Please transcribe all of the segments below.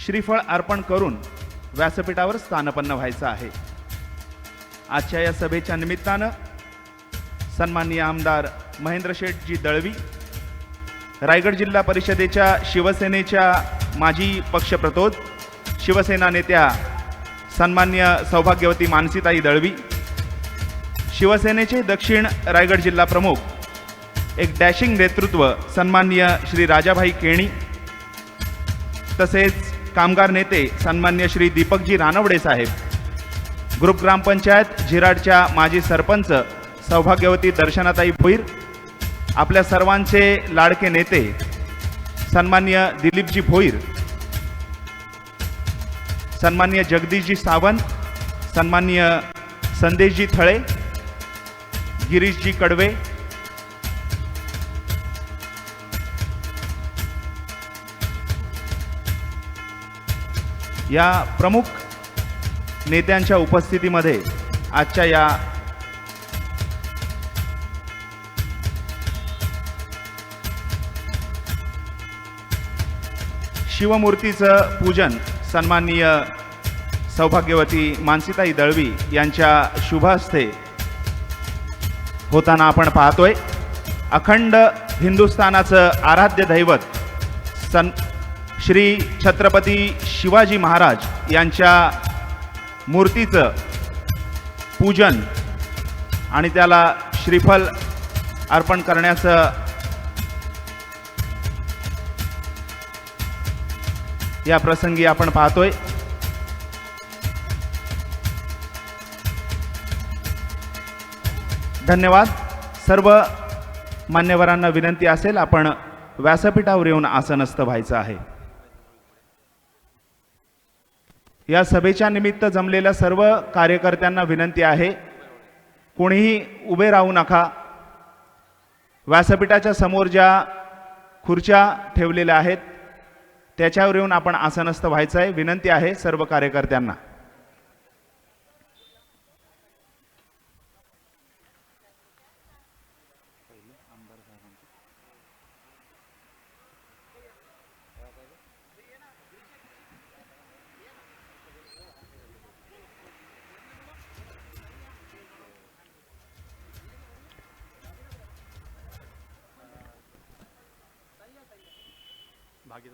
श्रीफळ अर्पण करून व्यासपीठावर स्थानपन्न व्हायचं आहे। आजच्या या सभेच्या निमित्तानं सन्माननीय आमदार महेंद्र शेठजी दळवी, रायगड जिल्हा परिषदेच्या शिवसेनेच्या माजी पक्षप्रतोद, शिवसेना नेत्या सन्माननीय सौभाग्यवती मानसीताई दळवी, शिवसेनेचे दक्षिण रायगड जिल्हा प्रमुख, एक डॅशिंग नेतृत्व सन्माननीय श्री राजाभाई केणी, तसेच कामगार नेते सन्माननीय श्री दीपकजी रानवडे साहेब, ग्रुप ग्रामपंचायत झिराडच्या माजी सरपंच सौभाग्यवती दर्शनाताई भोईर, आपल्या सर्वांचे लाडके नेते सन्माननीय दिलीपजी भोईर, सन्माननीय जगदीशजी सावंत, सन्माननीय संदेशजी थळे, गिरीशजी कडवे, या प्रमुख नेत्यांच्या उपस्थितीमध्ये आजच्या या शिवमूर्तीचं पूजन सन्माननीय सौभाग्यवती मानसीताई दळवी यांच्या शुभ हस्ते होताना आपण पाहतोय। अखंड हिंदुस्थानाचं आराध्य दैवत श्री छत्रपती शिवाजी महाराज यांच्या मूर्तीचं पूजन आणि त्याला श्रीफल अर्पण करण्याचं या प्रसंगी आपण पाहतोय। धन्यवाद। सर्व मान्यवरांना विनंती असेल आपण व्यासपीठावर येऊन आसनस्थ व्हायचं आहे। या सभेच्या निमित्त जमलेल्या सर्व कार्यकर्त्यांना विनंती आहे, कोणीही उभे राहू नका। व्यासपीठाच्या समोर ज्या खुर्च्या ठेवलेल्या आहेत त्याच्यावर येऊन आपण आसनस्थ व्हायचं आहे, विनंती आहे सर्व कार्यकर्त्यांना।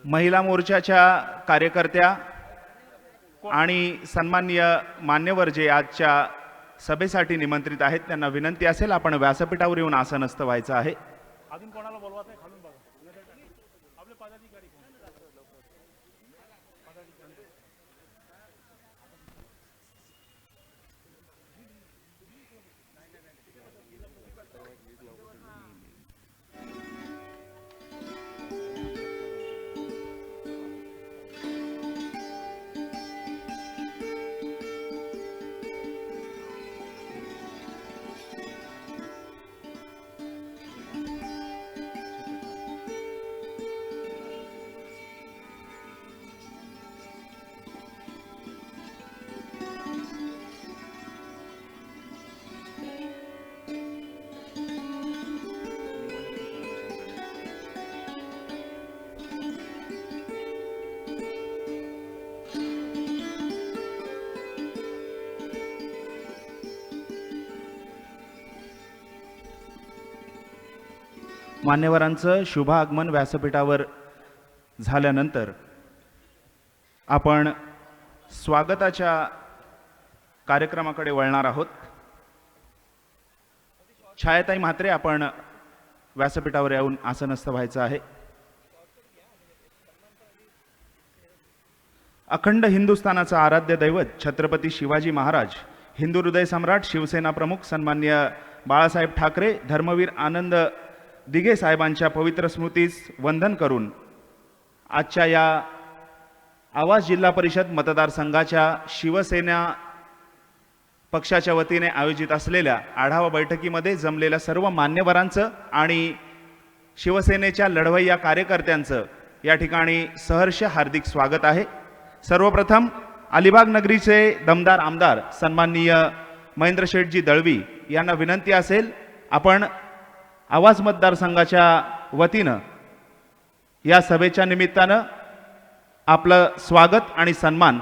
महिला मोर्चाच्या कार्यकर्त्या आणि सन्माननीय मान्यवर जे आजच्या सभेसाठी निमंत्रित आहेत त्यांना विनंती असेल आपण व्यासपीठावर येऊन आसनस्थ व्हायचं आहे। अजून कोणाला बोलवायचं खालून बघा, आपले पदाधिकारी मान्यवरांचं शुभ आगमन व्यासपीठावर झाल्यानंतर आपण स्वागताच्या कार्यक्रमाकडे वळणार आहोत। छायाताई म्हात्रे आपण व्यासपीठावर येऊन आसनस्थ व्हायचं आहे। अखंड हिंदुस्थानाचं आराध्य दैवत छत्रपती शिवाजी महाराज, हिंदू हृदय सम्राट, शिवसेना प्रमुख सन्माननीय बाळासाहेब ठाकरे, धर्मवीर आनंद दिघे साहेबांच्या पवित्र स्मृतीस वंदन करून आजच्या या आवास जिल्हा परिषद मतदारसंघाच्या शिवसेना पक्षाच्या वतीने आयोजित असलेल्या आढावा बैठकीमध्ये जमलेल्या सर्व मान्यवरांचं आणि शिवसेनेच्या लढवय्या कार्यकर्त्यांचं या ठिकाणी सहर्ष हार्दिक स्वागत आहे। सर्वप्रथम अलिबाग नगरीचे दमदार आमदार सन्माननीय महेंद्र शेठजी दळवी यांना विनंती असेल आपण आवाज मतदारसंघाच्या वतीनं या सभेच्या निमित्तानं आपलं स्वागत आणि सन्मान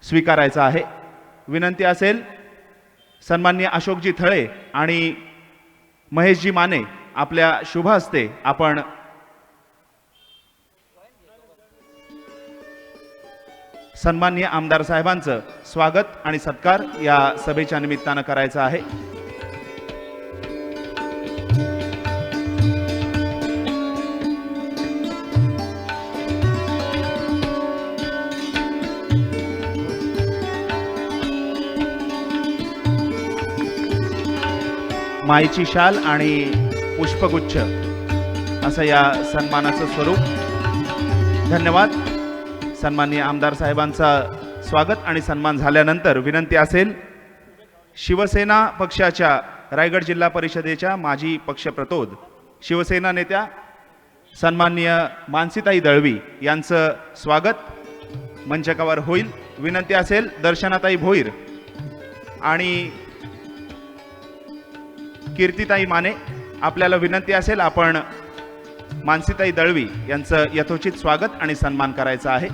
स्वीकारायचा आहे. विनंती असेल सन्माननीय अशोकजी थळे आणि महेशजी माने आपल्या शुभ हस्ते आपण सन्माननीय आमदार साहेबांचं स्वागत आणि सत्कार या सभेच्या निमित्तानं करायचा आहे. माईची शाल आणि पुष्पगुच्छ असं या सन्मानाचं स्वरूप. धन्यवाद. सन्माननीय आमदार साहेबांचा स्वागत आणि सन्मान झाल्यानंतर विनंती असेल शिवसेना पक्षाच्या रायगड जिल्हा परिषदेच्या माजी पक्षप्रतोद शिवसेना नेत्या सन्माननीय मानसीताई दळवी यांचं स्वागत मंचकावर होईल. विनंती असेल दर्शनाताई भोईर आणि कीर्तिताई माने आपल्याला विनंती असेल आपण मानसीताई दळवी यांचं यथोचित स्वागत आणि सन्मान करायचा आहे.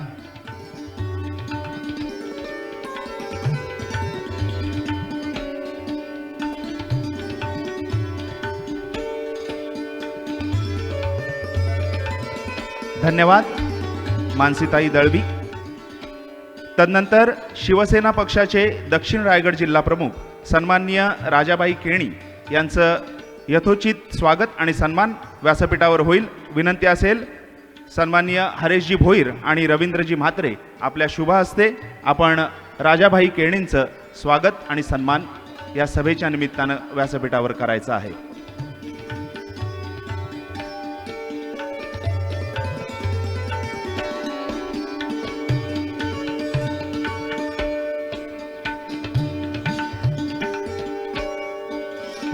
धन्यवाद मानसीताई दळवी. तदनंतर शिवसेना पक्षाचे दक्षिण रायगड जिल्हा प्रमुख सन्माननीय राजाबाई केणी यांचं यथोचित स्वागत आणि सन्मान व्यासपीठावर होईल. विनंती असेल सन्माननीय हरेशजी भोईर आणि रवींद्रजी म्हात्रे आपल्या शुभ हस्ते आपण राजाभाई केणींचं स्वागत आणि सन्मान या सभेच्या निमित्तानं व्यासपीठावर करायचं आहे.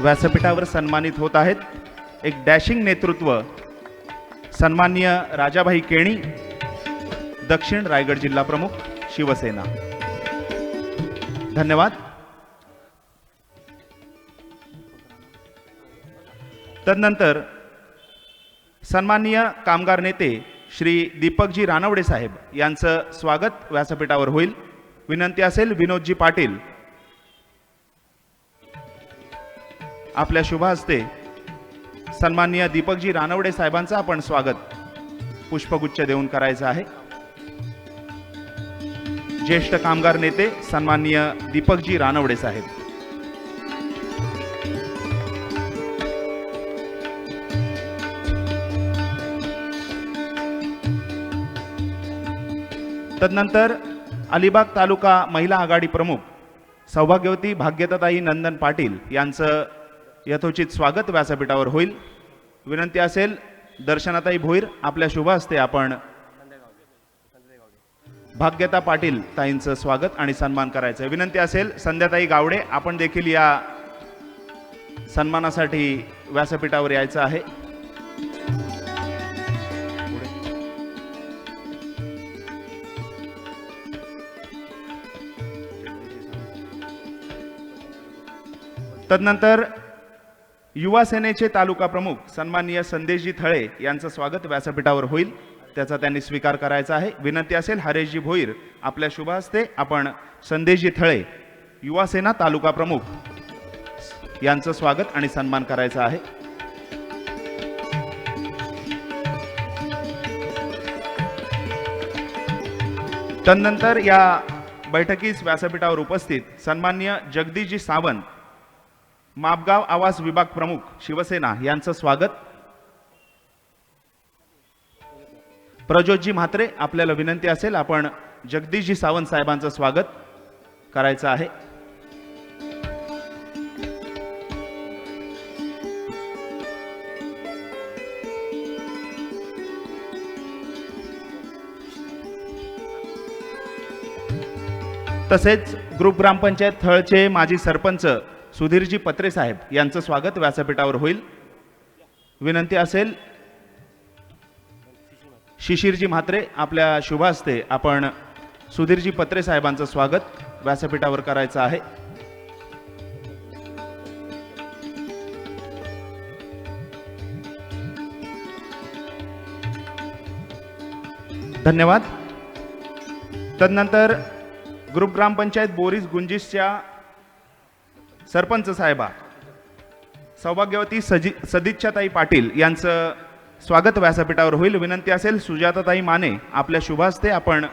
व्यासपीठावर सन्मानित होत आहेत एक डॅशिंग नेतृत्व सन्माननीय राजाभाई केणी दक्षिण रायगड जिल्हा प्रमुख शिवसेना. धन्यवाद. तदनंतर सन्माननीय कामगार नेते श्री दीपकजी रानवडे साहेब यांचं स्वागत व्यासपीठावर होईल. विनंती असेल विनोदजी पाटील आपल्या शुभ हस्ते सन्माननीय दीपकजी रानवडे साहेबांचं आपण स्वागत पुष्पगुच्छ देऊन करायचं आहे. ज्येष्ठ कामगार नेते सन्माननीय दीपकजी रानवडे साहेब. तदनंतर अलिबाग तालुका महिला आघाडी प्रमुख सौभाग्यवती भाग्यताताई नंदन पाटील यांचं यथोचित स्वागत व्यासपीठावर होईल. विनंती असेल दर्शनाताई भोईर आपल्या शुभ हस्ते आपण भाग्यता पाटील ताईंचं स्वागत आणि सन्मान करायचं आहे. विनंती असेल संध्याताई गावडे आपण देखील या सन्मानासाठी व्यासपीठावर यायचं आहे. तदनंतर युवा सेनेचे तालुका प्रमुख सन्माननीय संदेशजी थळे यांचं स्वागत व्यासपीठावर होईल. त्याचा त्यांनी स्वीकार करायचा आहे. विनंती असेल हरेशजी भोईर आपल्या शुभ हस्ते आपण संदेशजी थळे युवा सेना तालुका प्रमुख यांचं स्वागत आणि सन्मान करायचा आहे. तदनंतर या बैठकीस व्यासपीठावर उपस्थित सन्माननीय जगदीशजी सावंत मापगाव आवास विभाग प्रमुख शिवसेना यांचं स्वागत. प्रज्योतजी म्हात्रे आपल्याला विनंती असेल आपण जगदीशजी सावंत साहेबांचं स्वागत करायचं आहे. तसेच ग्रुप ग्रामपंचायत थळचे माजी सरपंच सुधीरजी पत्रे साहेब यांचं स्वागत व्यासपीठावर होईल. विनंती असेल शिशिरजी म्हात्रे आपल्या शुभ हस्ते आपण सुधीरजी पत्रे साहेबांचं स्वागत व्यासपीठावर करायचं आहे. धन्यवाद. तदनंतर ग्रुप ग्रामपंचायत बोरीस गुंजिसच्या सरपंच साहेबा सौभाग्यवती सदिच्छाताई पाटील यांचं स्वागत व्यासपीठावर होईल. विनंती असेल सुजाताताई माने आपल्या शुभ हस्ते आपण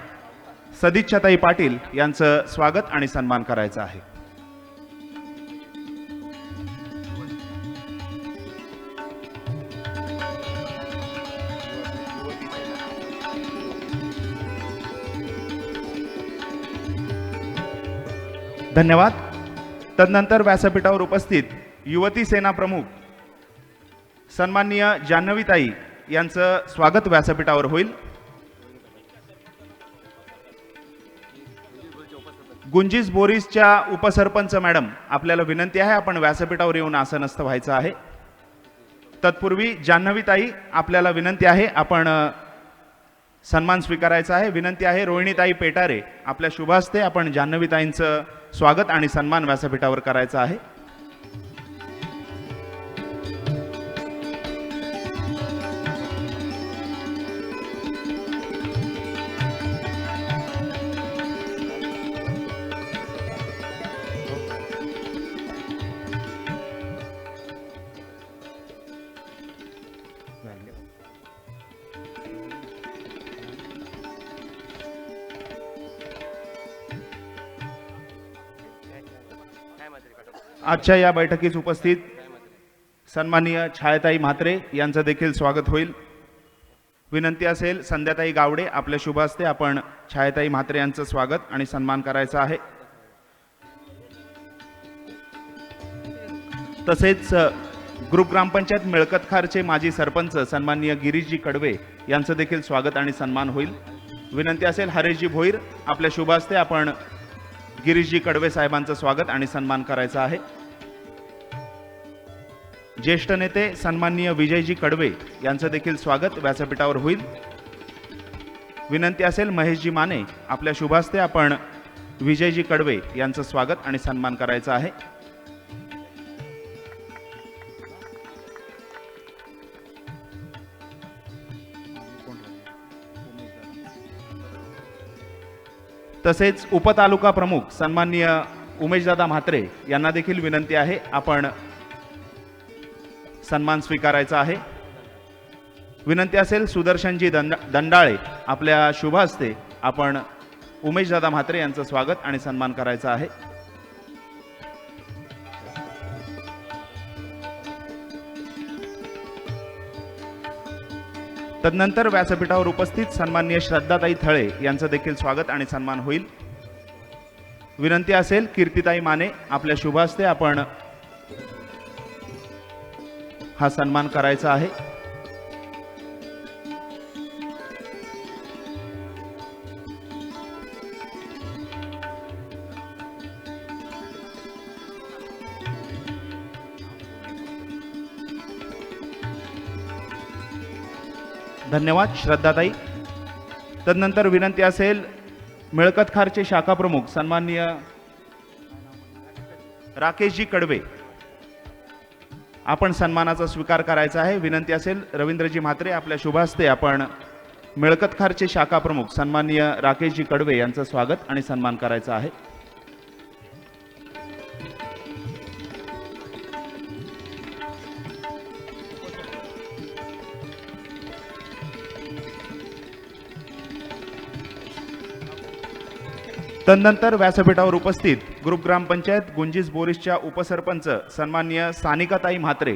सदिच्छाताई पाटील यांचं स्वागत आणि सन्मान करायचा आहे. धन्यवाद. तदनंतर व्यासपीठावर उपस्थित युवती सेना प्रमुख सन्माननीय जान्हवीताई यांचं स्वागत व्यासपीठावर होईल. गुंजिस बोरीसच्या उपसरपंच मॅडम आपल्याला विनंती आहे आपण व्यासपीठावर येऊन आसनस्थ व्हायचं आहे. तत्पूर्वी जान्हवीताई आपल्याला विनंती आहे आपण सन्मान स्वीकारायचा आहे. विनंती आहे रोहिणीताई पेटारे आपल्या शुभ हस्ते आपण जान्हवीताईंचं स्वागत आणि सन्मान व्यासपीठावर करायचा आहे. आजच्या या बैठकीस उपस्थित सन्माननीय छायाताई म्हात्रे यांचं देखील स्वागत होईल. विनंती असेल संध्याताई गावडे आपल्या शुभ हस्ते आपण छायाताई म्हात्रे यांचं स्वागत आणि सन्मान करायचा आहे. तसेच ग्रुप ग्रामपंचायत मिळकतखारचे माजी सरपंच सन्माननीय गिरीशजी कडवे यांचं देखील स्वागत आणि सन्मान होईल. विनंती असेल हरेशजी भोईर आपल्या शुभ हस्ते आपण गिरीशजी कडवे साहेबांचं स्वागत आणि सन्मान करायचा आहे. ज्येष्ठ नेते सन्माननीय विजयजी कडवे यांचं देखील स्वागत व्यासपीठावर होईल. विनंती असेल महेशजी माने आपल्या शुभ हस्ते आपण विजयजी कडवे यांचं स्वागत आणि सन्मान करायचा आहे. तसेच उपतालुका प्रमुख सन्माननीय उमेशदादा म्हात्रे यांना देखील विनंती आहे आपण सन्मान स्वीकारायचा आहे. विनंती असेल सुदर्शनजी दंडाळे आपल्या शुभ हस्ते आपण उमेशदादा म्हात्रे यांचं स्वागत आणि सन्मान करायचा आहे. तदनंतर व्यासपीठावर उपस्थित सन्माननीय श्रद्धाताई थळे यांचं देखील स्वागत आणि सन्मान होईल. विनंती असेल कीर्तिताई माने आपल्या शुभ हस्ते आपण हा सन्मान करायचा आहे. धन्यवाद श्रद्धाताई. तदनंतर विनंती असेल मिळकतखारचे शाखा प्रमुख सन्माननीय राकेशजी कडवे आपण सन्मानाचा स्वीकार करायचा आहे. विनंती असेल रवींद्रजी म्हात्रे आपल्या शुभ हस्ते आपण मिळकतखारचे शाखा प्रमुख सन्माननीय राकेशजी कडवे यांचं स्वागत आणि सन्मान करायचा आहे. तदनंतर व्यासपीठावर उपस्थित ग्रुप ग्रामपंचायत गुंजिस बोरीसच्या उपसरपंच सन्माननीय सानिकाताई म्हात्रे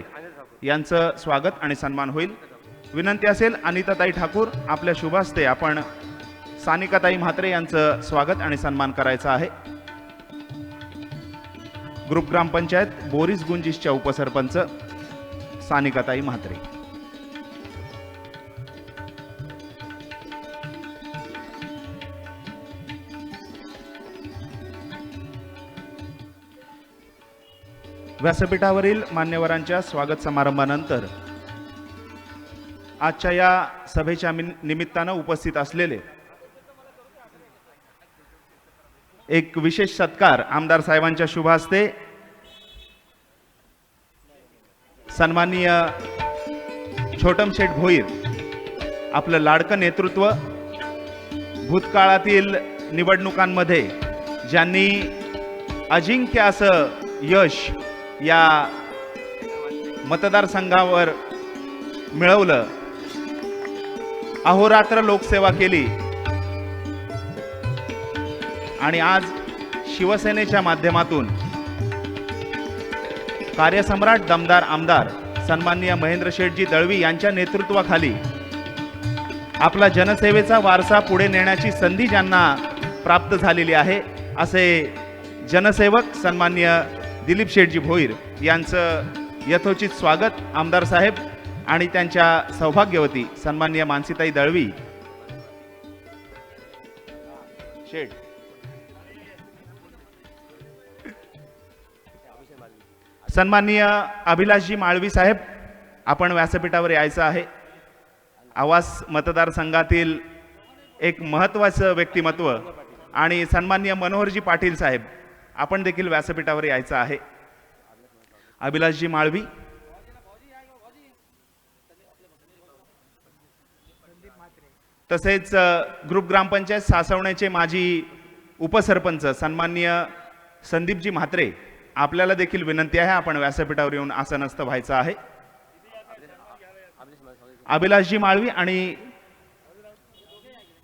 यांचं स्वागत आणि सन्मान होईल. विनंती असेल अनिताताई ठाकूर आपल्या शुभ हस्ते आपण सानिकाताई म्हात्रे यांचं स्वागत आणि सन्मान करायचा आहे. ग्रुप ग्रामपंचायत बोरीस गुंजिसच्या उपसरपंच सानिकाताई म्हात्रे. व्यासपीठावरील मान्यवरांच्या स्वागत समारंभानंतर आजच्या या सभेच्या निमित्तानं उपस्थित असलेले एक विशेष सत्कार आमदार साहेबांच्या शुभ हस्ते सन्माननीय छोटमशेठ भोईर आपलं लाडकं नेतृत्व भूतकाळातील निवडणुकांमध्ये ज्यांनी अजिंक्य असं यश या मतदारसंघावर मिळवलं, अहोरात्र लोकसेवा केली आणि आज शिवसेनेच्या माध्यमातून कार्यसम्राट दमदार आमदार सन्माननीय महेंद्र शेठजी दळवी यांच्या नेतृत्वाखाली आपला जनसेवेचा वारसा पुढे नेण्याची संधी ज्यांना प्राप्त झालेली आहे, असे जनसेवक सन्माननीय दिलीप शेठजी भोईर यांचं यथोचित स्वागत आमदार साहेब आणि त्यांच्या सौभाग्यवती सन्माननीय मानसीताई दळवी शेठ. सन्माननीय अभिलाषजी माळवी साहेब, आपण व्यासपीठावर यायचं आहे. आवास मतदारसंघातील एक महत्त्वाचं व्यक्तिमत्व आणि सन्माननीय मनोहरजी पाटील साहेब, आपण देखील व्यासपीठावर यायचं आहे. अभिलाषजी माळवी, तसेच ग्रुप ग्रामपंचायत सासवण्याचे माजी उपसरपंच सन्माननीय संदीपजी म्हात्रे, आपल्याला देखील विनंती आहे आपण व्यासपीठावर येऊन आसनस्थ व्हायचं आहे. अभिलाषजी माळवी आणि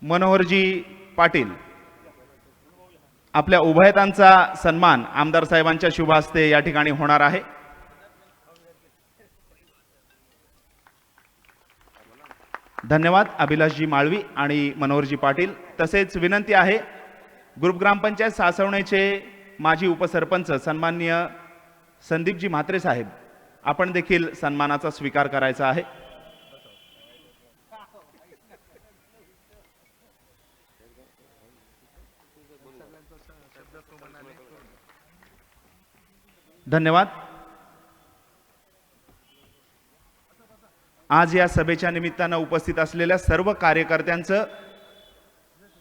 मनोहरजी पाटील, आपल्या उभयतांचा सन्मान आमदार साहेबांच्या शुभ हस्ते या ठिकाणी होणार आहे. धन्यवाद अभिलाषजी माळवी आणि मनोहरजी पाटील. तसेच विनंती आहे ग्रुप ग्रामपंचायत सासवण्याचे माजी उपसरपंच सन्माननीय संदीपजी म्हात्रे साहेब, आपण देखील सन्मानाचा स्वीकार करायचा आहे. धन्यवाद. आज या सभेच्या निमित्तानं उपस्थित असलेल्या सर्व कार्यकर्त्यांचं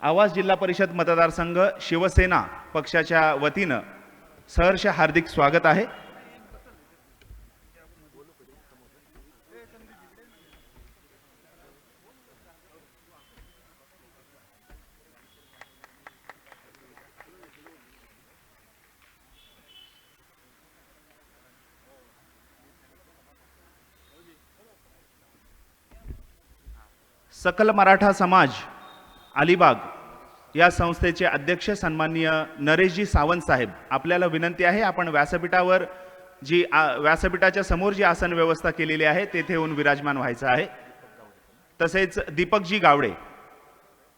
आवास जिल्हा परिषद मतदारसंघ शिवसेना पक्षाच्या वतीनं सहर्ष हार्दिक स्वागत आहे. सकल मराठा समाज अलिबाग या संस्थेचे अध्यक्ष सन्माननीय नरेशजी सावंत साहेब, आपल्याला विनंती आहे आपण व्यासपीठावर व्यासपीठाच्या समोर जी आसन व्यवस्था केलेली आहे तेथे येऊन विराजमान व्हायचं आहे. तसेच दीपकजी गावडे,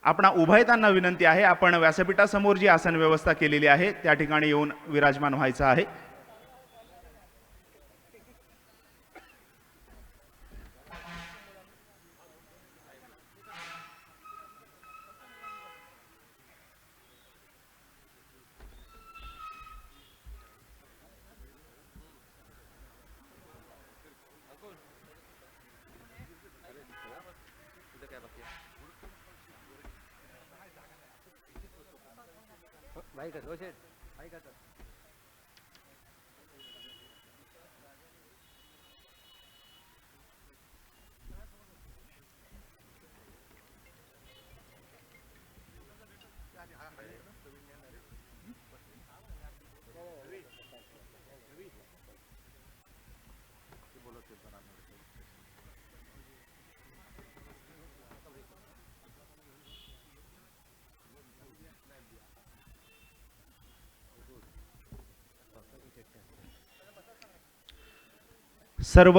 आपणा उभयतांना विनंती आहे आपण व्यासपीठासमोर जी आसन व्यवस्था केलेली आहे त्या ठिकाणी येऊन विराजमान व्हायचं आहे. भाई का शेठ भाई का सर्व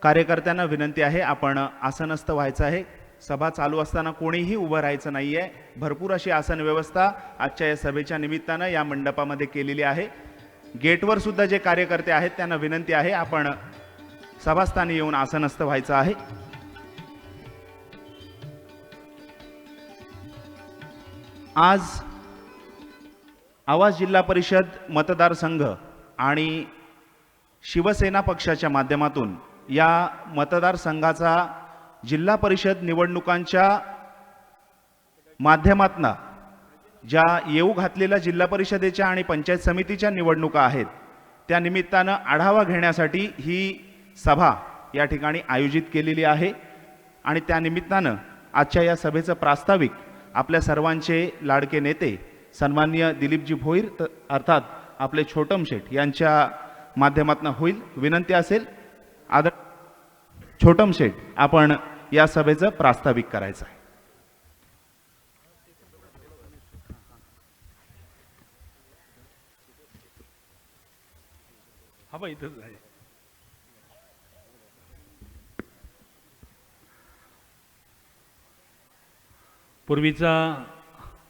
कार्यकर्त्यांना विनंती आहे आपण आसनस्थ व्हायचं आहे. सभा चालू असताना कोणीही उभं राहायचं नाहीये. भरपूर अशी आसन व्यवस्था आजच्या या सभेच्या निमित्तानं या मंडपामध्ये केलेली आहे. गेटवर सुद्धा जे कार्यकर्ते आहेत त्यांना विनंती आहे आपण सभास्थानी येऊन आसनस्थ व्हायचं आहे. आज आवास जिल्हा परिषद मतदारसंघ आणि शिवसेना पक्षाच्या माध्यमातून या मतदारसंघाचा जिल्हा परिषद निवडणुकांच्या माध्यमातून ज्या येऊ घातलेल्या जिल्हा परिषदेच्या आणि पंचायत समितीच्या निवडणुका आहेत त्या निमित्तानं आढावा घेण्यासाठी ही सभा या ठिकाणी आयोजित केलेली आहे. आणि त्या निमित्तानं आजच्या या सभेचं प्रास्ताविक आपल्या सर्वांचे लाडके नेते सन्माननीय दिलीपजी भोईर अर्थात आपले छोटम शेठ यांच्या माध्यमातून होईल. विनंती असेल आदर छोटम शेठ आपण या सभेचं प्रास्ताविक करायचं आहे. हा बा इथंच आहे. पूर्वीचा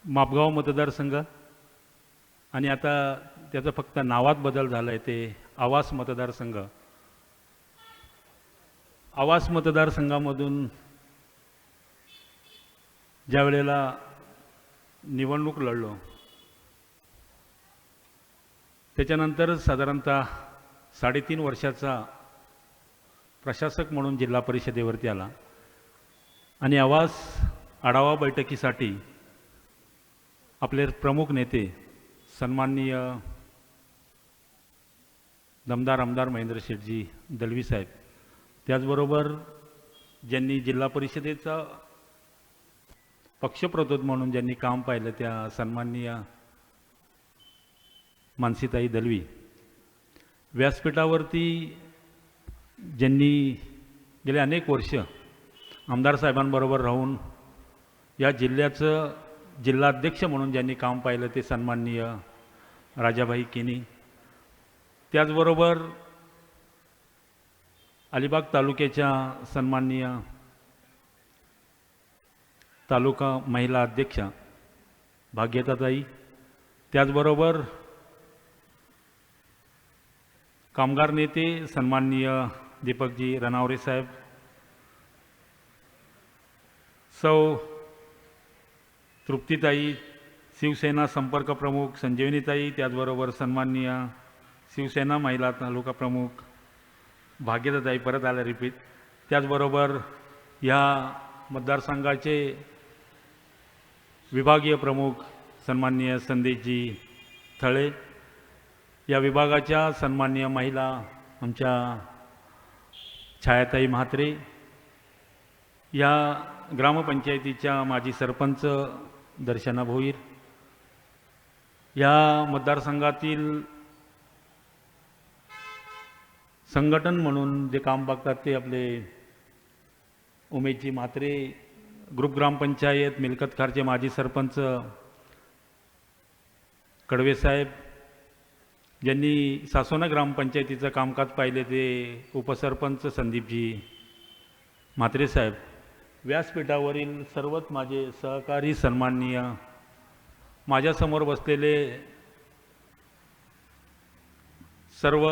मापगाव मतदारसंघ आणि आता त्याचा फक्त नावात बदल झाला आहे, ते आवास मतदारसंघ. आवास मतदारसंघामधून ज्या वेळेला निवडणूक लढलो त्याच्यानंतर साधारणतः 3.5 वर्षाचा प्रशासक म्हणून जिल्हा परिषदेवरती आला आणि आवास आढावा बैठकीसाठी आपले प्रमुख नेते सन्माननीय दमदार आमदार महेंद्र शेठजी दलवी साहेब, त्याचबरोबर ज्यांनी जिल्हा परिषदेचा पक्षप्रतोद म्हणून ज्यांनी काम पाहिलं त्या सन्माननीय मानसीताई दलवी, व्यासपीठावरती ज्यांनी गेले अनेक वर्ष आमदार साहेबांबरोबर राहून या जिल्ह्याचं जिल्हाध्यक्ष म्हणून ज्यांनी काम पाहिलं ते सन्माननीय राजाभाई केनी, त्याचबरोबर अलिबाग तालुक्याच्या सन्माननीय तालुका महिला अध्यक्षा भाग्यताताई, त्याचबरोबर कामगार नेते सन्माननीय दीपकजी रनावरे साहेब, सौ तृप्तीताई, शिवसेना संपर्क प्रमुख संजीवनीताई, त्याचबरोबर सन्माननीय शिवसेना महिला तालुका प्रमुख भाग्यताताई, परत आल्या रिपीट, त्याचबरोबर ह्या मतदारसंघाचे विभागीय प्रमुख सन्माननीय संदेशजी थळे, या विभागाच्या सन्माननीय महिला आमच्या छायाताई म्हात्रे, या ग्रामपंचायतीच्या माजी सरपंच दर्शना भोईर, या मतदारसंघातील संघटन म्हणून जे काम बघतात ते आपले उमेशजी म्हात्रे, ग्रुप ग्रामपंचायत मिलकतखारचे माजी सरपंच कडवे साहेब, ज्यांनी सासोना ग्रामपंचायतीचं कामकाज पाहिले ते उपसरपंच संदीपजी म्हात्रे साहेब, व्यासपीठावरील सर्वच माझे सहकारी सन्माननीय माझ्यासमोर बसलेले सर्व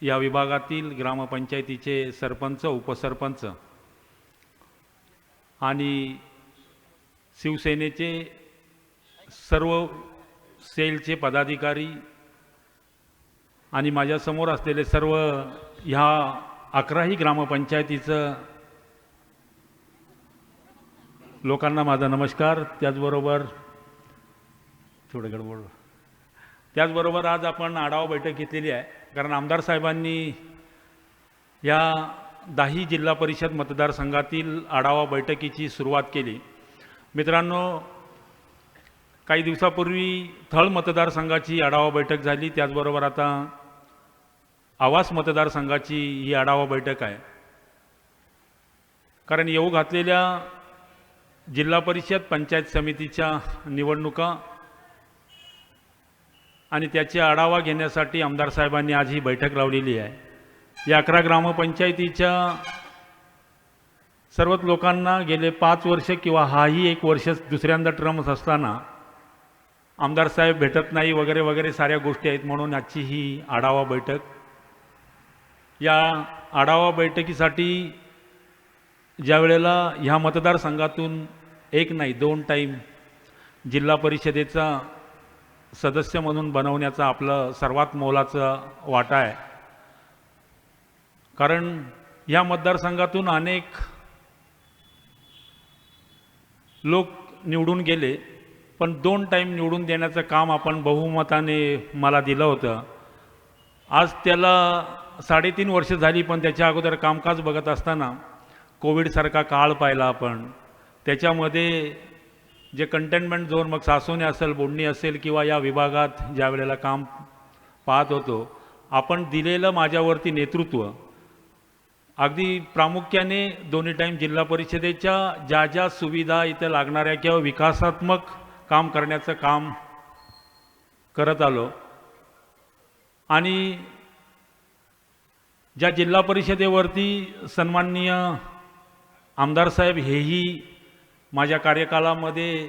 या विभागातील ग्रामपंचायतीचे सरपंच उपसरपंच आणि शिवसेनेचे सर्व सेलचे पदाधिकारी आणि माझ्यासमोर असलेले सर्व ह्या 11ही ग्रामपंचायतीचं लोकांना माझा नमस्कार. त्याचबरोबर थोडं गडबड, त्याचबरोबर आज आपण आढावा बैठक घेतलेली आहे कारण आमदार साहेबांनी या 10 जिल्हा परिषद मतदारसंघातील आढावा बैठकीची सुरुवात केली. मित्रांनो, काही दिवसापूर्वी थळ मतदारसंघाची आढावा बैठक झाली, त्याचबरोबर आता आवास मतदारसंघाची ही आढावा बैठक आहे. कारण येऊ घातलेल्या जिल्हा परिषद पंचायत समितीच्या निवडणुका आणि त्याचे आढावा घेण्यासाठी आमदार साहेबांनी आज ही बैठक लावलेली आहे. या 11 ग्रामपंचायतीच्या सर्वच लोकांना गेले 5 वर्ष किंवा हाही 1 वर्ष दुसऱ्यांदा टर्म्स असताना आमदार साहेब भेटत नाही वगैरे वगैरे साऱ्या गोष्टी आहेत, म्हणून आजची ही आढावा बैठक. या आढावा बैठकीसाठी ज्या वेळेला ह्या मतदारसंघातून 1 नाही 2 टाईम जिल्हा परिषदेचा सदस्य म्हणून बनवण्याचा आपलं सर्वात मोलाचं वाटा आहे. कारण ह्या मतदारसंघातून अनेक लोक निवडून गेले, पण 2 टाईम निवडून देण्याचं काम आपण बहुमताने मला दिलं होतं. आज त्याला 3.5 वर्ष झाली, पण त्याच्या अगोदर कामकाज बघत असताना कोविडसारखा काळ पाहिला आपण. त्याच्यामध्ये जे कंटेनमेंट झोन मग सासोने असेल, बोडणी असेल किंवा या विभागात ज्या वेळेला काम पाहत होतो, आपण दिलेलं माझ्यावरती नेतृत्व अगदी प्रामुख्याने दोन्ही टाईम जिल्हा परिषदेच्या ज्या ज्या सुविधा इथं लागणाऱ्या किंवा विकासात्मक काम करण्याचं काम करत आलो आणि ज्या जिल्हा परिषदेवरती सन्माननीय आमदार साहेब हेही माझ्या कार्यकालामध्ये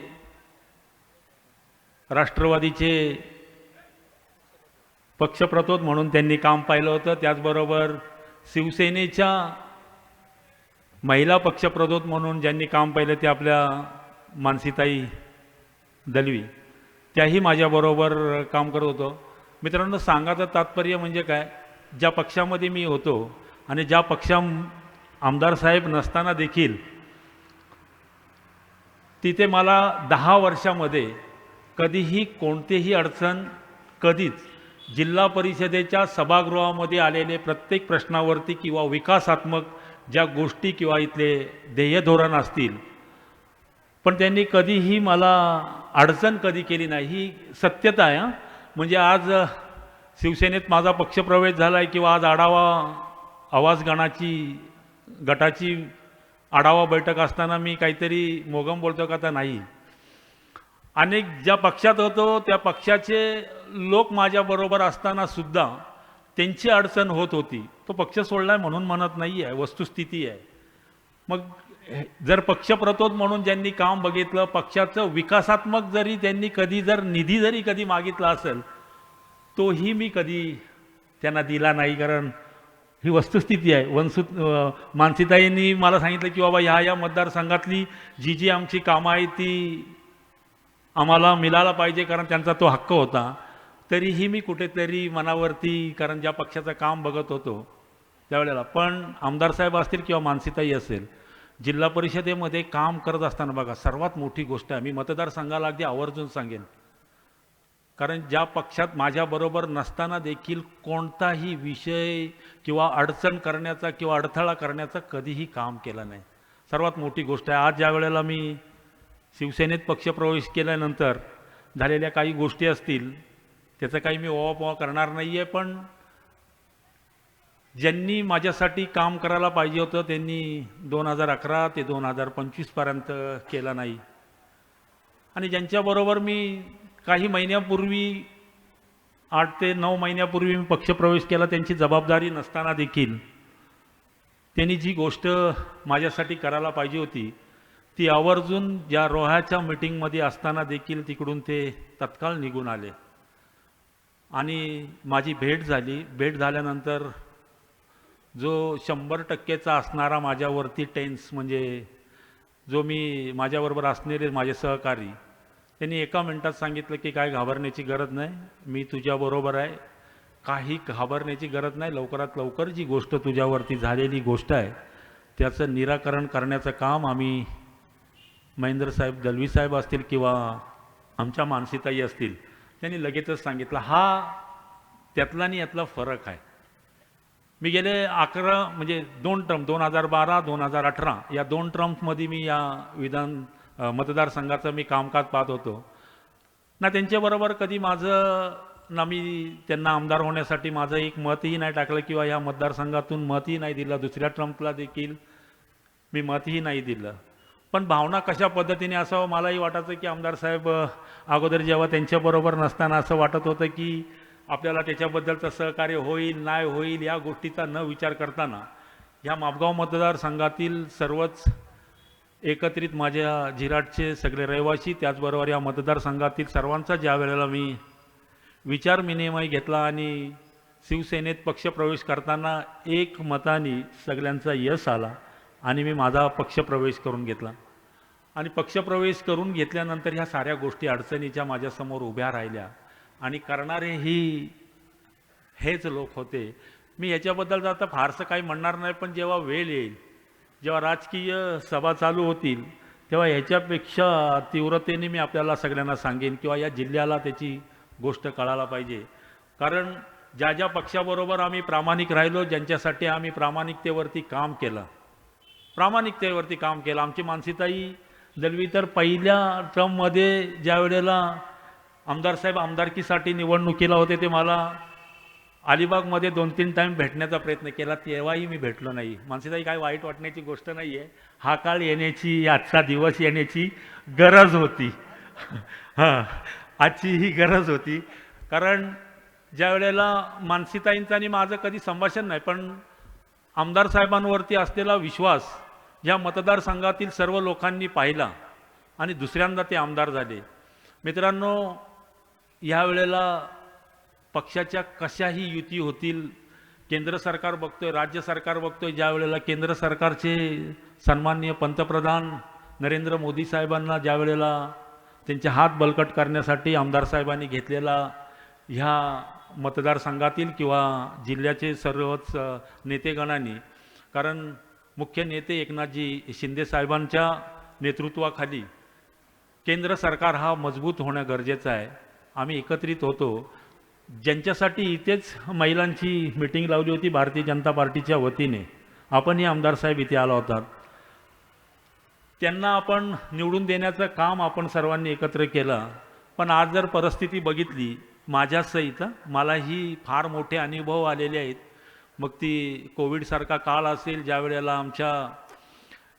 राष्ट्रवादीचे पक्षप्रतोद म्हणून त्यांनी काम पाहिलं होतं, त्याचबरोबर शिवसेनेच्या महिला पक्षप्रतोद म्हणून ज्यांनी काम पाहिलं ते आपल्या मानसीताई दलवी, त्याही माझ्याबरोबर काम करत होतो. मित्रांनो, सांगायचं तात्पर्य म्हणजे काय, ज्या पक्षामध्ये मी होतो आणि ज्या आमदार साहेब नसताना देखील तिथे मला 10 वर्षामध्ये कधीही कोणतेही अडचण, कधीच जिल्हा परिषदेच्या सभागृहामध्ये आलेले प्रत्येक प्रश्नावरती किंवा विकासात्मक ज्या गोष्टी किंवा इथले ध्येय धोरण असतील, पण त्यांनी कधीही मला अडचण कधी केली नाही. ही सत्यता आहे. म्हणजे आज शिवसेनेत माझा पक्षप्रवेश झाला आहे किंवा आज आवाज गटाची आढावा बैठक असताना मी काहीतरी मोगम बोलतो का? तर नाही. अनेक ज्या पक्षात होतो त्या पक्षाचे लोक माझ्याबरोबर असताना सुद्धा त्यांची अडचण होत होती. तो पक्ष सोडलाय म्हणून म्हणत नाही आहे, वस्तुस्थिती आहे. मग जर पक्षप्रतोद म्हणून ज्यांनी काम बघितलं, पक्षाचं विकासात्मक जरी त्यांनी निधी जरी कधी मागितला असेल, तोही मी कधी त्यांना दिला नाही, कारण ही वस्तुस्थिती आहे. मानसीताईंनी मला सांगितलं की बाबा ह्या मतदारसंघातली जी आमची कामं आहे ती आम्हाला मिळाला पाहिजे, कारण त्यांचा तो हक्क होता. तरीही मी कुठेतरी मनावरती, कारण ज्या पक्षाचं काम बघत होतो त्यावेळेला, पण आमदार साहेब असतील किंवा मानसीताई असेल, जिल्हा परिषदेमध्ये काम करत असताना बघा, सर्वात मोठी गोष्ट आहे, मी मतदारसंघाला अगदी आवर्जून सांगेन, कारण ज्या पक्षात माझ्याबरोबर नसताना देखील कोणताही विषय किंवा अडचण करण्याचा किंवा अडथळा करण्याचा कधीही काम केलं नाही. सर्वात मोठी गोष्ट आहे. आज ज्या वेळेला मी शिवसेनेत पक्षप्रवेश केल्यानंतर झालेल्या काही गोष्टी असतील, त्याचं काही मी ओवापोवा करणार नाही आहे, पण ज्यांनी माझ्यासाठी काम करायला पाहिजे होतं त्यांनी 2011 ते 2025 पर्यंत केलं नाही. आणि ज्यांच्याबरोबर मी काही महिन्यापूर्वी 8 ते 9 महिन्यापूर्वी मी पक्षप्रवेश केला, त्यांची जबाबदारी नसताना देखील त्यांनी जी गोष्ट माझ्यासाठी करायला पाहिजे होती ती आवर्जून ज्या रोह्याच्या मीटिंगमध्ये असताना देखील तिकडून ते तत्काळ निघून आले आणि माझी भेट झाली. भेट झाल्यानंतर जो 100%चा असणारा माझ्यावरती टेन्स, म्हणजे जो मी माझ्याबरोबर असणारे माझे सहकारी, त्यांनी एका मिनिटात सांगितलं की काय घाबरण्याची गरज नाही, मी तुझ्याबरोबर आहे, काही घाबरण्याची गरज नाही, लवकरात लवकर जी गोष्ट तुझ्यावरती झालेली गोष्ट आहे त्याचं निराकरण करण्याचं काम आम्ही, महेंद्र साहेब दलवी साहेब असतील किंवा आमच्या मानसीताई असतील, त्यांनी लगेचच सांगितलं. हा त्यातला आणि यातला फरक आहे. मी गेले 11 म्हणजे 2 टर्म 2012 2018 या 2 टर्म्समध्ये मी या मतदारसंघाचं मी कामकाज पाहत होतो ना. त्यांच्याबरोबर कधी ना मी त्यांना आमदार होण्यासाठी माझं एक मतही नाही टाकलं किंवा या मतदारसंघातून मतही नाही दिलं. दुसऱ्या ट्रम्पला देखील मी मतही नाही दिलं. पण भावना कशा पद्धतीने असावं मलाही वाटायचं की आमदार साहेब अगोदर जेव्हा त्यांच्याबरोबर नसताना असं वाटत होतं की आपल्याला त्याच्याबद्दलचं सहकार्य होईल नाही होईल या गोष्टीचा न विचार करताना या मापगाव मतदारसंघातील सर्वच एकत्रित माझ्या जिराटचे सगळे रहिवासी, त्याचबरोबर या मतदारसंघातील सर्वांचा ज्या वेळेला मी विचार विनिमय घेतला आणि शिवसेनेत पक्षप्रवेश करताना एक मताने सगळ्यांचा यश आला आणि मी माझा पक्षप्रवेश करून घेतला. आणि पक्षप्रवेश करून घेतल्यानंतर ह्या साऱ्या गोष्टी अडचणीच्या माझ्यासमोर उभ्या राहिल्या आणि करणारेही हेच लोक होते. मी ह्याच्याबद्दल आता फारसं काही म्हणणार नाही, पण जेव्हा वेळ येईल, जेव्हा राजकीय सभा चालू होतील, तेव्हा ह्याच्यापेक्षा तीव्रतेने मी आपल्याला सगळ्यांना सांगेन किंवा या जिल्ह्याला त्याची गोष्ट कळायला पाहिजे. कारण ज्या ज्या पक्षाबरोबर आम्ही प्रामाणिक राहिलो, ज्यांच्यासाठी आम्ही प्रामाणिकतेवरती काम केलं, आमची मानसीताई दलवी तर पहिल्या टर्ममध्ये ज्या वेळेला आमदार साहेब आमदारकीसाठी निवडणुकीला होते ते मला अलिबागमध्ये 2-3 टाईम भेटण्याचा प्रयत्न केला, तेव्हाही मी भेटलो नाही. मानसीताई काय वाईट वाटण्याची गोष्ट नाही आहे, हा काळ येण्याची, आजचा दिवस येण्याची गरज होती. हां, आजची ही गरज होती. कारण ज्या वेळेला मानसीताईंचं आणि माझं कधी संभाषण नाही, पण आमदार साहेबांवरती असलेला विश्वास या मतदारसंघातील सर्व लोकांनी पाहिला आणि दुसऱ्यांदा ते आमदार झाले. मित्रांनो, या वेळेला पक्षाच्या कशाही युती होतील, केंद्र सरकार बघतोय, राज्य सरकार बघतोय, ज्या वेळेला केंद्र सरकारचे सन्माननीय पंतप्रधान नरेंद्र मोदी साहेबांना ज्या वेळेला त्यांचे हात बळकट करण्यासाठी आमदार साहेबांनी घेतलेला ह्या मतदारसंघातील किंवा जिल्ह्याचे सर्वच नेतेगणांनी, कारण मुख्य नेते एकनाथजी शिंदे साहेबांच्या नेतृत्वाखाली केंद्र सरकार हा मजबूत होणं गरजेचं आहे. आम्ही एकत्रित होतो. ज्यांच्यासाठी इथेच महिलांची मीटिंग लावली होती भारतीय जनता पार्टीच्या वतीने, आपणही आमदार साहेब इथे आला होता, त्यांना आपण निवडून देण्याचं काम आपण सर्वांनी एकत्र केलं. पण आज जर परिस्थिती बघितली माझ्यासहित, मलाही फार मोठे अनुभव आलेले आहेत. मग ती कोविडसारखा काळ असेल, ज्या वेळेला आमच्या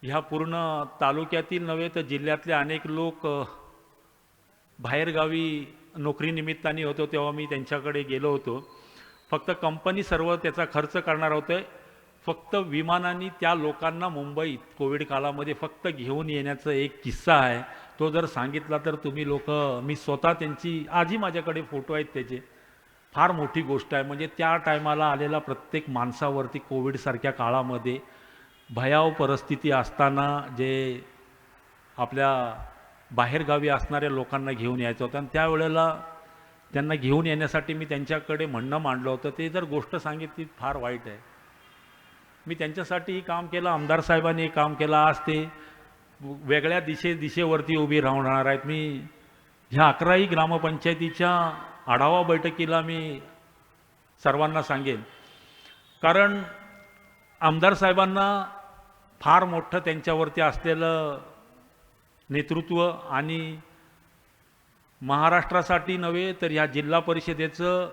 ह्या पूर्ण तालुक्यातील नव्हे तर जिल्ह्यातले अनेक लोक बाहेरगावी नोकरीनिमित्ताने होतो, तेव्हा मी त्यांच्याकडे गेलो होतो. फक्त कंपनी सर्व त्याचा खर्च करणार होते. फक्त विमानाने त्या लोकांना मुंबईत कोविड काळामध्ये फक्त घेऊन येण्याचा एक किस्सा आहे. तो जर सांगितला तर तुम्ही लोक, मी स्वतः त्यांची आजही माझ्याकडे फोटो आहेत त्याचे, फार मोठी गोष्ट आहे. म्हणजे त्या टायमाला आलेला प्रत्येक माणसावरती कोविडसारख्या काळामध्ये भयाव परिस्थिती असताना जे आपल्या बाहेरगावी असणाऱ्या लोकांना घेऊन यायचं होतं, आणि त्यावेळेला त्यांना घेऊन येण्यासाठी मी त्यांच्याकडे म्हणणं मांडलं होतं. ते जर गोष्ट सांगितली फार वाईट आहे. मी त्यांच्यासाठीही काम केलं, आमदार साहेबांनी काम केलं. आज ते वेगळ्या दिशेवरती उभी राहणार आहेत. मी ह्या 11ही ग्रामपंचायतीच्या आढावा बैठकीला मी सर्वांना सांगेन, कारण आमदार साहेबांना फार मोठं त्यांच्यावरती असलेलं नेतृत्व, आणि महाराष्ट्रासाठी नव्हे तर ह्या जिल्हा परिषदेचं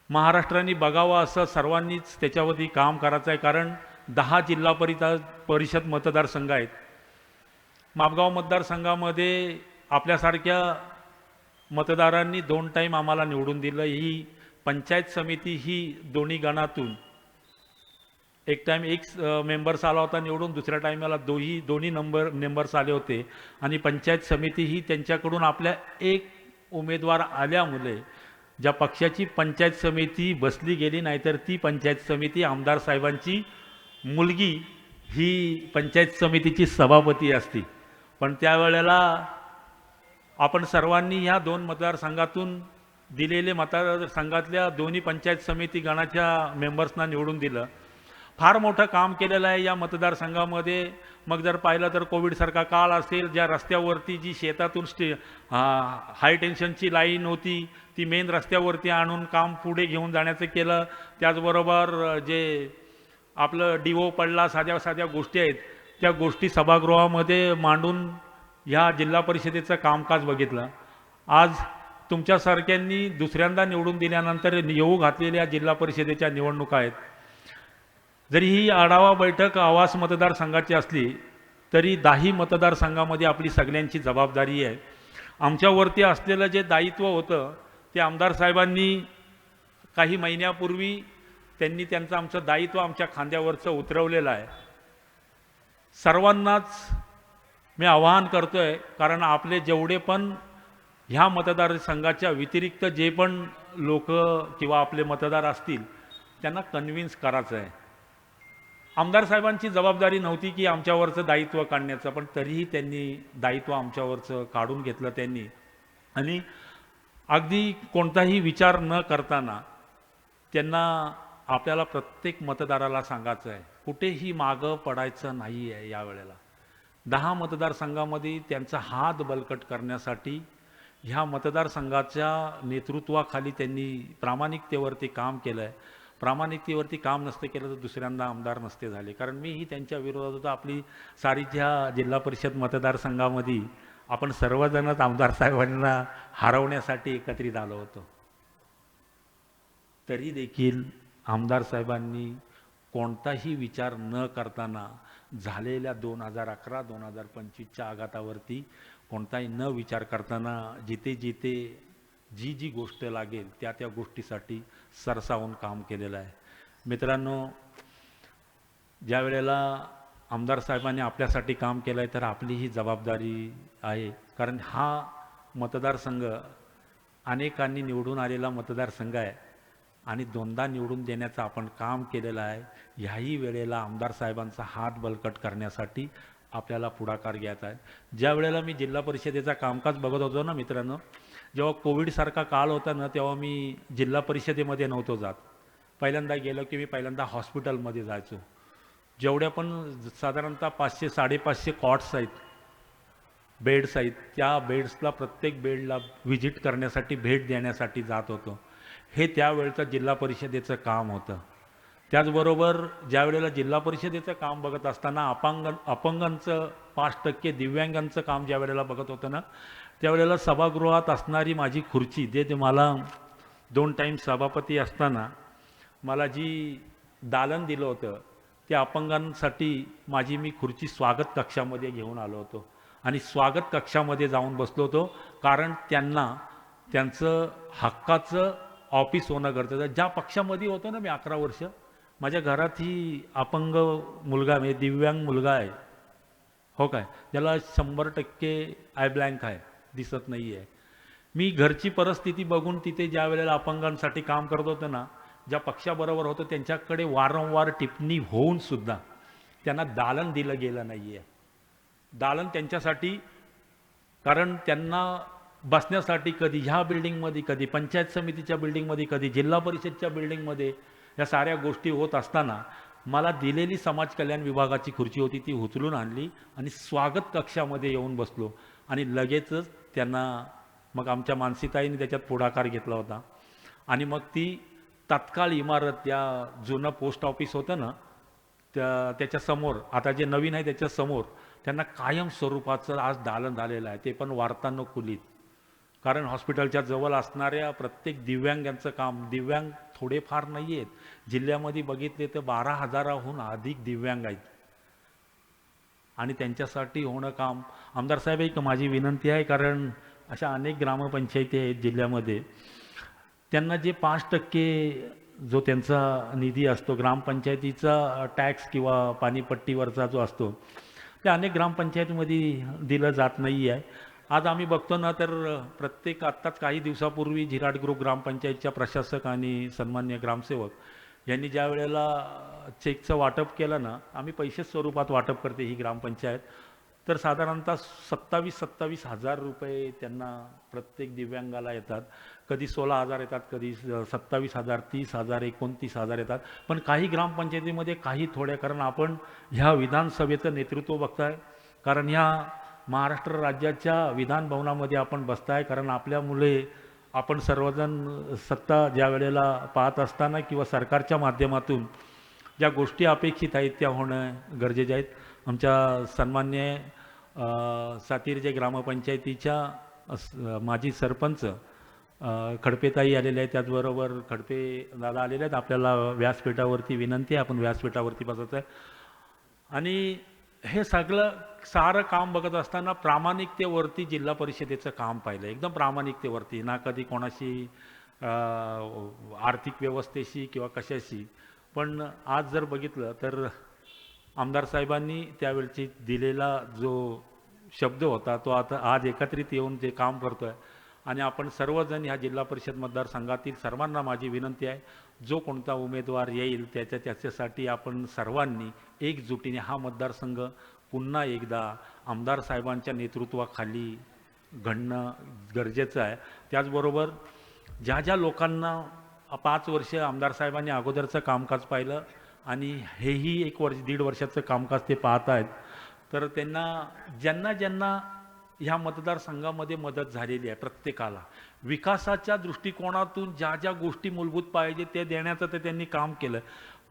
महाराष्ट्राने बघावं असं सर्वांनीच त्याच्यावरती काम करायचं आहे. कारण 10 जिल्हा परिषद मतदारसंघ आहेत. मापगाव मतदारसंघामध्ये आपल्यासारख्या मतदारांनी 2 टाईम आम्हाला निवडून दिलं. ही पंचायत समिती ही दोन्ही गणातून एक टाईम एक मेंबर्स आला होता निवडून, दुसऱ्या टाईमाला दोन्ही मेंबर्स आले होते. आणि पंचायत समिती ही त्यांच्याकडून आपल्या एक उमेदवार आल्यामुळे ज्या पक्षाची पंचायत समिती बसली गेली, नाहीतर ती पंचायत समिती आमदार साहेबांची मुलगी ही पंचायत समितीची सभापती असती. पण त्यावेळेला आपण सर्वांनी ह्या 2 मतदारसंघातून दिलेले मतदारसंघातल्या दोन्ही पंचायत समिती गणाच्या मेंबर्सना निवडून दिलं. फार मोठं काम केलेलं आहे या मतदारसंघामध्ये. मग जर पाहिलं तर कोविडसारखा काळ असेल, ज्या रस्त्यावरती जी शेतातून हाय टेन्शनची लाईन होती ती मेन रस्त्यावरती आणून काम पुढे घेऊन जाण्याचं केलं. त्याचबरोबर जे आपलं डिओ पडला, साध्या गोष्टी आहेत, त्या गोष्टी सभागृहामध्ये मांडून ह्या जिल्हा परिषदेचं कामकाज बघितलं. आज तुमच्यासारख्यांनी दुसऱ्यांदा निवडून दिल्यानंतर येऊ घातलेल्या जिल्हा परिषदेच्या निवडणुका आहेत. जरी ही आढावा बैठक आवास मतदारसंघाची असली तरी 10 मतदारसंघामध्ये आपली सगळ्यांची जबाबदारी आहे. आमच्यावरती असलेलं जे दायित्व होतं ते आमदार साहेबांनी काही महिन्यापूर्वी त्यांनी आमचं दायित्व आमच्या खांद्यावरचं उतरवलेलं आहे. सर्वांनाच मी आवाहन करतोय, कारण आपले जेवढे पण ह्या मतदारसंघाच्या व्यतिरिक्त जे पण लोक किंवा आपले मतदार असतील त्यांना कन्व्हिन्स करायचं आहे. आमदार साहेबांची जबाबदारी नव्हती की आमच्यावरचं दायित्व काढण्याचं, पण तरीही त्यांनी दायित्व आमच्यावरचं काढून घेतलं त्यांनी. आणि अगदी कोणताही विचार न करताना त्यांना आपल्याला प्रत्येक मतदाराला सांगायचं आहे, कुठेही मागं पडायचं नाही आहे. यावेळेला 10 मतदारसंघामध्ये त्यांचा हात बळकट करण्यासाठी ह्या मतदारसंघाच्या नेतृत्वाखाली त्यांनी प्रामाणिकतेवरती काम केलं आहे. प्रामाणिकतेवरती काम नसते केलं तर दुसऱ्यांदा आमदार नसते झाले. कारण मीही त्यांच्या विरोधात होतो. आपली सारीच्या जिल्हा परिषद मतदारसंघामध्ये आपण सर्वजणच आमदार साहेबांना हरवण्यासाठी एकत्रित आलो होतो. तरी देखील आमदार साहेबांनी कोणताही विचार न करताना झालेल्या 2011-2025च्या आघातावरती कोणताही न विचार करताना जिथे जिथे जी जी गोष्ट लागेल त्या त्या गोष्टीसाठी सरसावून काम केलेलं आहे. मित्रांनो, ज्या वेळेला आमदार साहेबांनी आपल्यासाठी काम केलं आहे तर आपली ही जबाबदारी आहे. कारण हा मतदारसंघ अनेकांनी निवडून आलेला मतदारसंघ आहे आणि दोनदा निवडून देण्याचं आपण काम केलेलं आहे. ह्याही वेळेला आमदार साहेबांचा हात बळकट करण्यासाठी आपल्याला पुढाकार घ्यायचा आहे. ज्या वेळेला मी जिल्हा परिषदेचा कामकाज बघत होतो ना मित्रांनो, जेव्हा कोविडसारखा काळ होता ना, तेव्हा मी जिल्हा परिषदेमध्ये नव्हतो जात. पहिल्यांदा गेलो की मी पहिल्यांदा हॉस्पिटलमध्ये जायचो. जेवढ्या पण साधारणतः 500-550 कॉट्स आहेत, बेड्स आहेत, त्या बेड्सला प्रत्येक बेडला व्हिजिट करण्यासाठी, भेट देण्यासाठी जात होतो. हे त्यावेळचं जिल्हा परिषदेचं काम होतं. त्याचबरोबर ज्या वेळेला जिल्हा परिषदेचं काम बघत असताना अपंगांचं 5% दिव्यांगांचं काम ज्या वेळेला बघत होतं ना, त्यावेळेला सभागृहात असणारी माझी खुर्ची जे मला 2 टाईम सभापती असताना मला जी दालन दिलं होतं त्या अपंगांसाठी मी खुर्ची स्वागत कक्षामध्ये घेऊन आलो होतो आणि स्वागत कक्षामध्ये जाऊन बसलो होतो. कारण त्यांना त्यांचं हक्काचं ऑफिस होणं गरजेचं आहे. ज्या पक्षामध्ये होतो ना मी 11 वर्ष, माझ्या घरातही अपंग मुलगा म्हणजे दिव्यांग मुलगा आहे, हो काय, त्याला 100% आय ब्लँक आहे, दिसत नाही आहे. मी घरची परिस्थिती बघून तिथे ज्या वेळेला अपंगांसाठी काम करत होतो ना, ज्या पक्षाबरोबर होतो त्यांच्याकडे वारंवार टिप्पणी होऊन सुद्धा त्यांना दालन दिलं गेलं नाही आहे. दालन त्यांच्यासाठी, कारण त्यांना बसण्यासाठी कधी ह्या बिल्डिंगमध्ये, कधी पंचायत समितीच्या बिल्डिंगमध्ये, कधी जिल्हा परिषदच्या बिल्डिंगमध्ये या साऱ्या गोष्टी होत असताना मला दिलेली समाज कल्याण विभागाची खुर्ची होती ती उचलून आणली आणि स्वागत कक्षामध्ये येऊन बसलो आणि लगेचच त्यांना मग आमच्या मानसीताईने त्याच्यात पुढाकार घेतला होता आणि मग ती तत्काळ इमारत, त्या जुनं पोस्ट ऑफिस होतं ना त्याच्यासमोर, आता जे नवीन आहे त्याच्यासमोर त्यांना कायम स्वरूपाचं आज दालन झालेलं आहे, ते पण वार्तानुकूलित. कारण हॉस्पिटलच्या जवळ असणाऱ्या प्रत्येक दिव्यांगांचं काम, दिव्यांग थोडेफार नाही आहेत, जिल्ह्यामध्ये बघितले तर 12,000हून अधिक दिव्यांग आहेत आणि त्यांच्यासाठी होणं काम. आमदार साहेब, एक माझी विनंती आहे, कारण अशा अनेक ग्रामपंचायती आहेत जिल्ह्यामध्ये, त्यांना जे 5% जो त्यांचा निधी असतो ग्रामपंचायतीचा टॅक्स किंवा पाणीपट्टीवरचा जो असतो, ते अनेक ग्रामपंचायतीमध्ये दिलं जात नाही आहे. आज आम्ही बघतो ना तर प्रत्येक, आत्ताच काही दिवसापूर्वी झिराट ग्रुप ग्रामपंचायतच्या प्रशासक आणि सन्मान्य ग्रामसेवक यांनी ज्या वेळेला चेकचं वाटप केलं ना, आम्ही पैसे स्वरूपात वाटप करते ही ग्रामपंचायत, तर साधारणतः 27,000 रुपये त्यांना प्रत्येक दिव्यांगाला येतात. कधी 16,000 येतात, कधी 27,000, 30,000, 29,000 येतात. पण काही ग्रामपंचायतीमध्ये काही थोड्या, कारण आपण ह्या विधानसभेचं नेतृत्व बघताय, कारण ह्या महाराष्ट्र राज्याच्या विधान भवनामध्ये आपण बसताय, कारण आपल्यामुळे आपण सर्वजण सत्ता ज्या वेळेला पाहत असताना किंवा सरकारच्या माध्यमातून ज्या गोष्टी अपेक्षित आहेत त्या होणं गरजेचे आहेत. आमच्या सन्मान्य सातीर्जे ग्रामपंचायतीच्या माजी सरपंच खडपेताई आलेले आहेत, त्याचबरोबर खडपे दादा आलेले आहेत. आपल्याला व्यासपीठावरती विनंती आहे, आपण व्यासपीठावरती बसायचं आहे. आणि हे सगळं सारं काम बघत असताना प्रामाणिकतेवरती जिल्हा परिषदेचं काम पाहिलं, एकदम प्रामाणिकतेवरती, ना कधी कोणाशी आर्थिक व्यवस्थेशी किंवा कशाशी. पण आज जर बघितलं तर आमदार साहेबांनी त्यावेळची दिलेला जो शब्द होता तो आता आज एकत्रित येऊन जे काम करतो आहे. आणि आपण सर्वजण ह्या जिल्हा परिषद मतदारसंघातील सर्वांना माझी विनंती आहे, जो कोणता उमेदवार येईल त्याच्यासाठी आपण सर्वांनी एकजुटीने हा मतदारसंघ पुन्हा एकदा आमदार साहेबांच्या नेतृत्वाखाली घडणं गरजेचं आहे. त्याचबरोबर ज्या ज्या लोकांना 5 वर्ष आमदार साहेबांनी अगोदरचं कामकाज पाहिलं आणि हेही 1 वर्ष 1.5 वर्षाचं कामकाज ते पाहत आहेत, तर त्यांना ज्यांना ह्या मतदारसंघामध्ये मदत झालेली आहे प्रत्येकाला. विकासाच्या दृष्टिकोनातून ज्या ज्या गोष्टी मूलभूत पाहिजे ते देण्याचं ते त्यांनी काम केलं.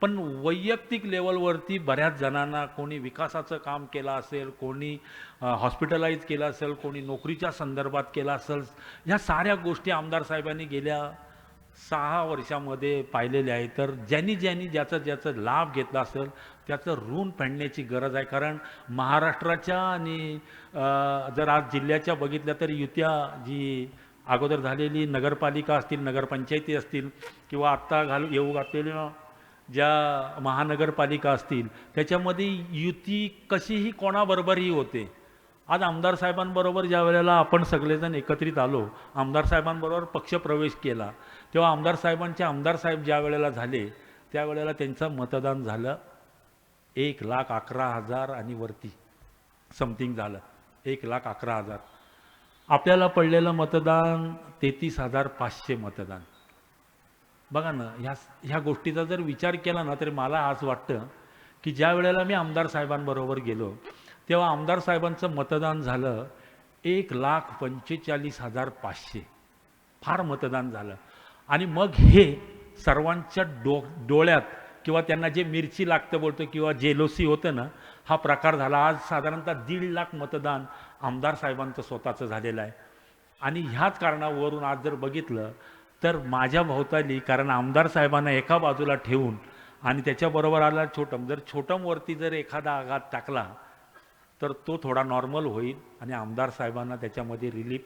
पण वैयक्तिक लेवलवरती बऱ्याच जणांना कोणी विकासाचं काम केलं असेल, कोणी हॉस्पिटलाइज केलं असेल, कोणी नोकरीच्या संदर्भात केलं असेल. ह्या साऱ्या गोष्टी आमदार साहेबांनी गेल्या 6 वर्षामध्ये पाहिलेल्या आहे. तर ज्यांनी ज्यांनी ज्याचं लाभ घेतला असेल त्याचं ऋण फेडण्याची गरज आहे. कारण महाराष्ट्राच्या आणि जर आज जिल्ह्याच्या बघितल्या तर युत्या जी अगोदर झालेली नगरपालिका असतील, नगरपंचायती असतील किंवा आत्ता येऊ घातलेल्या ज्या महानगरपालिका असतील त्याच्यामध्ये युती कशीही कोणाबरोबरही होते. आज आमदार साहेबांबरोबर ज्या वेळेला आपण सगळेजण एकत्रित आलो, आमदार साहेबांबरोबर पक्षप्रवेश केला, तेव्हा आमदार साहेबांचे आमदार साहेब ज्या वेळेला झाले त्यावेळेला त्यांचं मतदान झालं 1,11,000 आणि वरती समथिंग झालं 1,11,000. आपल्याला पडलेलं मतदान 33,500 मतदान. बघा ना, ह्या गोष्टीचा जर विचार केला ना तर मला आज वाटतं की ज्या वेळेला मी आमदार साहेबांबरोबर गेलो तेव्हा आमदार साहेबांचं मतदान झालं 1,45,500. फार मतदान झालं. आणि मग हे सर्वांच्या डोळ्यात किंवा त्यांना जे मिरची लागतं बोलतो किंवा जेलोसी होतं ना, हा प्रकार झाला. आज साधारणतः 1.5 लाख मतदान आमदार साहेबांचं स्वतःचं झालेलं आहे. आणि ह्याच कारणावरून आज जर बघितलं तर माझ्या भोवताली, कारण आमदार साहेबांना एका बाजूला ठेवून आणि त्याच्याबरोबर आला छोटम, जर छोटमवरती जर एखादा आघात टाकला तर तो थोडा नॉर्मल होईल आणि आमदार साहेबांना त्याच्यामध्ये रिलीफ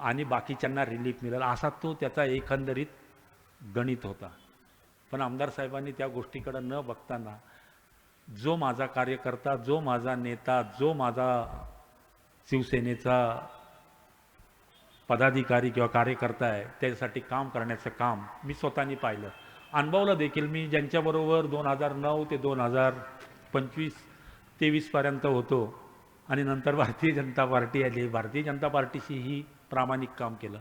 आणि बाकीच्यांना रिलीफ मिळेल असा तो त्याचा एकंदरीत गणित होता. पण आमदार साहेबांनी त्या गोष्टीकडे न बघताना जो माझा कार्यकर्ता, जो माझा नेता, जो माझा शिवसेनेचा पदाधिकारी किंवा कार्यकर्ता आहे त्याच्यासाठी काम करण्याचं काम मी स्वतःनी पाहिलं, अनुभवलं देखील. मी ज्यांच्याबरोबर 2009 ते 2025-23 पर्यंत होतो आणि नंतर भारतीय जनता पार्टी आली. भारतीय जनता पार्टीशीही प्रामाणिक काम केलं.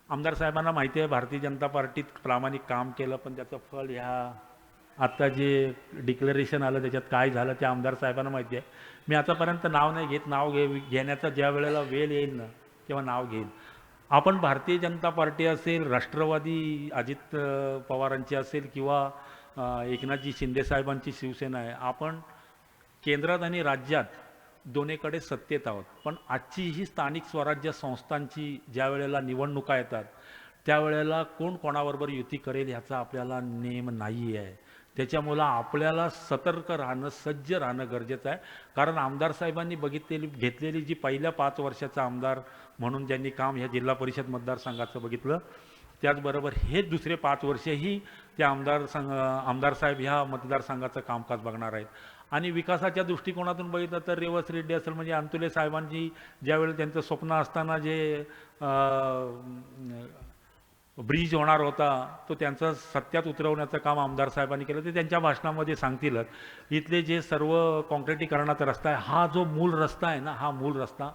आमदार साहेबांना माहिती आहे भारतीय जनता पार्टीत प्रामाणिक काम केलं, पण त्याचं फळ ह्या आता जे डिक्लेरेशन आलं त्याच्यात काय झालं ते आमदार साहेबांना माहिती आहे. मी आतापर्यंत नाव नाही घेत. घेण्याचा ज्या वेळेला वेळ येईल ना तेव्हा नाव घेईल. आपण भारतीय जनता पार्टी असेल, राष्ट्रवादी अजित पवारांची असेल किंवा एकनाथजी शिंदे साहेबांची शिवसेना आहे, आपण केंद्रात आणि राज्यात दोन्हीकडे सत्तेत आहोत. पण आजची ही स्थानिक स्वराज्य संस्थांची ज्या वेळेला निवडणुका येतात त्यावेळेला कोण कोणाबरोबर युती करेल ह्याचा आपल्याला नेम नाही आहे. त्याच्यामुळं आपल्याला सतर्क राहणं, सज्ज राहणं गरजेचं आहे. कारण आमदार साहेबांनी घेतलेली जी पहिल्या 5 वर्षाचा आमदार म्हणून ज्यांनी काम ह्या जिल्हा परिषद मतदारसंघाचं बघितलं, त्याचबरोबर हे दुसरे 5 वर्षही ते आमदार साहेब ह्या मतदारसंघाचं कामकाज बघणार आहेत. आणि विकासाच्या दृष्टिकोनातून बघितलं तर रेवस रेड्डी असेल, म्हणजे अंतुले साहेबांची ज्यावेळेला त्यांचं स्वप्न असताना जे ब्रिज होणार होता तो त्यांचं सत्यात उतरवण्याचं काम आमदार साहेबांनी केलं. ते त्यांच्या भाषणामध्ये सांगतीलच. इथले जे सर्व काँक्रिटीकरणाचा रस्ता आहे, हा जो मूळ रस्ता आहे ना, हा मूळ रस्ता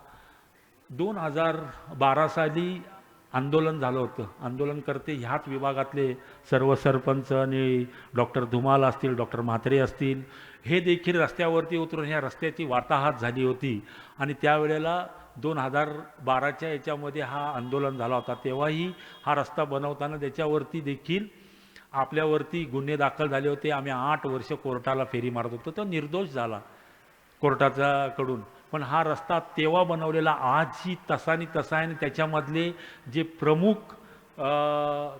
2012 साली आंदोलन झालं होतं. आंदोलनकर्ते ह्याच विभागातले सर्व सरपंच आणि डॉक्टर धुमाल असतील, डॉक्टर म्हात्रे असतील, हे देखील रस्त्यावरती उतरून ह्या रस्त्याची वार्ताहत झाली होती. आणि त्यावेळेला 2012च्या याच्यामध्ये हा आंदोलन झाला होता. तेव्हाही हा रस्ता बनवताना त्याच्यावरती देखील आपल्यावरती गुन्हे दाखल झाले होते. आम्ही 8 वर्ष कोर्टाला फेरी मारत होतो. तो निर्दोष झाला कोर्टाचा कडून. पण हा रस्ता तेव्हा बनवलेला आजही तसानी तसा आहे. आणि त्याच्यामधले जे प्रमुख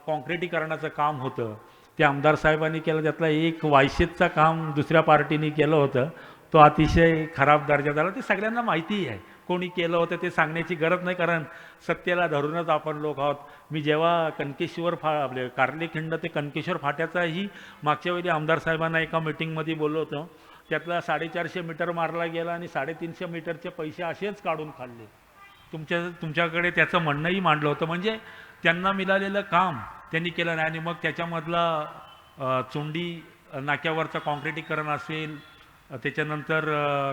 काँक्रिटीकरणाचं काम होतं ते आमदार साहेबांनी केलं. त्यातला एक वायशेतचं काम दुसऱ्या पार्टीने केलं होतं, तो अतिशय खराब दर्जा झाला. ते सगळ्यांना माहिती आहे कोणी केलं होतं, ते सांगण्याची गरज नाही, कारण सत्तेला धरूनच आपण लोक आहोत. मी जेव्हा कनकेश्वर आपले कार्लेखिंड ते कनकेश्वर फाट्याचाही मागच्या वेळी आमदार साहेबांना एका मिटिंगमध्ये बोललो होतो, त्यातला 450 मीटर मारला गेला आणि 350 मीटरचे पैसे असेच काढून खाल्ले. तुमच्याकडे त्याचं म्हणणंही मांडलं होतं. म्हणजे त्यांना मिळालेलं काम त्यांनी केलं नाही. आणि मग त्याच्यामधला चोंडी नाक्यावरचं काँक्रिटीकरण असेल, त्याच्यानंतर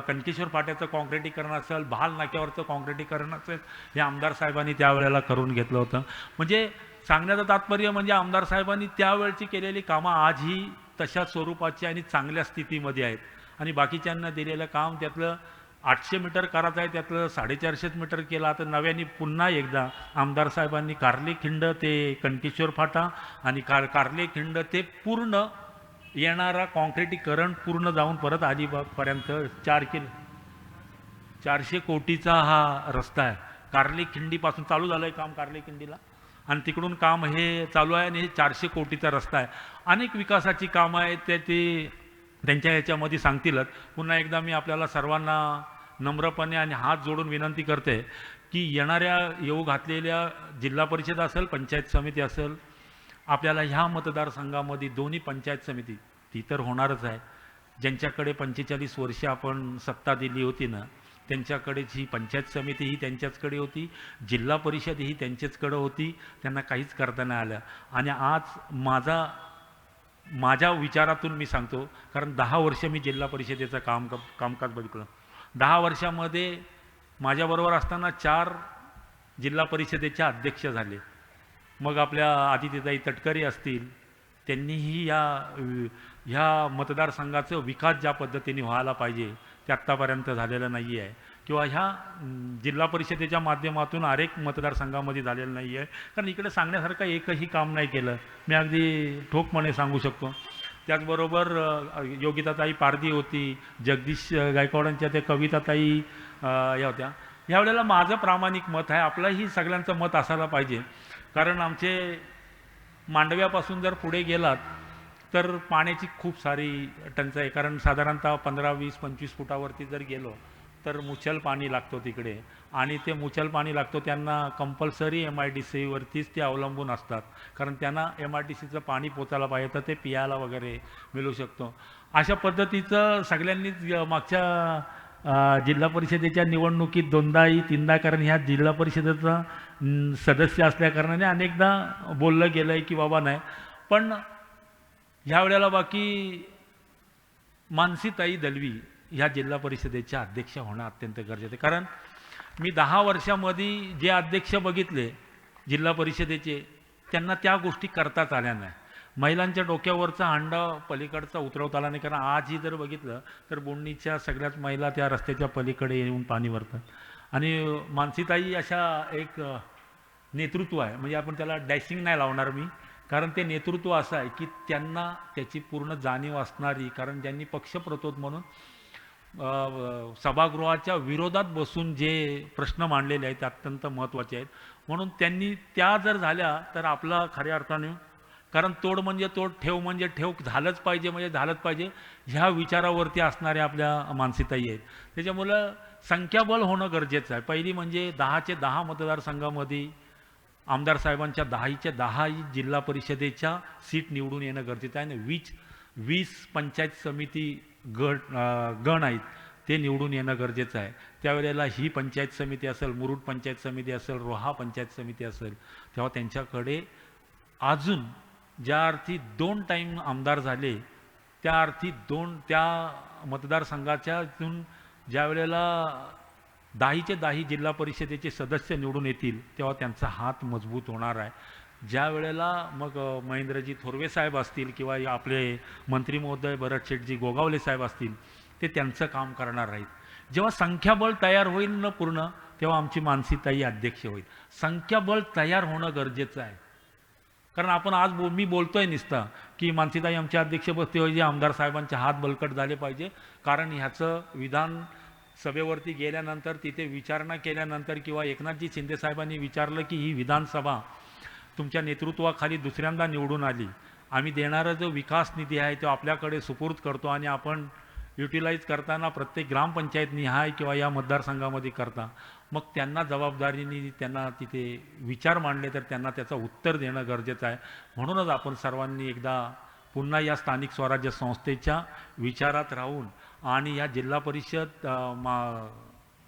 कनकेश्वर फाट्याचं काँक्रिटीकरण असेल, भाल नाक्यावरचं काँक्रिटीकरण असेल, हे आमदार साहेबांनी त्यावेळेला करून घेतलं होतं. म्हणजे सांगण्याचं तात्पर्य म्हणजे आमदार साहेबांनी त्यावेळची केलेली कामं आजही तशा स्वरूपाची आणि चांगल्या स्थितीमध्ये आहेत. आणि बाकीच्यांना दिलेलं काम त्यातलं 800 मीटर करायचं आहे, त्यातलं 450 मीटर केलं. आता नव्याने पुन्हा एकदा आमदार साहेबांनी कार्ले खिंड ते कणकेश्वर फाटा आणि कार्ले खिंड ते पूर्ण येणारा कॉन्क्रिटीकरण पूर्ण जाऊन परत अलिबागपर्यंत 400 कोटीचा हा रस्ता आहे. कार्ले खिंडीपासून चालू झालं आहे काम कार्ले खिंडीला, आणि तिकडून काम हे चालू आहे, आणि हे 400 कोटीचा रस्ता आहे. अनेक विकासाची कामं आहेत ते त्यांच्या ह्याच्यामध्ये सांगतीलच. पुन्हा एकदा मी आपल्याला सर्वांना नम्रपणे आणि हात जोडून विनंती करते की येणाऱ्या येऊ घातलेल्या जिल्हा परिषद असेल, पंचायत समिती असेल, आपल्याला ह्या मतदारसंघामध्ये दोन्ही पंचायत समिती ती तर होणारच आहे. ज्यांच्याकडे 45 वर्षे आपण सत्ता दिली होती ना, त्यांच्याकडेच ही पंचायत समिती ही त्यांच्याचकडे होती, जिल्हा परिषद ही त्यांच्याचकडे होती, त्यांना काहीच करता नाही आलं. आणि आज माझ्या विचारातून मी सांगतो, कारण 10 वर्ष मी जिल्हा परिषदेचं कामकाज बघितलं. 10 वर्षामध्ये माझ्याबरोबर असताना 4 जिल्हा परिषदेचे अध्यक्ष झाले. मग आपल्या आदित्यताई तटकरे असतील, त्यांनीही ह्या मतदारसंघाचं विकास ज्या पद्धतीने व्हायला पाहिजे ते आत्तापर्यंत झालेलं नाही आहे, किंवा ह्या जिल्हा परिषदेच्या माध्यमातून अनेक मतदारसंघामध्ये झालेलं नाही आहे. कारण इकडे सांगण्यासारखं एकही काम नाही केलं, मी अगदी ठोकपणे सांगू शकतो. त्याचबरोबर योगिताताई पारधी होती, जगदीश गायकवाडांच्या त्या कविताताई या होत्या. ह्यावेळेला माझं प्रामाणिक मत आहे, आपलंही सगळ्यांचं मत असायला पाहिजे. कारण आमचे मांडव्यापासून जर पुढे गेलात तर पाण्याची खूप सारी टंचाई, कारण साधारणतः 15, 20, 25 फुटावरती जर गेलो तर मुचल पाणी लागतो तिकडे, आणि ते मुचल पाणी लागतो त्यांना कंपल्सरी MIDCवरतीच ते अवलंबून असतात, कारण त्यांना MIDCचं पाणी पोचायला पाहिजे तर ते पियाला वगैरे मिळू शकतो. अशा पद्धतीचं सगळ्यांनीच मागच्या जिल्हा परिषदेच्या निवडणुकीत 2दा-3दा, कारण ह्या जिल्हा परिषदेचा सदस्य असल्याकारणाने अनेकदा बोललं गेलं आहे की बाबा नाही. पण ह्या वेळेला बाकी मानसीताई दलवी ह्या जिल्हा परिषदेच्या अध्यक्ष होणं अत्यंत गरजेचं आहे. कारण मी 10 वर्षामध्ये जे अध्यक्ष बघितले जिल्हा परिषदेचे, त्यांना त्या गोष्टी करताच आल्या नाही. महिलांच्या डोक्यावरचा हांडा पलीकडचा उतरवता आला नाही. कारण आजही जर बघितलं तर बोंडणीच्या सगळ्याच महिला त्या रस्त्याच्या पलीकडे येऊन पाणी भरतात. आणि मानसीताई अशा एक नेतृत्व आहे, म्हणजे आपण त्याला डॅशिंग नाही लावणार मी, कारण ते नेतृत्व असं आहे की त्यांना त्याची पूर्ण जाणीव असणारी, कारण ज्यांनी पक्षप्रतोद म्हणून सभागृहाच्या विरोधात बसून जे प्रश्न मांडलेले आहेत ते अत्यंत महत्त्वाचे आहेत. म्हणून त्यांनी त्या जर झाल्या तर आपला खऱ्या अर्थाने, कारण तोड म्हणजे तोड, ठेव म्हणजे ठेव, झालंच पाहिजे म्हणजे झालंच पाहिजे, ह्या विचारावरती असणाऱ्या आपल्या मानसीताई आहेत. त्याच्यामुळं संख्याबळ होणं गरजेचं आहे. पहिली म्हणजे 10चे 10 मतदारसंघामध्ये आमदार साहेबांच्या 10च्या 10 जिल्हा परिषदेच्या सीट निवडून येणं गरजेचं आहे. आणि 20 पंचायत समिती गण आहेत ते निवडून येणं गरजेचं आहे. त्यावेळेला ही पंचायत समिती असेल, मुरुड पंचायत समिती असेल, रोहा पंचायत समिती असेल, तेव्हा त्यांच्याकडे अजून ज्या अर्थी 2 टाईम आमदार झाले त्या अर्थी त्या मतदारसंघाच्यातून ज्या वेळेला 10चे 10 जिल्हा परिषदेचे सदस्य निवडून येतील तेव्हा त्यांचा हात मजबूत होणार आहे. ज्या वेळेला मग महेंद्रजी थोरवे साहेब असतील किंवा आपले मंत्री महोदय भरत शेठजी गोगावले साहेब असतील, ते त्यांचं काम करणार आहेत. जेव्हा संख्याबळ तयार होईल न पूर्ण, तेव्हा आमची मानसीताई अध्यक्ष होईल. संख्याबळ तयार होणं गरजेचं आहे. कारण आपण आज मी बोलतोय नुसतं की मानसीताई आमचे अध्यक्ष बसते पाहिजे, आमदार साहेबांचे हात बळकट झाले पाहिजे, कारण ह्याचं विधान सभेवरती गेल्यानंतर, तिथे विचारणा केल्यानंतर, किंवा एकनाथजी शिंदे साहेबांनी विचारलं की ही विधानसभा तुमच्या नेतृत्वाखाली दुसऱ्यांदा निवडून आली, आम्ही देणारा जो विकास निधी आहे तो आपल्याकडे सुपूर्द करतो आणि आपण युटिलाइज करताना प्रत्येक ग्रामपंचायत निहाय किंवा या मतदारसंघामध्ये करता, मग त्यांना जबाबदारीने त्यांना तिथे विचार मांडले तर त्यांना त्याचं उत्तर देणं गरजेचं आहे. म्हणूनच आपण सर्वांनी एकदा पुन्हा या स्थानिक स्वराज्य संस्थेच्या विचारात राहून आणि या जिल्हा परिषद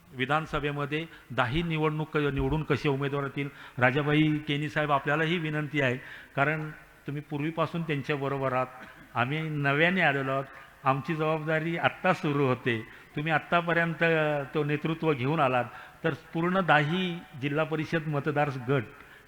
विधानसभेमध्ये 10 निवडून कसे उमेदवार येतील. राजाबाई केनी साहेब, आपल्यालाही विनंती आहे, कारण तुम्ही पूर्वीपासून त्यांच्याबरोबर आहात, आम्ही नव्याने आलेलो आहोत, आमची जबाबदारी आत्ता सुरू होते, तुम्ही आत्तापर्यंत तो नेतृत्व घेऊन आलात, तर पूर्ण 10 जिल्हा परिषद मतदार गट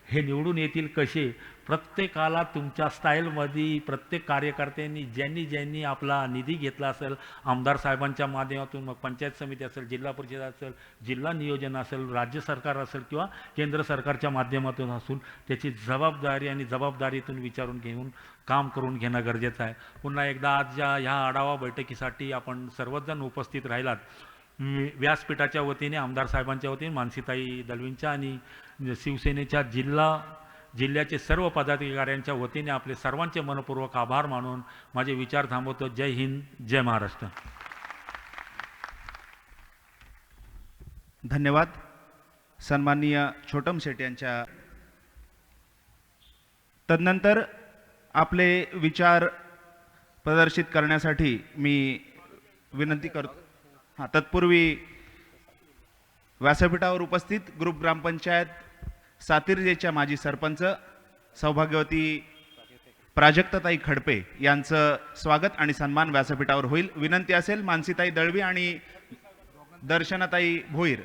हे निवडून येतील कसे, प्रत्येकाला तुमच्या स्टाईलमध्ये प्रत्येक कार्यकर्त्यांनी ज्यांनी आपला निधी घेतला असेल, आमदार साहेबांच्या माध्यमातून, मग पंचायत समिती असेल, जिल्हा परिषद असेल, जिल्हा नियोजन असेल, राज्य सरकार असेल किंवा केंद्र सरकारच्या माध्यमातून असून त्याची जबाबदारी आणि जबाबदारीतून विचारून घेऊन काम करून घेणं गरजेचं आहे. पुन्हा एकदा आज ह्या आढावा बैठकीसाठी आपण सर्वजण उपस्थित राहिलात. मी व्यासपीठाच्या वतीने, आमदार साहेबांच्या वतीने, मानसीताई दळवींच्या आणि शिवसेनेच्या जिल्ह्याचे सर्व पदाधिकाऱ्यांच्या वतीने आपले सर्वांचे मनपूर्वक आभार मानून माझे विचार थांबवतो. जय हिंद, जय महाराष्ट्र. धन्यवाद. सन्माननीय छोटम शेट यांच्या तदनंतर आपले विचार प्रदर्शित करण्यासाठी मी विनंती करतो. तत्पूर्वी व्यासपीठावर उपस्थित ग्रुप ग्रामपंचायत सातिर्जेच्या माजी सरपंच सौभाग्यवती प्राजक्ताताई खडपे यांचं स्वागत आणि सन्मान व्यासपीठावर होईल. विनंती असेल मानसीताई दळवी आणि दर्शनाताई भोईर,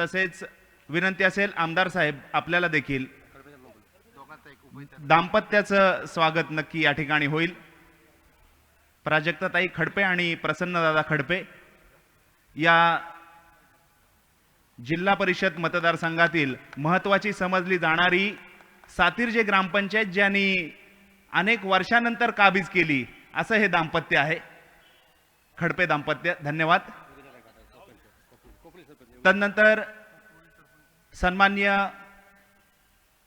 तसेच विनंती असेल आमदार साहेब आपल्याला देखील दाम्पत्याचं स्वागत नक्की या ठिकाणी होईल. प्राजक्ताताई खडपे आणि प्रसन्नदादा खडपे या जिल्हा परिषद मतदारसंघातील महत्त्वाची समजली जाणारी सातिर्जे ग्रामपंचायत ज्यांनी अनेक वर्षानंतर काबीज केली असं हे दाम्पत्य आहे, खडपे दाम्पत्य. धन्यवाद. तदनंतर सन्माननीय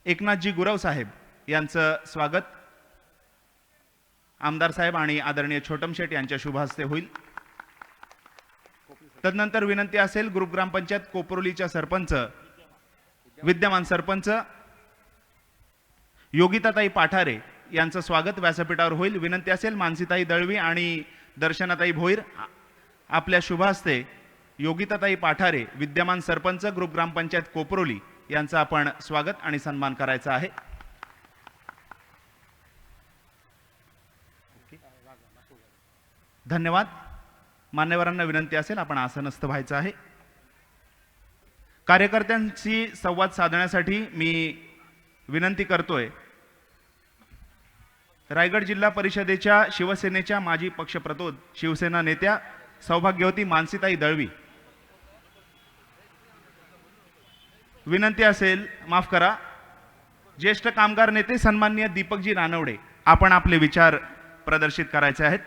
एकनाथजी गुरव साहेब यांचं स्वागत आमदार साहेब आणि आदरणीय छोटम शेट यांच्या शुभ हस्ते होईल. तदनंतर विनंती असेल ग्रुप ग्रामपंचायत कोपरोलीच्या सरपंच, विद्यमान सरपंच योगिताताई पाठारे यांचं स्वागत व्यासपीठावर होईल. विनंती असेल मानसीताई दळवी आणि दर्शनाताई भोईर आपल्या शुभ हस्ते योगिताताई पाठारे, विद्यमान सरपंच ग्रुप ग्रामपंचायत कोपरोली यांचं आपण स्वागत आणि सन्मान करायचा आहे. धन्यवाद. मान्यवरांना विनंती असेल आपण आसनस्थ व्हायचं आहे. कार्यकर्त्यांशी संवाद साधण्यासाठी मी विनंती करतोय रायगड जिल्हा परिषदेच्या शिवसेनेच्या माजी पक्षप्रतोद शिवसेना नेत्या सौभाग्यवती मानसीताई दळवी. विनंती असेल, माफ करा, ज्येष्ठ कामगार नेते सन्माननीय दीपकजी रानवडे आपण आपले विचार प्रदर्शित करायचे आहेत.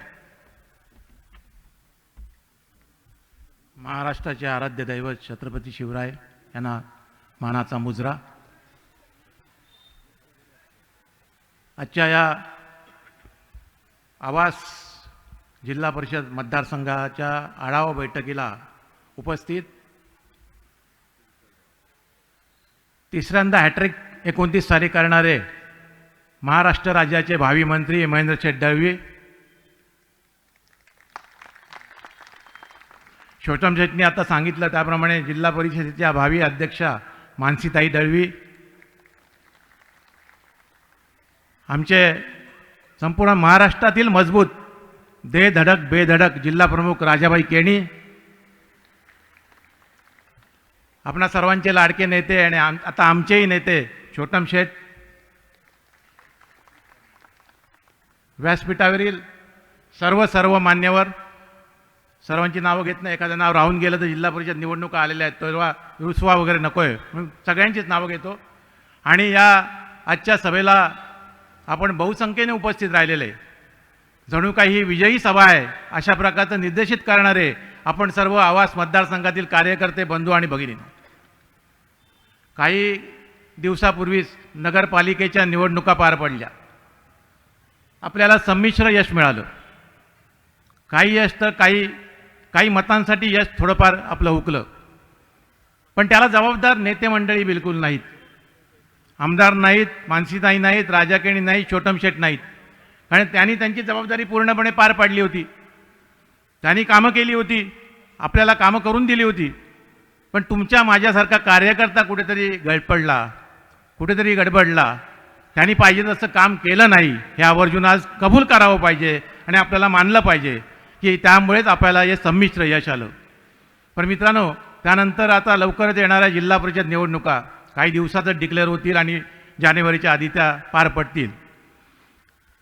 महाराष्ट्राचे आराध्य दैवत छत्रपती शिवराय यांना मानाचा मुजरा. आजच्या या आवास जिल्हा परिषद मतदारसंघाच्या आढावा बैठकीला उपस्थित तिसऱ्यांदा हॅट्रिक 29 साली करणारे महाराष्ट्र राज्याचे भावी मंत्री महेंद्र शेठ दळवी, छोटम शेठनी आता सांगितलं त्याप्रमाणे जिल्हा परिषदेच्या भावी अध्यक्षा मानसीताई दळवी, आमचे संपूर्ण महाराष्ट्रातील मजबूत दे धडक बेधडक जिल्हा प्रमुख राजाबाई केणी, आपणा सर्वांचे लाडके नेते आणि आता आमचेही नेते छोटम शेठ, व्यासपीठावरील सर्व मान्यवर, सर्वांची नावं घेत नाही, एखादं नाव राहून गेलं तर जिल्हा परिषद निवडणुका आलेल्या आहेत तेव्हा रुसवा वगैरे नको आहे म्हणून सगळ्यांचीच नावं घेतो. आणि या आजच्या सभेला आपण बहुसंख्येने उपस्थित राहिलेले, जणू काही ही विजयी सभा आहे अशा प्रकारचं निर्देशित करणारे आपण सर्व आवास मतदारसंघातील कार्यकर्ते, बंधू आणि भगिनी. काही दिवसापूर्वीच नगरपालिकेच्या निवडणुका पार पडल्या. आपल्याला संमिश्र यश मिळालं. काही यश तर काही मतांसाठी यश थोडंफार आपलं हुकलं, पण त्याला जबाबदार नेते मंडळी बिलकुल नाहीत. आमदार नाहीत, मानसीताई नाहीत, राजाकेणी नाहीत, छोटम शेठ नाहीत. कारण त्यांनी त्यांची जबाबदारी पूर्णपणे पार पाडली होती. त्यांनी कामं केली होती, आपल्याला कामं करून दिली होती. पण तुमच्या माझ्यासारखा कार्यकर्ता कुठेतरी गळपडला, कुठेतरी गडबडला, त्यांनी पाहिजे तसं काम केलं नाही हे आवर्जून आज कबूल करावं पाहिजे आणि आपल्याला मानलं पाहिजे की त्यामुळेच आपल्याला हे संमिश्र यश आलं. पण मित्रांनो, त्यानंतर आता लवकरच येणाऱ्या जिल्हा परिषद निवडणुका काही दिवसातच डिक्लेअर होतील आणि जानेवारीच्या आधी त्या पार पडतील.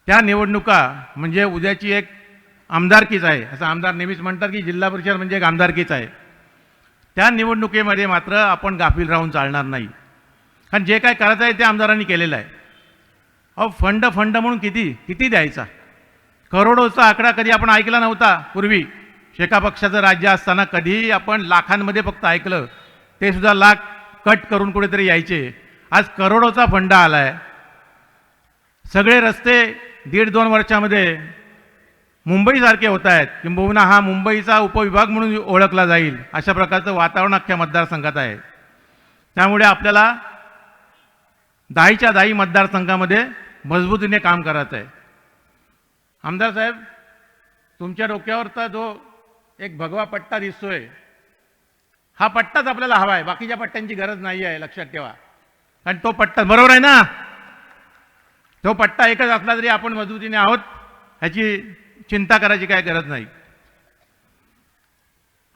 त्या निवडणुका म्हणजे उद्याची एक आमदारकीच आहे. असं आमदार नेहमीच म्हणतात की जिल्हा परिषद म्हणजे एक आमदारकीच आहे. त्या निवडणुकीमध्ये मात्र आपण गाफील राहून चालणार नाही. कारण जे काय करायचं आहे ते आमदारांनी केलेलं आहे. अहो फंड म्हणून किती द्यायचा? करोडोचा आकडा कधी आपण ऐकला नव्हता पूर्वी. शेका पक्षाचं राज्य असताना कधीही आपण लाखांमध्ये फक्त ऐकलं, ते सुद्धा लाख कट करून कुठेतरी यायचे. आज करोडोचा फंड आला आहे. सगळे रस्ते 1.5-2 वर्षामध्ये मुंबईसारखे होत आहेत, किंबहुना हा मुंबईचा उपविभाग म्हणून ओळखला जाईल अशा प्रकारचं वातावरण अख्ख्या मतदारसंघात आहे. त्यामुळे आपल्याला 10च्या 10 मतदारसंघामध्ये मजबूतीने काम करायचं आहे. आमदार साहेब, तुमच्या डोक्यावरचा जो एक भगवा पट्टा दिसतोय, हा पट्टाच आपल्याला हवा आहे. बाकीच्या पट्ट्यांची गरज नाही आहे, लक्षात ठेवा. कारण तो पट्टा बरोबर आहे ना, तो पट्टा एकच असला तरी आपण मजबूतीने आहोत, ह्याची चिंता करायची काय गरज नाही.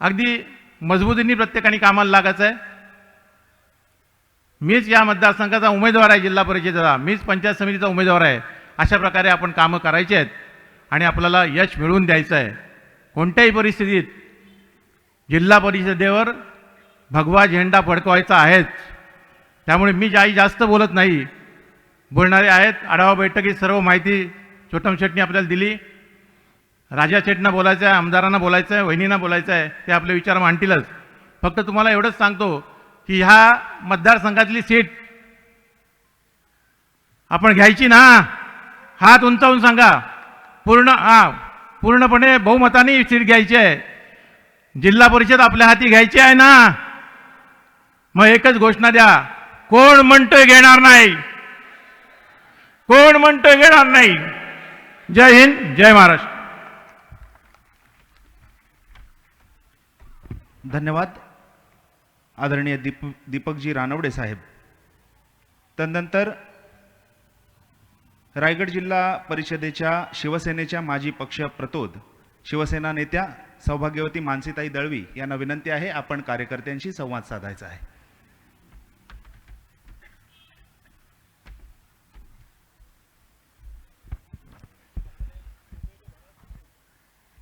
अगदी मजबूतीने प्रत्येकाने कामाला लागायचं आहे. मीच या मतदारसंघाचा उमेदवार आहे, जिल्हा परिषदेचा मीच पंचायत समितीचा उमेदवार आहे. अशा प्रकारे आपण कामं करायची आहेत आणि आपल्याला यश मिळवून द्यायचं आहे. कोणत्याही परिस्थितीत जिल्हा परिषदेवर भगवा झेंडा फडकवायचा आहेच. त्यामुळे मी जास्त बोलत नाही, बोलणारे आहेत. आढावा बैठकीत सर्व माहिती छोटम शेटनी आपल्याला दिली. राजा शेटना बोलायचं आहे, आमदारांना बोलायचं आहे, वहिनींना बोलायचं आहे, ते आपले विचार मांडतीलच. फक्त तुम्हाला एवढंच सांगतो की ह्या मतदारसंघातली सीट आपण घ्यायची ना, हात उंचावून सांगा. पूर्णपणे बहुमताने सीट घ्यायची आहे. जिल्हा परिषद आपल्या हाती घ्यायची आहे ना. मग एकच घोषणा द्या, कोण म्हणतोय घेणार नाही? कोण म्हणतोय घेणार नाही? जय हिंद, जय महाराष्ट्र. धन्यवाद आदरणीय दीपकजी रानवडे साहेब. तदनंतर रायगड जिल्हा परिषदेच्या शिवसेनेच्या माजी पक्ष प्रतोद शिवसेना नेत्या सौभाग्यवती मानसीताई दळवी यांना विनंती आहे, आपण कार्यकर्त्यांशी संवाद साधायचा आहे.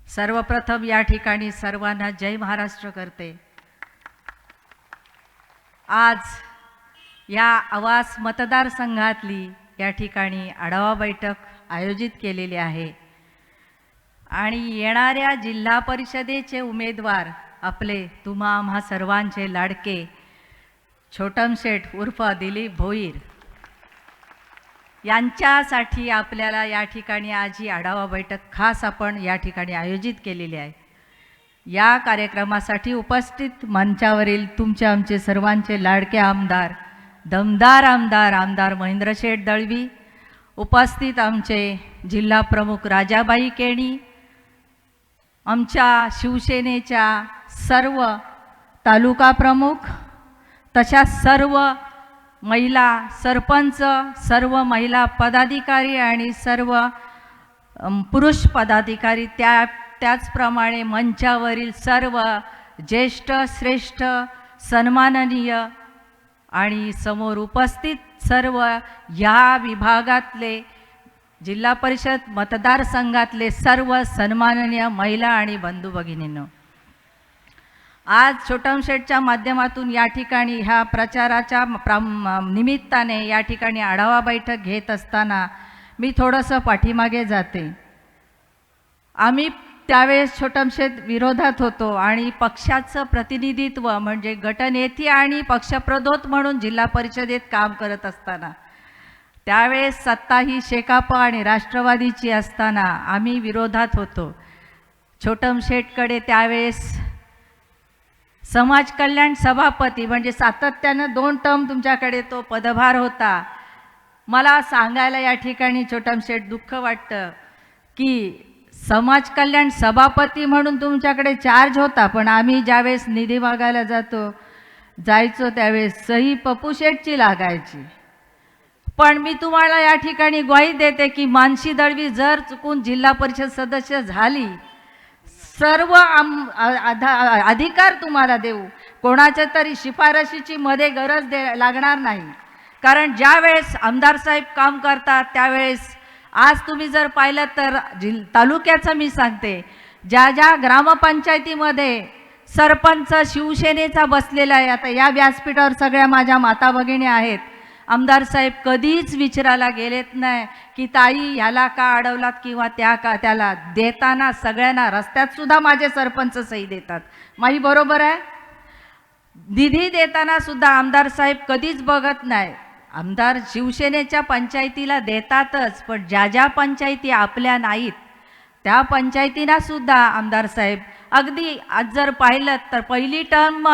सर्वप्रथम या ठिकाणी सर्वांना जय महाराष्ट्र करते. आज या आवास मतदारसंघातली या ठिकाणी आढावा बैठक आयोजित केलेली आहे आणि येणाऱ्या जिल्हा परिषदेचे उमेदवार आपले तुम्हा आम्हा सर्वांचे लाडके छोटम शेठ उर्फ दिलीप भोईर यांच्यासाठी आपल्याला या ठिकाणी आज ही आढावा बैठक खास आपण या ठिकाणी आयोजित केलेली आहे. या कार्यक्रमासाठी उपस्थित मंचावरील तुमचे आमचे सर्वांचे लाडके आमदार, दमदार आमदार महेंद्र शेठ दळवी, उपस्थित आमचे जिल्हा प्रमुख राजाबाई केणी, आमच्या शिवसेनेच्या सर्व तालुका प्रमुख, तशा सर्व महिला सरपंच, सर्व महिला पदाधिकारी आणि सर्व पुरुष पदाधिकारी, त्याचप्रमाणे मंचावरील सर्व ज्येष्ठ श्रेष्ठ सन्माननीय आणि समोर उपस्थित सर्व या विभागातले जिल्हा परिषद मतदारसंघातले सर्व सन्माननीय महिला आणि बंधू भगिनींनो, आज छोटम शेठच्या माध्यमातून या ठिकाणी ह्या प्रचाराच्या निमित्ताने या ठिकाणी आढावा बैठक घेत असताना मी थोडंसं पाठीमागे जाते. आम्ही त्यावेळेस छोटम शेठ विरोधात होतो आणि पक्षाचं प्रतिनिधित्व म्हणजे गटनेते आणि पक्षप्रधोत म्हणून जिल्हा परिषदेत काम करत असताना, त्यावेळेस सत्ता ही शेकाप आणि राष्ट्रवादीची असताना आम्ही विरोधात होतो. छोटम शेठकडे त्यावेळेस समाज कल्याण सभापती म्हणजे सातत्यानं 2 टर्म तुमच्याकडे तो पदभार होता. मला सांगायला या ठिकाणी छोटम शेठ दुःख वाटतं की समाज कल्याण सभापती म्हणून तुमच्याकडे चार्ज होता, पण आम्ही ज्यावेळेस निधी मागायला जायचो त्यावेळेस सही पप्पू शेठची लागायची. पण मी तुम्हाला या ठिकाणी ग्वाही देते की मानसी दळवी जर चुकून जिल्हा परिषद सदस्य झाली, सर्व अधिकार तुम्हाला देऊ. कोणाच्या तरी शिफारशीची मध्ये गरज लागणार नाही. कारण ज्या वेळेस आमदार साहेब काम करतात त्यावेळेस आज तुम्ही जर पाहिलं तर तालुक्याचं मी सांगते, ज्या ज्या ग्रामपंचायतीमध्ये सरपंच शिवसेनेचा बसलेला आहे, आता या व्यासपीठावर सगळ्या माझ्या माता भगिनी आहेत, आमदार साहेब कधीच विचारायला गेलेत नाही की ताई ह्याला का अडवलात किंवा त्याला देताना सगळ्यांना रस्त्यात सुद्धा माझे सरपंच सही देतात. माही बरोबर आहे. निधी देताना सुद्धा आमदार साहेब कधीच बघत नाही. आमदार शिवसेनेच्या पंचायतीला देतातच, पण ज्या ज्या पंचायती आपल्या नाहीत त्या पंचायतींना सुद्धा आमदार साहेब अगदी आज जर पाहिलं तर पहिली टर्म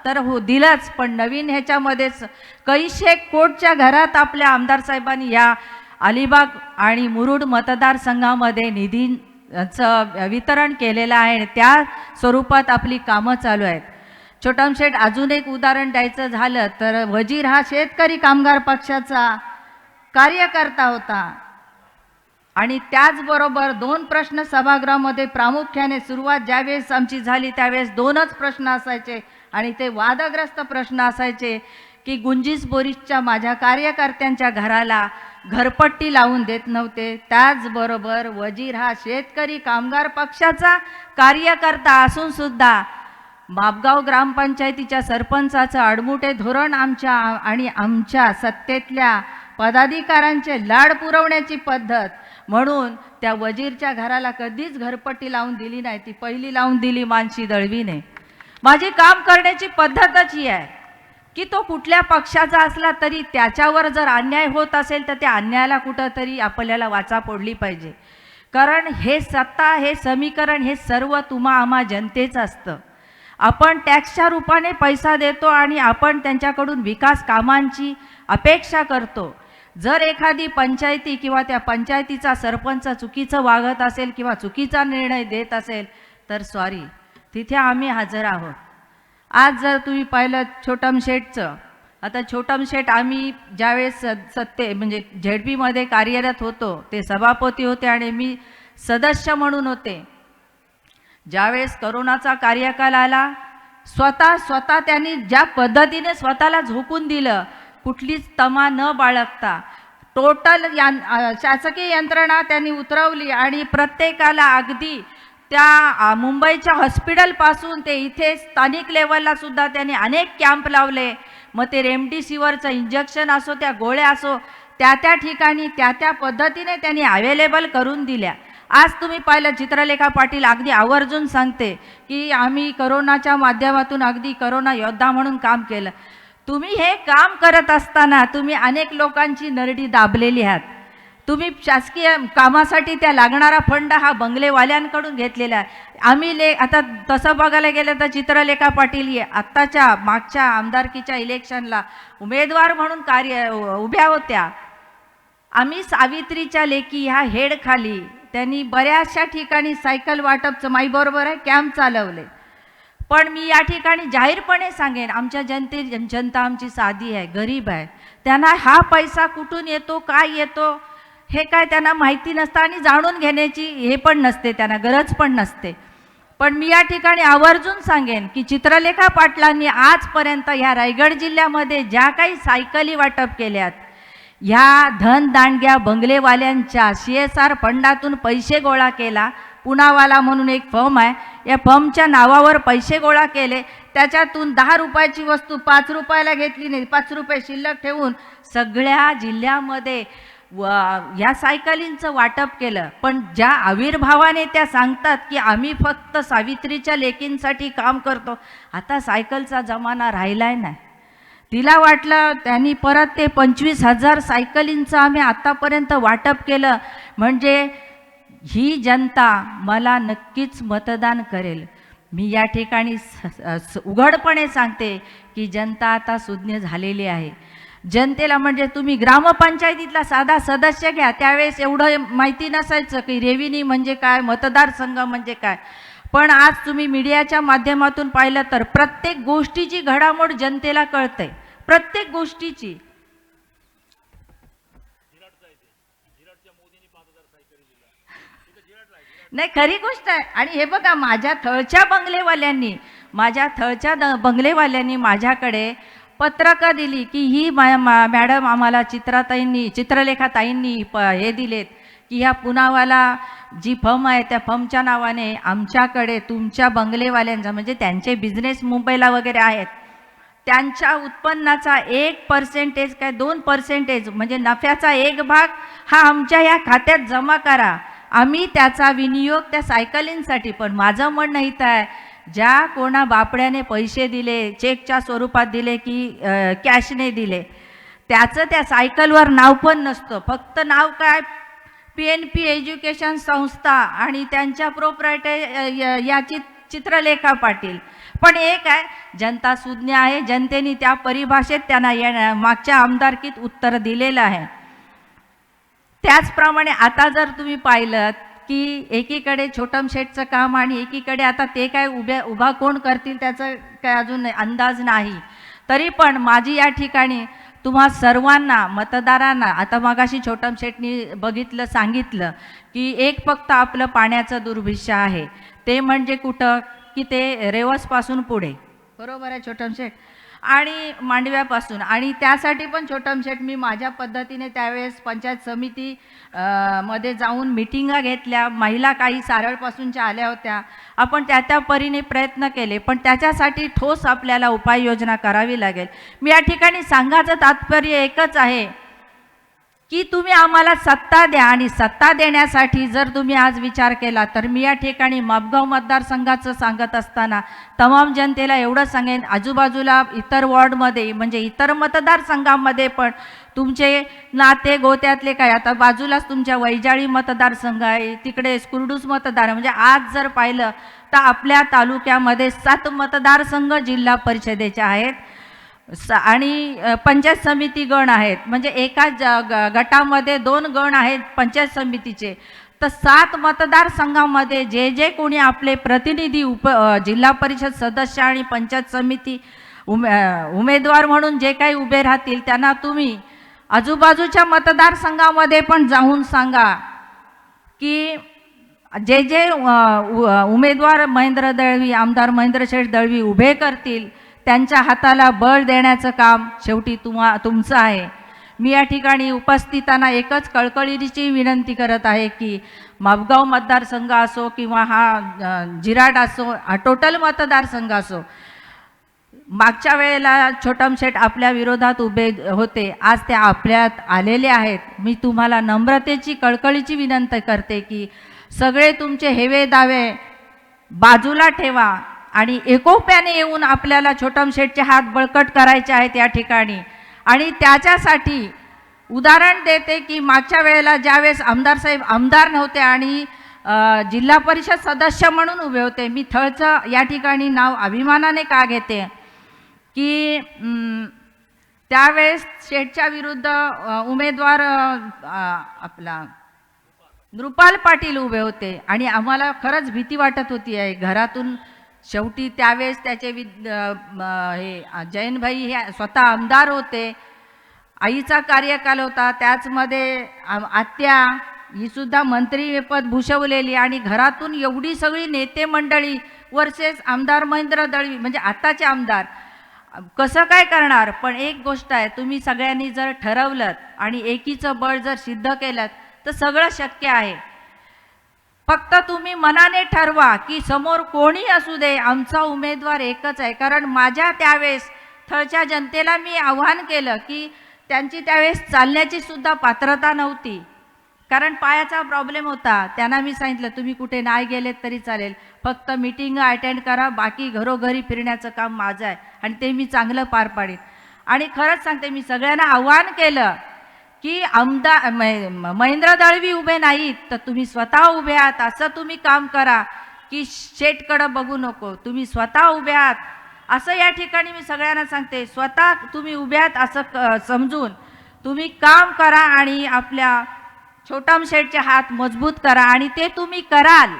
तर हो दिलंच, पण नवीन ह्याच्यामध्येच कैशे कोटच्या घरात आपल्या आमदार साहेबांनी या अलिबाग आणि मुरुड मतदारसंघामध्ये निधीचं वितरण केलेलं आहे आणि त्या स्वरूपात आपली कामं चालू आहेत. छोटम शेठ, अजून एक उदाहरण द्यायचं झालं तर वजीर हा शेतकरी कामगार पक्षाचा कार्यकर्ता होता आणि त्याचबरोबर 2 प्रश्न सभागृहामध्ये प्रामुख्याने सुरुवात ज्यावेळेस आमची झाली त्यावेळेस 2च प्रश्न असायचे आणि ते वादग्रस्त प्रश्न असायचे की गुंजीस बोरीसच्या माझ्या कार्यकर्त्यांच्या घराला घरपट्टी लावून देत नव्हते. त्याचबरोबर वजीर हा शेतकरी कामगार पक्षाचा कार्यकर्ता असून सुद्धा मापगाव ग्रामपंचायतीच्या सरपंचाचं आडमुठे धोरण आमच्या सत्तेतल्या पदाधिकाऱ्यांचे लाड पुरवण्याची पद्धत म्हणून त्या वजीरच्या घराला कधीच घरपट्टी लावून दिली नाही. ती पहिली लावून दिली मानसी दळवीने. माझी काम करण्याची पद्धतच ही आहे की तो कुठल्या पक्षाचा असला तरी त्याच्यावर जर अन्याय होत असेल तर त्या अन्यायाला कुठंतरी आपल्याला वाचा फोडली पाहिजे. कारण हे सत्ता, हे समीकरण, हे सर्व तुम्हा आम्हा जनतेचं असतं. आपण टॅक्सच्या रूपाने पैसा देतो आणि आपण त्यांच्याकडून विकास कामांची अपेक्षा करतो. जर एखादी पंचायती किंवा त्या पंचायतीचा सरपंच चुकीचं वागत असेल किंवा चुकीचा निर्णय देत असेल तर सॉरी, तिथे आम्ही हजर आहोत. आज जर तुम्ही पाहिलं छोटम शेठचं, आता छोटम शेठ आम्ही ज्यावेळेस म्हणजे झेडपीमध्ये कार्यरत होतो ते सभापती होते आणि मी सदस्य म्हणून होते. ज्यावेळेस करोनाचा कार्यकाल आला स्वतः त्यांनी ज्या पद्धतीने स्वतःला झोकून दिलं, कुठलीच तमा न बाळगता टोटल शासकीय यंत्रणा त्यांनी उतरवली आणि प्रत्येकाला अगदी त्या मुंबईच्या हॉस्पिटलपासून ते इथे स्थानिक लेवलला सुद्धा त्यांनी अनेक कॅम्प लावले. मग ते रेमडेसिवीरचं इंजेक्शन असो, त्या गोळ्या असो, त्या ठिकाणी त्या पद्धतीने त्यांनी अवेलेबल करून दिल्या. आज तुम्ही पाहिलं चित्रलेखा पाटील अगदी आवर्जून सांगते की आम्ही करोनाच्या माध्यमातून अगदी करोना योद्धा म्हणून काम केलं. तुम्ही हे काम करत असताना तुम्ही अनेक लोकांची नरडी दाबलेली आहात. तुम्ही शासकीय कामासाठी त्या लागणारा फंड हा बंगलेवाल्यांकडून घेतलेला आहे. आम्ही आता तसं बघायला गेलं तर चित्रलेखा पाटील आत्ताच्या मागच्या आमदारकीच्या इलेक्शनला उमेदवार म्हणून उभ्या होत्या. आम्ही सावित्रीच्या लेकी ह्या हेडखाली त्यांनी बऱ्याचशा ठिकाणी सायकल वाटपचं माई बरोबर आहे कॅम्प चालवले. पण मी या ठिकाणी जाहीरपणे सांगेन, आमच्या जनता आमची साधी आहे, गरीब आहे. त्यांना हा पैसा कुठून येतो, काय येतो हे काय त्यांना माहिती नसतं आणि जाणून घेण्याची हे पण नसते, त्यांना गरज पण नसते. पण मी या ठिकाणी आवर्जून सांगेन की चित्रलेखा पाटलांनी आजपर्यंत ह्या रायगड जिल्ह्यामध्ये ज्या काही सायकली वाटप केल्यात, ह्या धनदांडग्या बंगलेवाल्यांच्या CSR फंडातून पैसे गोळा केला. पुनावाला म्हणून एक फर्म आहे, या फर्मच्या नावावर पैसे गोळा केले. त्याच्यातून 10 रुपयाची वस्तू 5 रुपयाला घेतली नाही, 5 रुपये शिल्लक ठेवून सगळ्या जिल्ह्यामध्ये या सायकलींचं वाटप केलं. पण ज्या आविर्भावाने त्या सांगतात की आम्ही फक्त सावित्रीच्या लेकींसाठी काम करतो, आता सायकलचा जमाना राहिलाय नाही. तिला वाटलं त्यांनी परत ते 25,000 सायकलींचं आम्ही आत्तापर्यंत वाटप केलं म्हणजे ही जनता मला नक्कीच मतदान करेल. मी या ठिकाणी उघडपणे सांगते की जनता आता सुज्ञ झालेली आहे. जनतेला म्हणजे तुम्ही ग्रामपंचायतीतला साधा सदस्य घ्या, त्यावेळेस एवढं माहिती नसायचं की रेव्हेन्यू म्हणजे काय, मतदारसंघ म्हणजे काय. पण आज तुम्ही मीडियाच्या माध्यमातून पाहिलं तर प्रत्येक गोष्टीची घडामोड जनतेला कळते, प्रत्येक गोष्टीची. नाही, खरी गोष्ट आहे. आणि हे बघा, माझ्या थळच्या बंगलेवाल्यांनी माझ्या थळच्या बंगलेवाल्यांनी माझ्याकडे पत्रकं दिली की ही मॅडम आम्हाला चित्रलेखाताईंनी हे दिलेत की ह्या पुनावाला जी फर्म आहे त्या फर्मच्या नावाने आमच्याकडे तुमच्या बंगलेवाल्यांचा म्हणजे त्यांचे बिझनेस मुंबईला वगैरे आहेत त्यांच्या उत्पन्नाचा 1% काय 2% म्हणजे नफ्याचा 1 भाग हा आमच्या ह्या खात्यात जमा करा, आम्ही त्याचा विनियोग त्या सायकलींसाठी. पण माझं म्हणणं इथं आहे, ज्या कोणा बापड्याने पैसे दिले, चेकच्या स्वरूपात दिले की कॅशने दिले, त्याचं त्या सायकलवर नाव पण नसतं. फक्त नाव काय, PNP एज्युकेशन संस्था आणि त्यांच्या प्रोप्रायटर याची चित्रलेखा पाटील. पण एक आहे, जनता सुज्ञ आहे, जनतेने त्या परिभाषेत त्यांना मागच्या आमदारकीत उत्तर दिलेलं आहे. त्याचप्रमाणे आता जर तुम्ही पाहिलं की एकीकडे छोटम शेठचं काम आणि एकीकडे आता ते काय उभा कोण करतील त्याचं काय अजून अंदाज नाही. तरी पण माझी या ठिकाणी तुम्हा सर्वांना मतदारांना, आता मगाशी छोटम शेठनी सांगितलं की एक फक्त आपलं पाण्याचं दुर्भिक्ष्य आहे, ते म्हणजे कुठं की ते रेवसपासून पुढे, बरोबर आहे छोटम शेठ, आणि मांडव्यापासून. आणि त्यासाठी पण छोटम शेठ मी माझ्या पद्धतीने त्यावेळेस पंचायत समिती मध्ये जाऊन मिटिंगा घेतल्या, महिला काही सारळपासूनच्या आल्या होत्या, आपण त्या परीने प्रयत्न केले. पण त्याच्यासाठी ठोस आपल्याला उपाययोजना करावी लागेल. मी या ठिकाणी सांगायचं तात्पर्य एकच आहे की तुम्ही आम्हाला सत्ता द्या, आणि सत्ता देण्यासाठी जर तुम्ही आज विचार केला तर मी या ठिकाणी मापगाव मतदारसंघाचं सांगत असताना तमाम जनतेला एवढं सांगेन, आजूबाजूला इतर वॉर्डमध्ये म्हणजे इतर मतदारसंघामध्ये पण तुमचे नाते गोत्यातले काय, आता बाजूलाच तुमच्या वैजाळी मतदारसंघ आहे, तिकडे कुर्डूस मतदार, म्हणजे आज जर पाहिलं तर आपल्या तालुक्यामध्ये 7 मतदारसंघ जिल्हा परिषदेचे आहेत आणि पंचायत समिती गण आहेत. म्हणजे एका गटामध्ये 2 गण आहेत पंचायत समितीचे. तर 7 मतदारसंघामध्ये जे कोणी आपले प्रतिनिधी जिल्हा परिषद सदस्य आणि पंचायत समिती उमेदवार म्हणून जे काही उभे राहतील त्यांना तुम्ही आजूबाजूच्या मतदारसंघामध्ये पण जाऊन सांगा की जे उमेदवार महेंद्र दळवी, आमदार महेंद्र शेठ दळवी उभे करतील त्यांच्या हाताला बळ देण्याचं काम शेवटी तुमचं आहे. मी या ठिकाणी उपस्थितांना एकच कळकळीची विनंती करत आहे की मापगाव मतदारसंघ असो किंवा हा जिराड असो, हा टोटल मतदारसंघ असो, मागच्या वेळेला छोटम शेठ आपल्या विरोधात उभे होते, आज ते आपल्यात आलेले आहेत. मी तुम्हाला नम्रतेची कळकळीची विनंती करते की सगळे तुमचे हेवे दावे बाजूला ठेवा आणि एकोप्याने येऊन आपल्याला छोटम शेठचे हात बळकट करायचे आहेत या ठिकाणी. आणि त्याच्यासाठी उदाहरण देते की मागच्या वेळेला ज्यावेळेस आमदार साहेब आमदार नव्हते आणि जिल्हा परिषद सदस्य म्हणून उभे होते, मी थळचं या ठिकाणी नाव अभिमानाने का घेते की त्यावेळेस शेठच्या विरुद्ध उमेदवार आपला नृपाल पाटील उभे होते आणि आम्हाला खरंच भीती वाटत होती आहे घरातून. शेवटी त्यावेळेस त्याचे हे जयनभाई हे स्वतः आमदार होते, आईचा कार्यकाल होता, त्याचमध्ये आत्या ही सुद्धा मंत्रीपद भूषवलेली आणि घरातून एवढी सगळी नेते मंडळी वर्सेस आमदार महेंद्र दळवी म्हणजे आताचे आमदार, कसं काय करणार. पण एक गोष्ट आहे, तुम्ही सगळ्यांनी जर ठरवलं आणि एकीचं बळ जर सिद्ध केलं तर सगळं शक्य आहे. फक्त तुम्ही मनाने ठरवा की समोर कोणी असू दे, आमचा उमेदवार एकच आहे. कारण माझ्या त्यावेळेस थळच्या जनतेला मी आव्हान केलं की त्यांची त्यावेळेस चालण्याची सुद्धा पात्रता नव्हती, कारण पायाचा प्रॉब्लेम होता. त्यांना मी सांगितलं तुम्ही कुठे नाही गेलेत तरी चालेल, फक्त मीटिंग अटेंड करा, बाकी घरोघरी फिरण्याचं काम माझं आहे आणि ते मी चांगलं पार पाडीन. आणि खरंच सांगते, मी सगळ्यांना आव्हान केलं की आमदार महेंद्र दळवी उभे नाहीत तर तुम्ही स्वतः उभे आहात असं तुम्ही काम करा, की शेठकडं बघू नको, तुम्ही स्वतः उभे आहात असं या ठिकाणी मी सगळ्यांना सांगते. स्वतः तुम्ही उभे आहात असं समजून तुम्ही काम करा आणि आपल्या छोटम शेठचे हात मजबूत करा आणि ते तुम्ही कराल.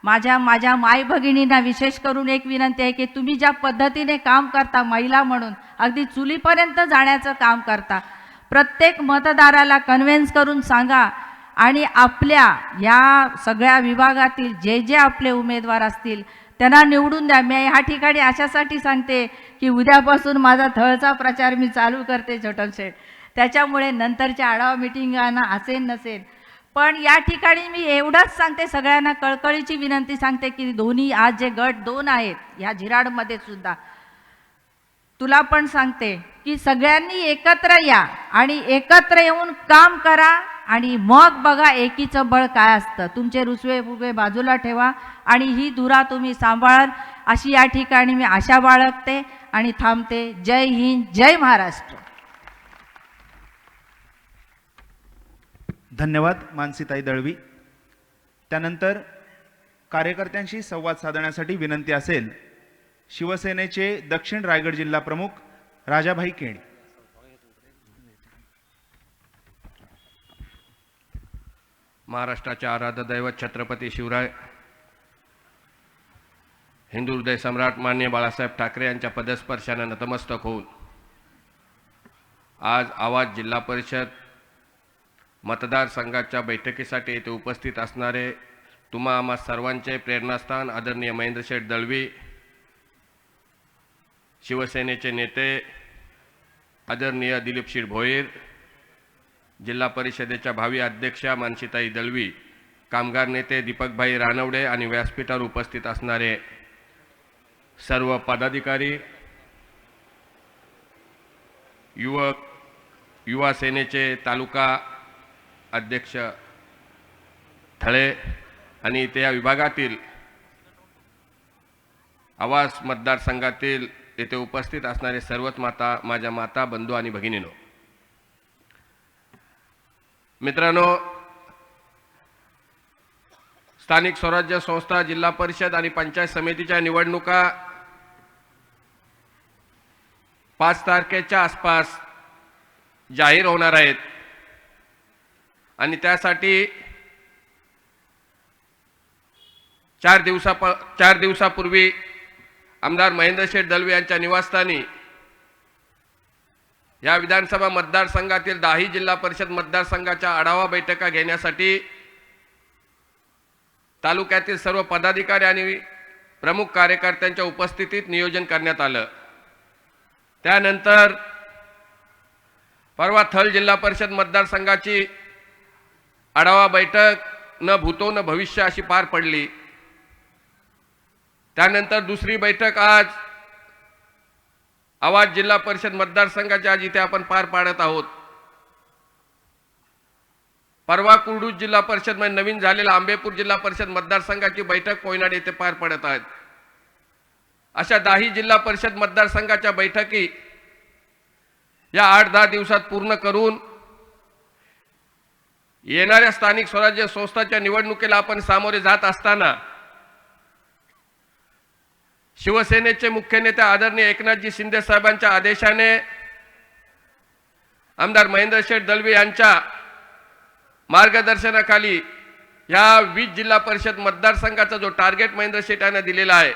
माझ्या माय भगिनींना विशेष करून एक विनंती आहे की तुम्ही ज्या पद्धतीने काम करता, महिला म्हणून अगदी चुलीपर्यंत जाण्याचं काम करता, प्रत्येक मतदाराला कन्व्हिन्स करून सांगा आणि आपल्या या सगळ्या विभागातील जे आपले उमेदवार असतील त्यांना निवडून द्या. मी ह्या ठिकाणी अशासाठी सांगते की उद्यापासून माझा थळचा प्रचार मी चालू करते छोटम शेठ. त्याच्यामुळे नंतरच्या आढावा मिटिंगांना असेल नसेल, पण या ठिकाणी मी एवढंच सांगते, सगळ्यांना कळकळीची विनंती सांगते की दोन्ही आज जे गट 2 आहेत ह्या झिराडमध्ये सुद्धा, तुला पण सांगते की सगळ्यांनी एकत्र या आणि एकत्र येऊन काम करा आणि मग बघा एकीचं बळ काय असतं. तुमचे रुसवे फुगवे बाजूला ठेवा आणि ही धुरा तुम्ही सांभाळाल अशी या ठिकाणी मी आशा बाळगते आणि थांबते. जय हिंद, जय महाराष्ट्र. धन्यवाद मानसीताई दळवी. त्यानंतर कार्यकर्त्यांशी संवाद साधण्यासाठी विनंती असेल शिवसेनेचे दक्षिण रायगड जिल्हा प्रमुख राजाभाई केणी. महाराष्ट्राचे आराध्य दैवत छत्रपती शिवराय, हिंदू हृदय सम्राट माननीय बाळासाहेब ठाकरे यांच्या पदस्पर्शाने नतमस्तक होऊन आज आवाज जिल्हा परिषद मतदारसंघाच्या बैठकीसाठी येथे उपस्थित असणारे तुम्हा आम्हा सर्वांचे प्रेरणास्थान आदरणीय महेंद्र शेठ दळवी, शिवसेनेचे नेते आदरणीय दिलीप शेठ भोईर, जिल्हा परिषदेच्या भावी अध्यक्षा मानसीताई दळवी, कामगार नेते दीपकभाई रानवडे आणि व्यासपीठावर उपस्थित असणारे सर्व पदाधिकारी, युवा सेनेचे तालुका अध्यक्ष थळे आणि त्या विभागातील आवास मतदारसंघातील येथे उपस्थित असणारे सर्वच माझ्या माता, बंधू आणि भगिनींनो, मित्रांनो, स्थानिक स्वराज्य संस्था, जिल्हा परिषद आणि पंचायत समितीच्या निवडणुका 5 तारखेच्या आसपास जाहीर होणार आहेत आणि त्यासाठी 4 दिवसापूर्वी आमदार महेंद्र शेठ दळवी यांच्या निवासस्थानी या विधानसभा मतदारसंघातील 10 जिल्हा परिषद मतदारसंघाच्या आढावा बैठका घेण्यासाठी तालुक्यातील सर्व पदाधिकारी आणि प्रमुख कार्यकर्त्यांच्या उपस्थितीत नियोजन करण्यात आलं. त्यानंतर परवा थल जिल्हा परिषद मतदारसंघाची आढावा बैठक न भूतो न भविष्य अशी पार पडली. त्यानंतर दुसरी बैठक आज आवाज जिल्हा परिषद मतदारसंघाची आज इथे आपण पार पाडत आहोत. परवा कुर्डू जिल्हा परिषद मध्ये नवीन झालेला आंबेपूर जिल्हा परिषद मतदारसंघाची बैठक कोयनाड येथे पार पडत आहेत. अशा 10 जिल्हा परिषद मतदारसंघाच्या बैठकी या 8-10 दिवसात पूर्ण करून येणाऱ्या स्थानिक स्वराज्य संस्थांच्या निवडणुकीला आपण सामोरे जात असताना शिवसेनेचे मुख्य नेते आदरणीय एकनाथजी शिंदे साहेबांच्या आदेशाने आमदार महेंद्र शेठ दळवी यांच्या मार्गदर्शनाखाली या 20 जिल्हा परिषद मतदारसंघाचा जो टार्गेट महेंद्र शेठ यांना दिलेला आहे,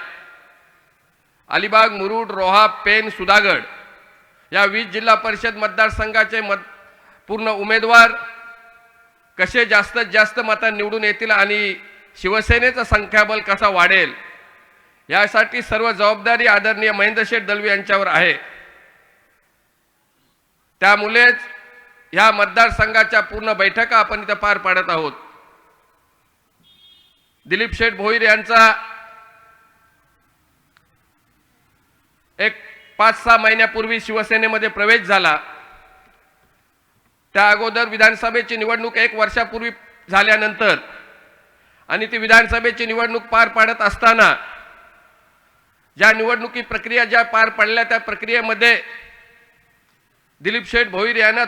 अलिबाग, मुरुड, रोहा, पेन, सुधागड या 20 जिल्हा परिषद मतदारसंघाचे पूर्ण उमेदवार कसे जास्तीत जास्त मतांनी निवडून येतील आणि शिवसेनेचं संख्याबळ कसा वाढेल यासाठी सर्व जबाबदारी आदरणीय महेंद्र शेठ दळवी यांच्यावर आहे. त्यामुळेच या मतदारसंघाच्या पूर्ण बैठका आपण इथं पार पाडत आहोत. दिलीप शेठ भोईर यांचा एक 5-6 महिन्यापूर्वी शिवसेनेमध्ये प्रवेश झाला. त्या अगोदर विधानसभेची निवडणूक 1 वर्षापूर्वी झाल्यानंतर आणि ती विधानसभेची निवडणूक पार पाडत असताना ज्या निवडणुकी प्रक्रिया ज्या पार पडल्या त्या प्रक्रियेमध्ये दिलीप शेठ भोईर यांना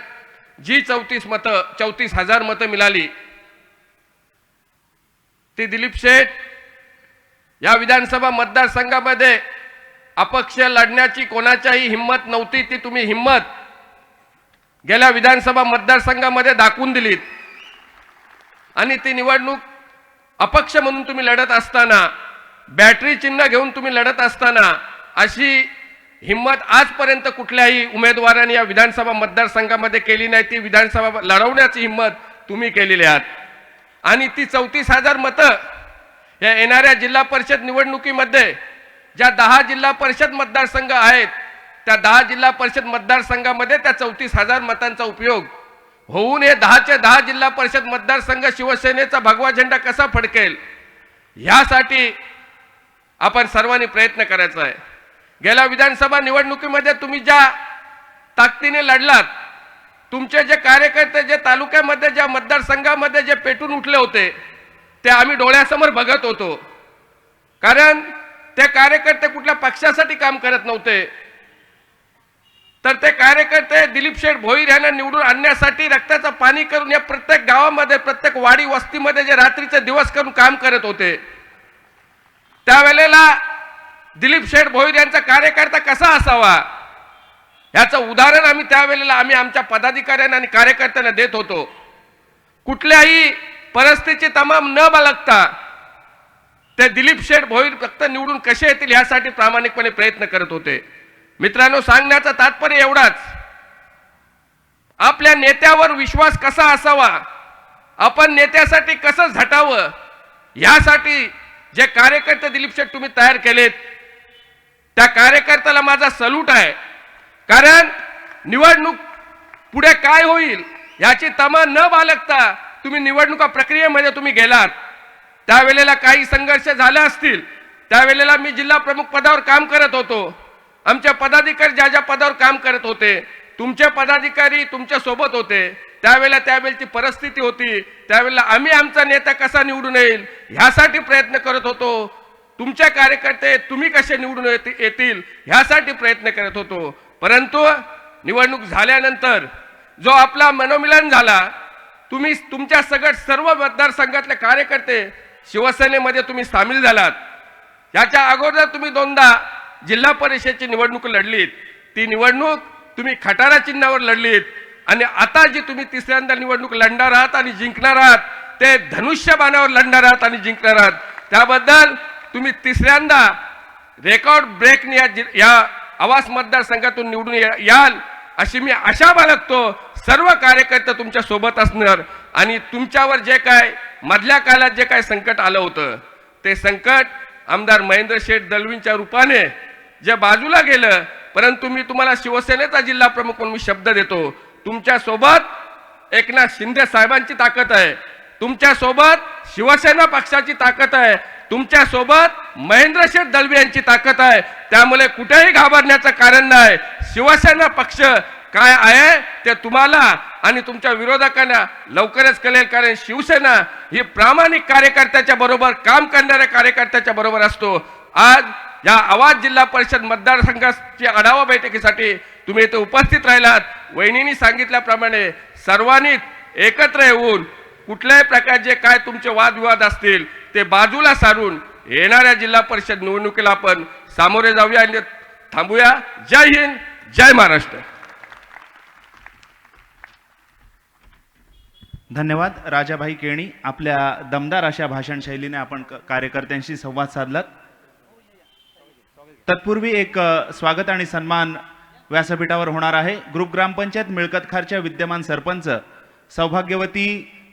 जी 34,000 मतं मिळाली, ती दिलीप शेठ या विधानसभा मतदारसंघामध्ये अपक्ष लढण्याची कोणाच्याही हिम्मत नव्हती. ती तुम्ही हिम्मत गेल्या विधानसभा मतदारसंघामध्ये दाखवून दिलीत आणि ती निवडणूक अपक्ष म्हणून तुम्ही लढत असताना, बॅटरी चिन्ह घेऊन तुम्ही लढत असताना अशी हिम्मत आजपर्यंत कुठल्याही उमेदवाराने या विधानसभा मतदारसंघामध्ये केली नाही. ती विधानसभा लढवण्याची हिम्मत तुम्ही केलेली आहात आणि ती 34,000 मतं या येणाऱ्या जिल्हा परिषद निवडणुकीमध्ये ज्या 10 जिल्हा परिषद मतदारसंघ आहेत त्या 10 जिल्हा परिषद मतदारसंघामध्ये त्या 34,000 मतांचा उपयोग होऊन हे 10चे 10 जिल्हा परिषद मतदारसंघ शिवसेनेचा भगवा झेंडा कसा फडकेल यासाठी आपण सर्वांनी प्रयत्न करायचा आहे. गेल्या विधानसभा निवडणुकीमध्ये तुम्ही ज्या ताकदीने लढलात, तुमचे जे कार्यकर्ते जे तालुक्यामध्ये ज्या मतदारसंघामध्ये जे पेटून उठले होते ते आम्ही डोळ्यासमोर बघत होतो. कारण ते कार्यकर्ते कुठल्या पक्षासाठी काम करत नव्हते, तर ते कार्यकर्ते दिलीप शेठ भोईर यांना निवडून आणण्यासाठी रक्ताचं पाणी करून या प्रत्येक गावामध्ये प्रत्येक वाडी वस्तीमध्ये जे रात्रीचे दिवस करून काम करत होते. त्यावेळेला दिलीप शेठ भोईर यांचा कार्यकर्ता कसा असावा याचं उदाहरण आम्ही आमच्या पदाधिकाऱ्यांना आणि कार्यकर्त्यांना देत होतो. कुठल्याही परिस्थितीची तमाम न बाळगता ते दिलीप शेठ भोईर फक्त निवडून कसे येतील यासाठी प्रामाणिकपणे प्रयत्न करत होते. मित्रांनो, सांगण्याचं तात्पर्य एवढाच, आपल्या नेत्यावर विश्वास कसा असावा, आपण नेत्यासाठी कसं झटावं यासाठी जे कार्यकर्ते दिलीप शेठ तुम्ही तयार केलेत त्या कार्यकर्त्याला माझा सल्यूट आहे. कारण निवडणूक पुढे काय होईल याची तमा न बाळगता तुम्ही निवडणुका प्रक्रियेमध्ये तुम्ही गेलात. त्यावेळेला काही संघर्ष झाले असतील, त्यावेळेला मी जिल्हा प्रमुख पदावर काम करत होतो, आमचे पदाधिकारी ज्या ज्या पदावर काम करत होते, तुमचे पदाधिकारी तुमच्या सोबत होते. त्यावेळेची परिस्थिती होती, त्यावेळेला आम्ही आमचा नेता कसा निवडून येईल ह्यासाठी प्रयत्न करत होतो. तुमचे कार्यकर्ते तुम्ही कसे निवडून येतील ह्यासाठी प्रयत्न करत होतो. परंतु निवडणूक झाल्यानंतर जो आपला मनोमिलन झाला, तुम्ही तुमच्या सर्व मतदारसंघातले कार्यकर्ते शिवसेनेमध्ये तुम्ही सामील झालात. याच्या अगोदर तुम्ही 2दा जिल्हा परिषदेची निवडणूक लढलीत, ती निवडणूक तुम्ही खटारा चिन्हावर लढलीत आणि आता जी तुम्ही 3ऱ्यांदा निवडणूक लढणार आहात आणि जिंकणार आहात ते धनुष्यबाणावर लढणार आहात आणि जिंकणार आहात. त्याबद्दल तुम्ही 3ऱ्यांदा रेकॉर्ड ब्रेकने या आवास मतदारसंघातून निवडून याल अशी मी आशा बाळगतो. सर्व कार्यकर्ते तुमच्या सोबत असणार आणि तुमच्यावर जे काय मधल्या काळात जे काय संकट आलं होतं ते संकट आमदार महेंद्र शेठ दळवींच्या रूपाने जे बाजूला गेलं. परंतु मी तुम्हाला शिवसेनेचा जिल्हा प्रमुख म्हणून मी शब्द देतो, तुमच्या सोबत एकनाथ शिंदे साहेबांची ताकद आहे, तुमच्या सोबत शिवसेना पक्षाची ताकद आहे, तुमच्या सोबत महेंद्र शेठ दळवी यांची ताकद आहे. त्यामुळे कुठेही घाबरण्याचं कारण नाही. शिवसेना पक्ष काय आहे ते तुम्हाला आणि तुमच्या विरोधकांना लवकरच कळेल. कारण शिवसेना ही प्रामाणिक कार्यकर्त्याच्या बरोबर काम करणाऱ्या कार्यकर्त्याच्या बरोबर असतो. आज या आवाज जिल्हा परिषद मतदारसंघाची आढावा बैठकीसाठी तुम्ही इथे उपस्थित राहिलात. वहिनींनी सांगितल्याप्रमाणे सर्वांनी एकत्र येऊन कुठल्याही प्रकारचे काय तुमचे वादविवाद असतील ते बाजूला सारून येणाऱ्या जिल्हा परिषद निवडणुकीला आपण सामोरे जाऊया आणि थांबूया. जय हिंद, जय महाराष्ट्र. धन्यवाद राजाभाई केणी. आपल्या दमदार अशा भाषण शैलीने आपण कार्यकर्त्यांशी संवाद साधलात. तत्पूर्वी एक स्वागत आणि सन्मान व्यासपीठावर होणार आहे. ग्रुप ग्रामपंचायत मिळकतखारच्या विद्यमान सरपंच सौभाग्यवती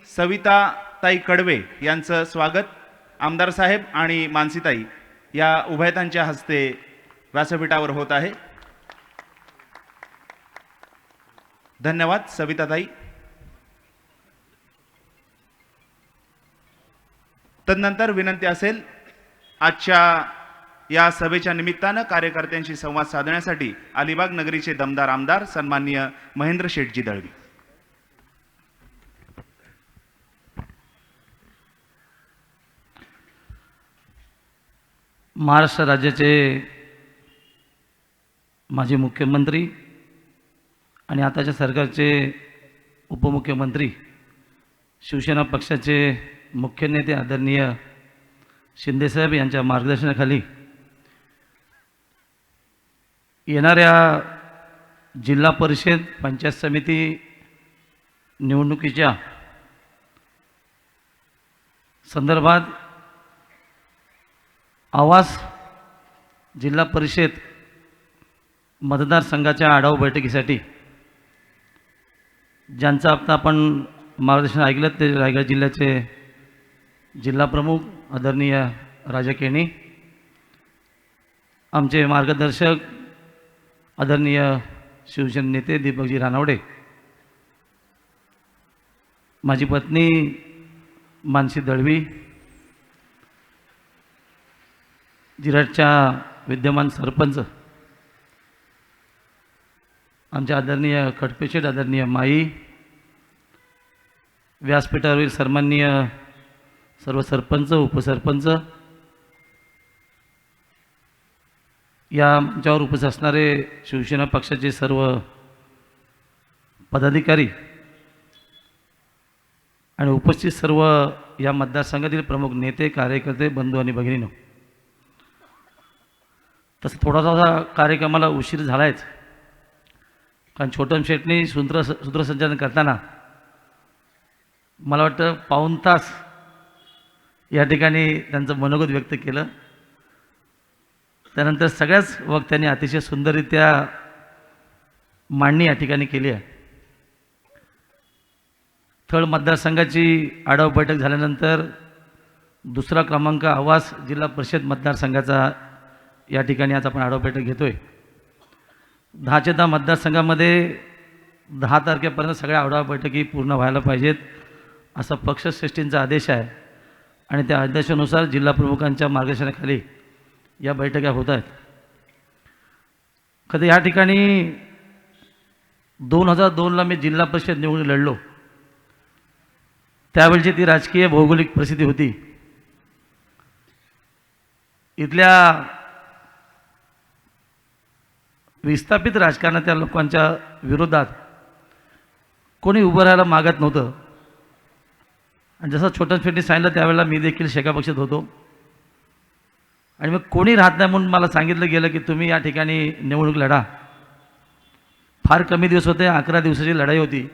सविताताई कडवे यांचं स्वागत आमदार साहेब आणि मानसीताई या उभयतांच्या हस्ते व्यासपीठावर होत आहे. धन्यवाद सविताताई. तदनंतर विनंती असेल आजच्या या सभेच्या निमित्तानं कार्यकर्त्यांशी संवाद साधण्यासाठी अलिबाग नगरीचे दमदार आमदार सन्माननीय महेंद्र शेठजी दळवी. महाराष्ट्र राज्याचे माजी मुख्यमंत्री आणि आताच्या सरकारचे उपमुख्यमंत्री, शिवसेना पक्षाचे मुख्य नेते आदरणीय शिंदेसाहेब यांच्या मार्गदर्शनाखाली येणाऱ्या जिल्हा परिषद पंचायत समिती निवडणुकीच्या संदर्भात आवास जिल्हा परिषद मतदारसंघाच्या आढावा बैठकीसाठी ज्यांचं आता आपण मार्गदर्शन ऐकलं ते रायगड जिल्ह्याचे जिल्हा प्रमुख आदरणीय राजा केणी, आमचे मार्गदर्शक आदरणीय शिवसेना नेते दीपकजी रानवडे, माझी पत्नी मानसी दळवी, जिराटच्या विद्यमान सरपंच आमचे आदरणीय खडपेशेठ, आदरणीय माई, व्यासपीठावरील सन्माननीय सर्व सरपंच, उपसरपंच, या मंचावर उपस्थित असणारे शिवसेना पक्षाचे सर्व पदाधिकारी आणि उपस्थित सर्व या मतदारसंघातील प्रमुख नेते, कार्यकर्ते, बंधू आणि भगिनींनो, तसं थोडासा कार्यक्रमाला उशीर झाला आहेच, कारण छोटम शेटनी सूत्रसंचालन करताना मला वाटतं पाऊण तास या ठिकाणी त्यांचं मनोगत व्यक्त केलं. त्यानंतर सगळ्याच वक्त्यांनी अतिशय सुंदररित्या मांडणी या ठिकाणी केली आहे. थळ मतदारसंघाची आढावा बैठक झाल्यानंतर दुसरा क्रमांक आवास जिल्हा परिषद मतदारसंघाचा या ठिकाणी आज आपण आढावा बैठक घेतोय. 10च्या 10 मतदारसंघामध्ये 10 तारखेपर्यंत सगळ्या आढावा बैठकी पूर्ण व्हायला पाहिजेत असा पक्षश्रेष्ठींचा आदेश आहे आणि त्या आदेशानुसार जिल्हा प्रमुखांच्या मार्गदर्शनाखाली या बैठका होत आहेत. कधी या ठिकाणी 2002ला मी जिल्हा परिषद निवडणूक लढलो. त्यावेळची ती राजकीय भौगोलिक परिस्थिती होती. इथल्या विस्थापित राजकारणाच्या लोकांच्या विरोधात कोणी उभं राहायला मागत नव्हतं. आणि जसं छोटं शेट्टी सांगितलं त्यावेळेला मी देखील शेका पक्षात होतो आणि मग कोणी राहत नाही म्हणून मला सांगितलं गेलं की तुम्ही या ठिकाणी निवडणूक लढा. फार कमी दिवस होते, 11 दिवसाची लढाई होती.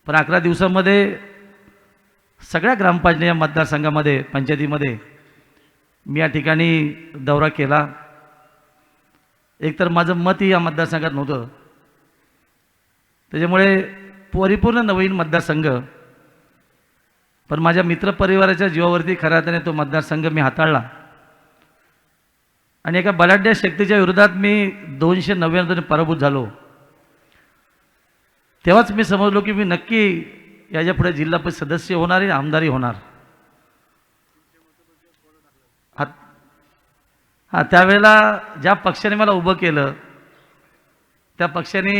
पण 11 दिवसामध्ये सगळ्या ग्रामपंचायत या मतदारसंघामध्ये, पंचायतीमध्ये मी या ठिकाणी दौरा केला. एकतर माझं मतही या मतदारसंघात नव्हतं, त्याच्यामुळे परिपूर्ण नवीन मतदारसंघ, पण माझ्या मित्रपरिवाराच्या जीवावरती खऱ्या अर्थाने तो मतदारसंघ मी हाताळला आणि एका बलाढ्य शक्तीच्या विरोधात मी 299 पराभूत झालो. तेव्हाच मी समजलो की मी नक्की याच्या पुढे जिल्हा परिषद सदस्य होणार आणि आमदारही होणार. त्यावेळेला ज्या पक्षाने मला उभं केलं त्या पक्षाने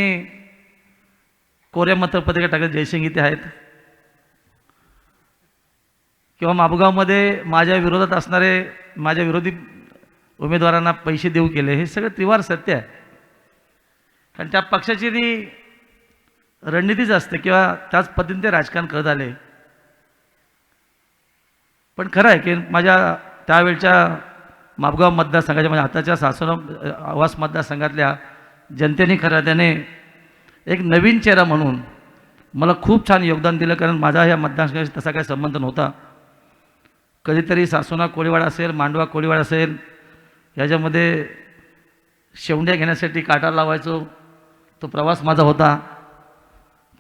कोऱ्या मतपत्रिका टाकत, जयसिंग इथे आहेत, किंवा माबगावमध्ये माझ्या विरोधात असणारे माझ्या विरोधी उमेदवारांना पैसे देऊ केले. हे सगळं त्रिवार सत्य आहे. कारण त्या पक्षाची ती रणनीतीच असते किंवा त्याच पद्धतीने ते राजकारण करत आले. पण खरं आहे की माझ्या त्यावेळच्या माबगाव मतदारसंघाच्या, म्हणजे आताच्या सासवड आवास मतदारसंघातल्या जनतेने खरं त्याने एक नवीन चेहरा म्हणून मला खूप छान योगदान दिलं. कारण माझा या मतदारसंघाशी तसा काही संबंध नव्हता. कधीतरी सासोना कोळीवाडा असेल, मांडवा कोळीवाडा असेल, याच्यामध्ये शेवंड्या घेण्यासाठी काटा लावायचो, तो प्रवास माझा होता.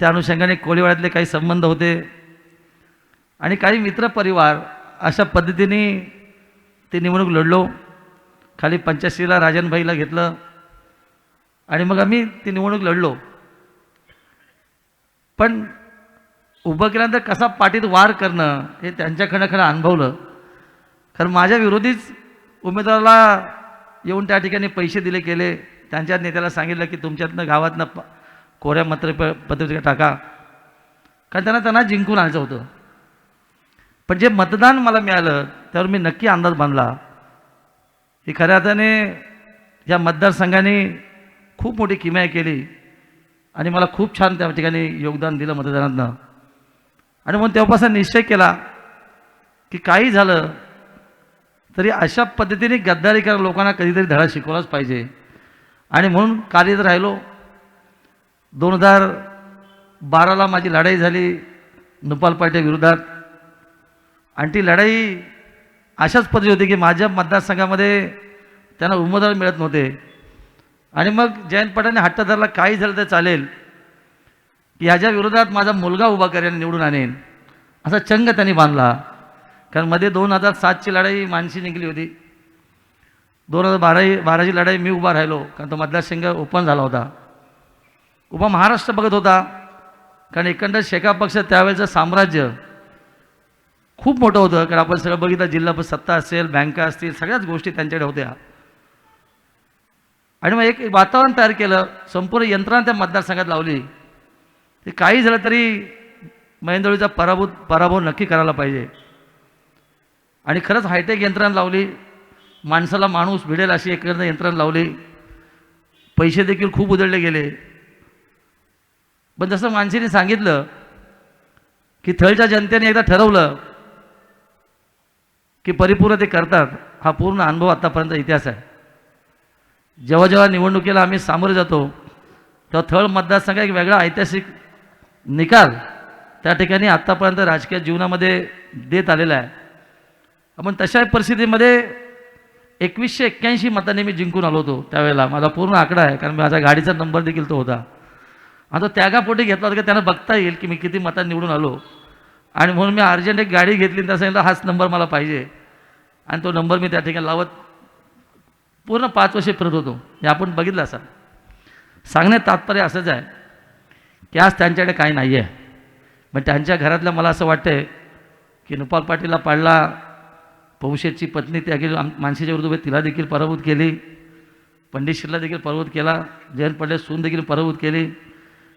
त्या अनुषंगाने कोळीवाड्यातले काही संबंध होते आणि काही मित्रपरिवार, अशा पद्धतीने ती निवडणूक लढलो. खाली 85ला राजनभाईला घेतलं आणि मग आम्ही ती निवडणूक लढलो. पण उभं केल्यानंतर कसा पाठीत वार करणं हे त्यांच्याकडनं खरं अनुभवलं. कारण माझ्या विरोधीच उमेदवाराला येऊन त्या ठिकाणी पैसे दिले केले. त्यांच्या नेत्याला सांगितलं की तुमच्यातनं गावातनं कोऱ्या पत्रिका टाका, कारण त्यांना जिंकून आणायचं होतं. पण जे मतदान मला मिळालं त्यावर मी नक्की अंदाज बांधला की खऱ्या अर्थाने या मतदारसंघाने खूप मोठी किमया केली आणि मला खूप छान त्या ठिकाणी योगदान दिलं मतदानातनं. आणि म्हणून तेव्हापासून निश्चय केला की काही झालं तरी अशा पद्धतीने गद्दारी करा लोकांना कधीतरी धडा शिकवलाच पाहिजे. आणि म्हणून कार्यरत राहिलो. 2012ला माझी लढाई झाली नुपाल पाटील विरोधात आणि ती लढाई अशाच पद्धती होती की माझ्या मतदारसंघामध्ये त्यांना उमेदवार मिळत नव्हते. आणि मग जयंत पाटलांनी हट्ट धरला, काही झालं तर चालेल की ह्याच्या विरोधात माझा मुलगा उभा करेन, निवडून आणेन, असा चंग त्यांनी बांधला. कारण मध्ये 2007ची लढाई मानसी जिंकली होती. 2012ची लढाई मी उभा राहिलो, कारण तो मतदारसंघ ओपन झाला होता. उभा महाराष्ट्र बघत होता, कारण एकंदर शेका पक्ष त्यावेळेचं साम्राज्य खूप मोठं होतं. कारण आपण सगळं बघितलं, जिल्हा सत्ता असेल, बँका असतील, सगळ्याच गोष्टी त्यांच्याकडे होत्या. आणि मग एक वातावरण तयार केलं, संपूर्ण यंत्रणा त्या मतदारसंघात लावली. ते काही झालं तरी महेंद्रवाडीचा पराभव नक्की करायला पाहिजे. आणि खरंच हायटेक यंत्रणा लावली, माणसाला माणूस भिडेल अशी एक यंत्रणा लावली. पैसे देखील खूप उधळले गेले. पण जसं माणसाने सांगितलं की थळच्या जनतेने एकदा ठरवलं की परिपूर्ण ते करतात. हा पूर्ण अनुभव आत्तापर्यंत इतिहास आहे. जेव्हा जेव्हा निवडणुकीला आम्ही सामोरे जातो तेव्हा थळ मतदारसंघ एक वेगळा ऐतिहासिक निकाल त्या ठिकाणी आत्तापर्यंत राजकीय जीवनामध्ये देत आलेला आहे. आपण तशा परिस्थितीमध्ये 2181 मतांनी मी जिंकून आलो होतो. त्यावेळेला माझा पूर्ण आकडा आहे, कारण माझ्या गाडीचा नंबर देखील तो होता. आणि तो त्यागापोटी घेतला होता की त्यांना बघता येईल की मी किती मतांनी निवडून आलो. आणि म्हणून मी अर्जंट एक गाडी घेतली, तर सांगितलं हाच नंबर मला पाहिजे. आणि तो नंबर मी त्या ठिकाणी लावत पूर्ण 5 वर्षे फिरत होतो. हे आपण बघितलं असाल. सांगण्यात तात्पर्य असंच आहे की आज त्यांच्याकडे काही नाही आहे. पण त्यांच्या घरातल्या मला असं वाटतंय की नुपाल पाटीलला पाडला, पौशेटची पत्नी त्या गेली मानसीच्या विरुद्ध तिला देखील पराभूत केली, पंडित शिरला देखील पराभूत केला, जयंत पटेल सून देखील पराभूत केली.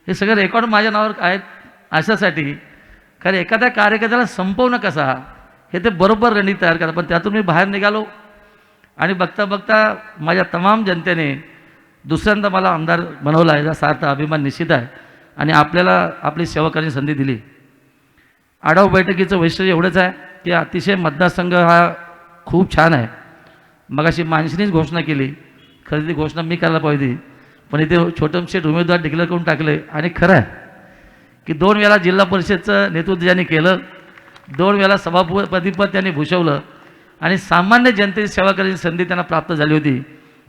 हे सगळे रेकॉर्ड माझ्या नावावर आहेत अशासाठी, कारण एखाद्या कार्यकर्त्याला संपवणं कसा हे ते बरोबर रणनीती तयार करा. पण त्यातून मी बाहेर निघालो आणि बघता बघता माझ्या तमाम जनतेने दुसऱ्यांदा मला आमदार बनवला आहे. याचा सार्थ अभिमान निश्चित आहे. आणि आपल्याला आपली सेवा करण्याची संधी दिली. आढावा बैठकीचं वैशिष्ट्य एवढंच आहे की अतिशय मतदारसंघ हा खूप छान आहे. मगाशी माणसानेच घोषणा केली, खरं ती घोषणा मी करायला पाहिजे, पण इथे छोटमशेठ उमेदवार डिक्लेअर करून टाकले. आणि खरं आहे की 2 वेळा जिल्हा परिषदचं नेतृत्व ज्यांनी केलं, 2 वेळा सभापतिपद त्यांनी भूषवलं आणि सामान्य जनतेची सेवा करण्याची संधी त्यांना प्राप्त झाली होती.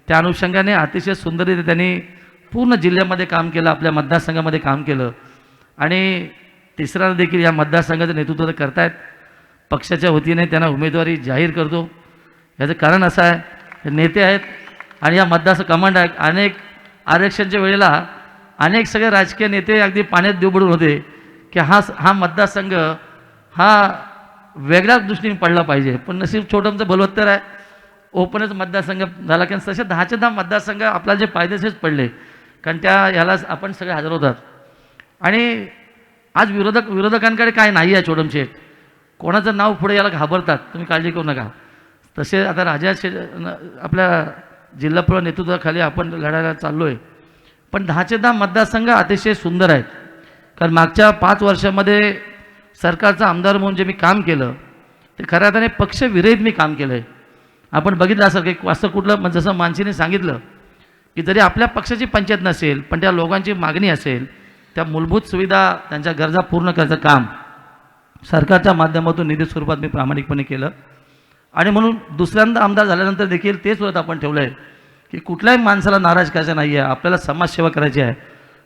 त्या अनुषंगाने अतिशय सुंदररीत्या त्यांनी पूर्ण जिल्ह्यामध्ये काम केलं, आपल्या मतदारसंघामध्ये काम केलं. आणि तिसऱ्यांदा देखील या मतदारसंघाचं नेतृत्व करतायत. पक्षाच्या वतीने त्यांना उमेदवारी जाहीर करतो. याचं कारण असं आहे, हे नेते आहेत आणि या मतदारसंघ कमांड आहे. अनेक आरक्षणच्या वेळेला अनेक सगळे राजकीय नेते अगदी पाण्यात देवबडून होते की हा मतदारसंघ हा वेगळ्याच दृष्टीने पडला पाहिजे. पण नशीब छोटंचं बलवत्तर आहे, ओपनच मतदारसंघ झाला. की तसे 10चे 10 मतदारसंघ आपल्याला जे फायदेशीरच पडले, कारण ह्याला आपण सगळे हजर होतात. आणि आज विरोधकांकडे काय नाही आहे. छोटमशेठ कोणाचं नाव पुढे याला घाबरतात, तुम्ही काळजी करू नका. तसे आता आपल्या जिल्हा नेतृत्वाखाली आपण लढायला चाललो आहे. पण 10चे 10 मतदारसंघ अतिशय सुंदर आहेत. कारण मागच्या 5 वर्षामध्ये सरकारचा आमदार म्हणून जे मी काम केलं ते खऱ्या अर्थाने पक्षविरहित मी काम केलं आहे. आपण बघितलं असेल की असं कुठलं, जसं मानसीने सांगितलं की जरी आपल्या पक्षाची पंचायत नसेल पण त्या लोकांची मागणी असेल, त्या मूलभूत सुविधा त्यांच्या गरजा पूर्ण करायचं काम सरकारच्या माध्यमातून निधी स्वरूपात मी प्रामाणिकपणे केलं. आणि म्हणून दुसऱ्यांदा आमदार झाल्यानंतर देखील तेच व्रत आपण ठेवलं आहे की कुठल्याही माणसाला नाराज करायचं नाही आहे, आपल्याला समाजसेवा करायची आहे.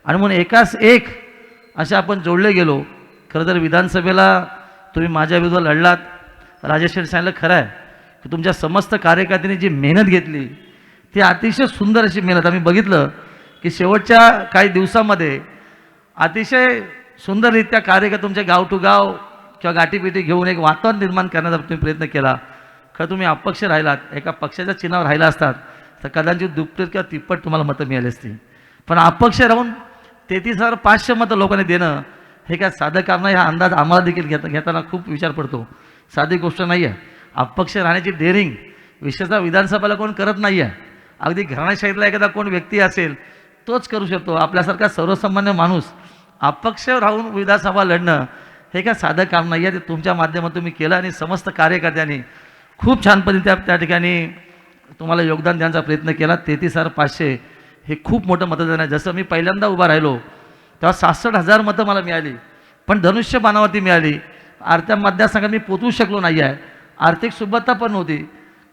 आणि म्हणून एकाच एक असे आपण जोडले गेलो. खरं तर विधानसभेला तुम्ही माझ्या विरुद्ध लढलात. राजेश शेठ सांगितलं खरं आहे की तुमच्या समस्त कार्यकर्त्यांनी जी मेहनत घेतली ती अतिशय सुंदर अशी मेहनत आम्ही बघितलं की शेवटच्या काही दिवसामध्ये अतिशय सुंदररित्या कार्यकर्ते तुमचे गाव टू गाव किंवा गाठीपिटी घेऊन एक वातावरण निर्माण करण्याचा तुम्ही प्रयत्न केला. खरं तुम्ही अपक्ष राहिलात, एका पक्षाच्या चिन्हावर राहिला असतात तर कदाचित दुप्पट किंवा तिप्पट तुम्हाला मतं मिळाली असती. पण अपक्ष राहून 33,500 मतं लोकांनी देणं हे काय साधं काम नाही. हा अंदाज आम्हाला देखील घेताना खूप विचार पडतो. साधी गोष्ट नाही आहे. अपक्ष राहण्याची डेअरिंग विशेषतः विधानसभेला कोण करत नाही आहे. अगदी घराण्याशाहीतला एखादा कोण व्यक्ती असेल तोच करू शकतो. आपल्यासारखा सर्वसामान्य माणूस अपक्ष राहून विधानसभा लढणं हे काय साधं काम नाही आहे. ते तुमच्या माध्यमातून तुम्ही केलं आणि समस्त कार्यकर्त्यांनी खूप छान पद्धतीने त्या ठिकाणी तुम्हाला योगदान देण्याचा प्रयत्न केला. 33,500 हे खूप मोठं मतदान आहे. जसं मी पहिल्यांदा उभा राहिलो तेव्हा 66,000 मतं मला मिळाली, पण धनुष्यबाणावरती मिळाली. त्या मतदारसंघात मी पोचवू शकलो नाही आहे. आर्थिक सुबत्ता पण नव्हती,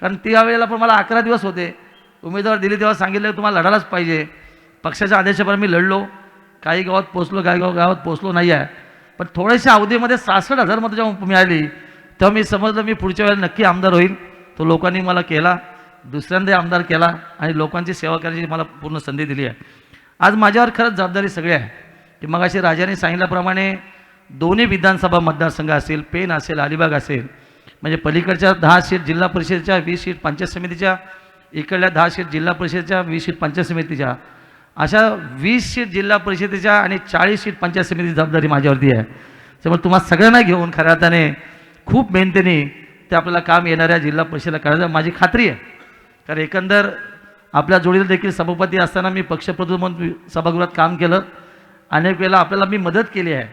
कारण त्यावेळेला पण मला 11 दिवस होते. उमेदवार दिली तेव्हा सांगितलं तुम्हाला लढायलाच पाहिजे. पक्षाच्या आदेशाप्रमाणे मी लढलो. काही गावात पोचलो, काही गावात पोचलो नाही आहे. पण थोड्याशा अवधीमध्ये 66,000 मतं जेव्हा मिळाली तेव्हा मी समजलं मी पुढच्या वेळेला नक्की आमदार होईल. तो लोकांनी मला केला, दुसऱ्यांदा आमदार केला आणि लोकांची सेवा करण्याची मला पूर्ण संधी दिली आहे. आज माझ्यावर खरंच जबाबदारी सगळी आहे की मग अशी राजाने सांगितल्याप्रमाणे दोन्ही विधानसभा मतदारसंघ असेल, पेन असेल, अलिबाग असेल, म्हणजे पलीकडच्या 10 सीट जिल्हा परिषदेच्या, 20 सीट पंचायत समितीच्या, इकडल्या 10 सीट जिल्हा परिषदेच्या, 20 सीट पंचायत समितीच्या, अशा 20 सीट जिल्हा परिषदेच्या आणि 40 सीट पंचायत समितीची जबाबदारी माझ्यावरती आहे. त्यामुळे तुम्हाला सगळ्यांना घेऊन खऱ्या अर्थाने खूप मेहनतीने ते आपल्याला काम येणाऱ्या जिल्हा परिषदेला करायचं माझी खात्री आहे. कारण एकंदर आपल्या जोडीला देखील सभापती असताना मी पक्षप्रमुख म्हणून सभागृहात काम केलं. अनेक वेळेला आपल्याला मी मदत केली आहे.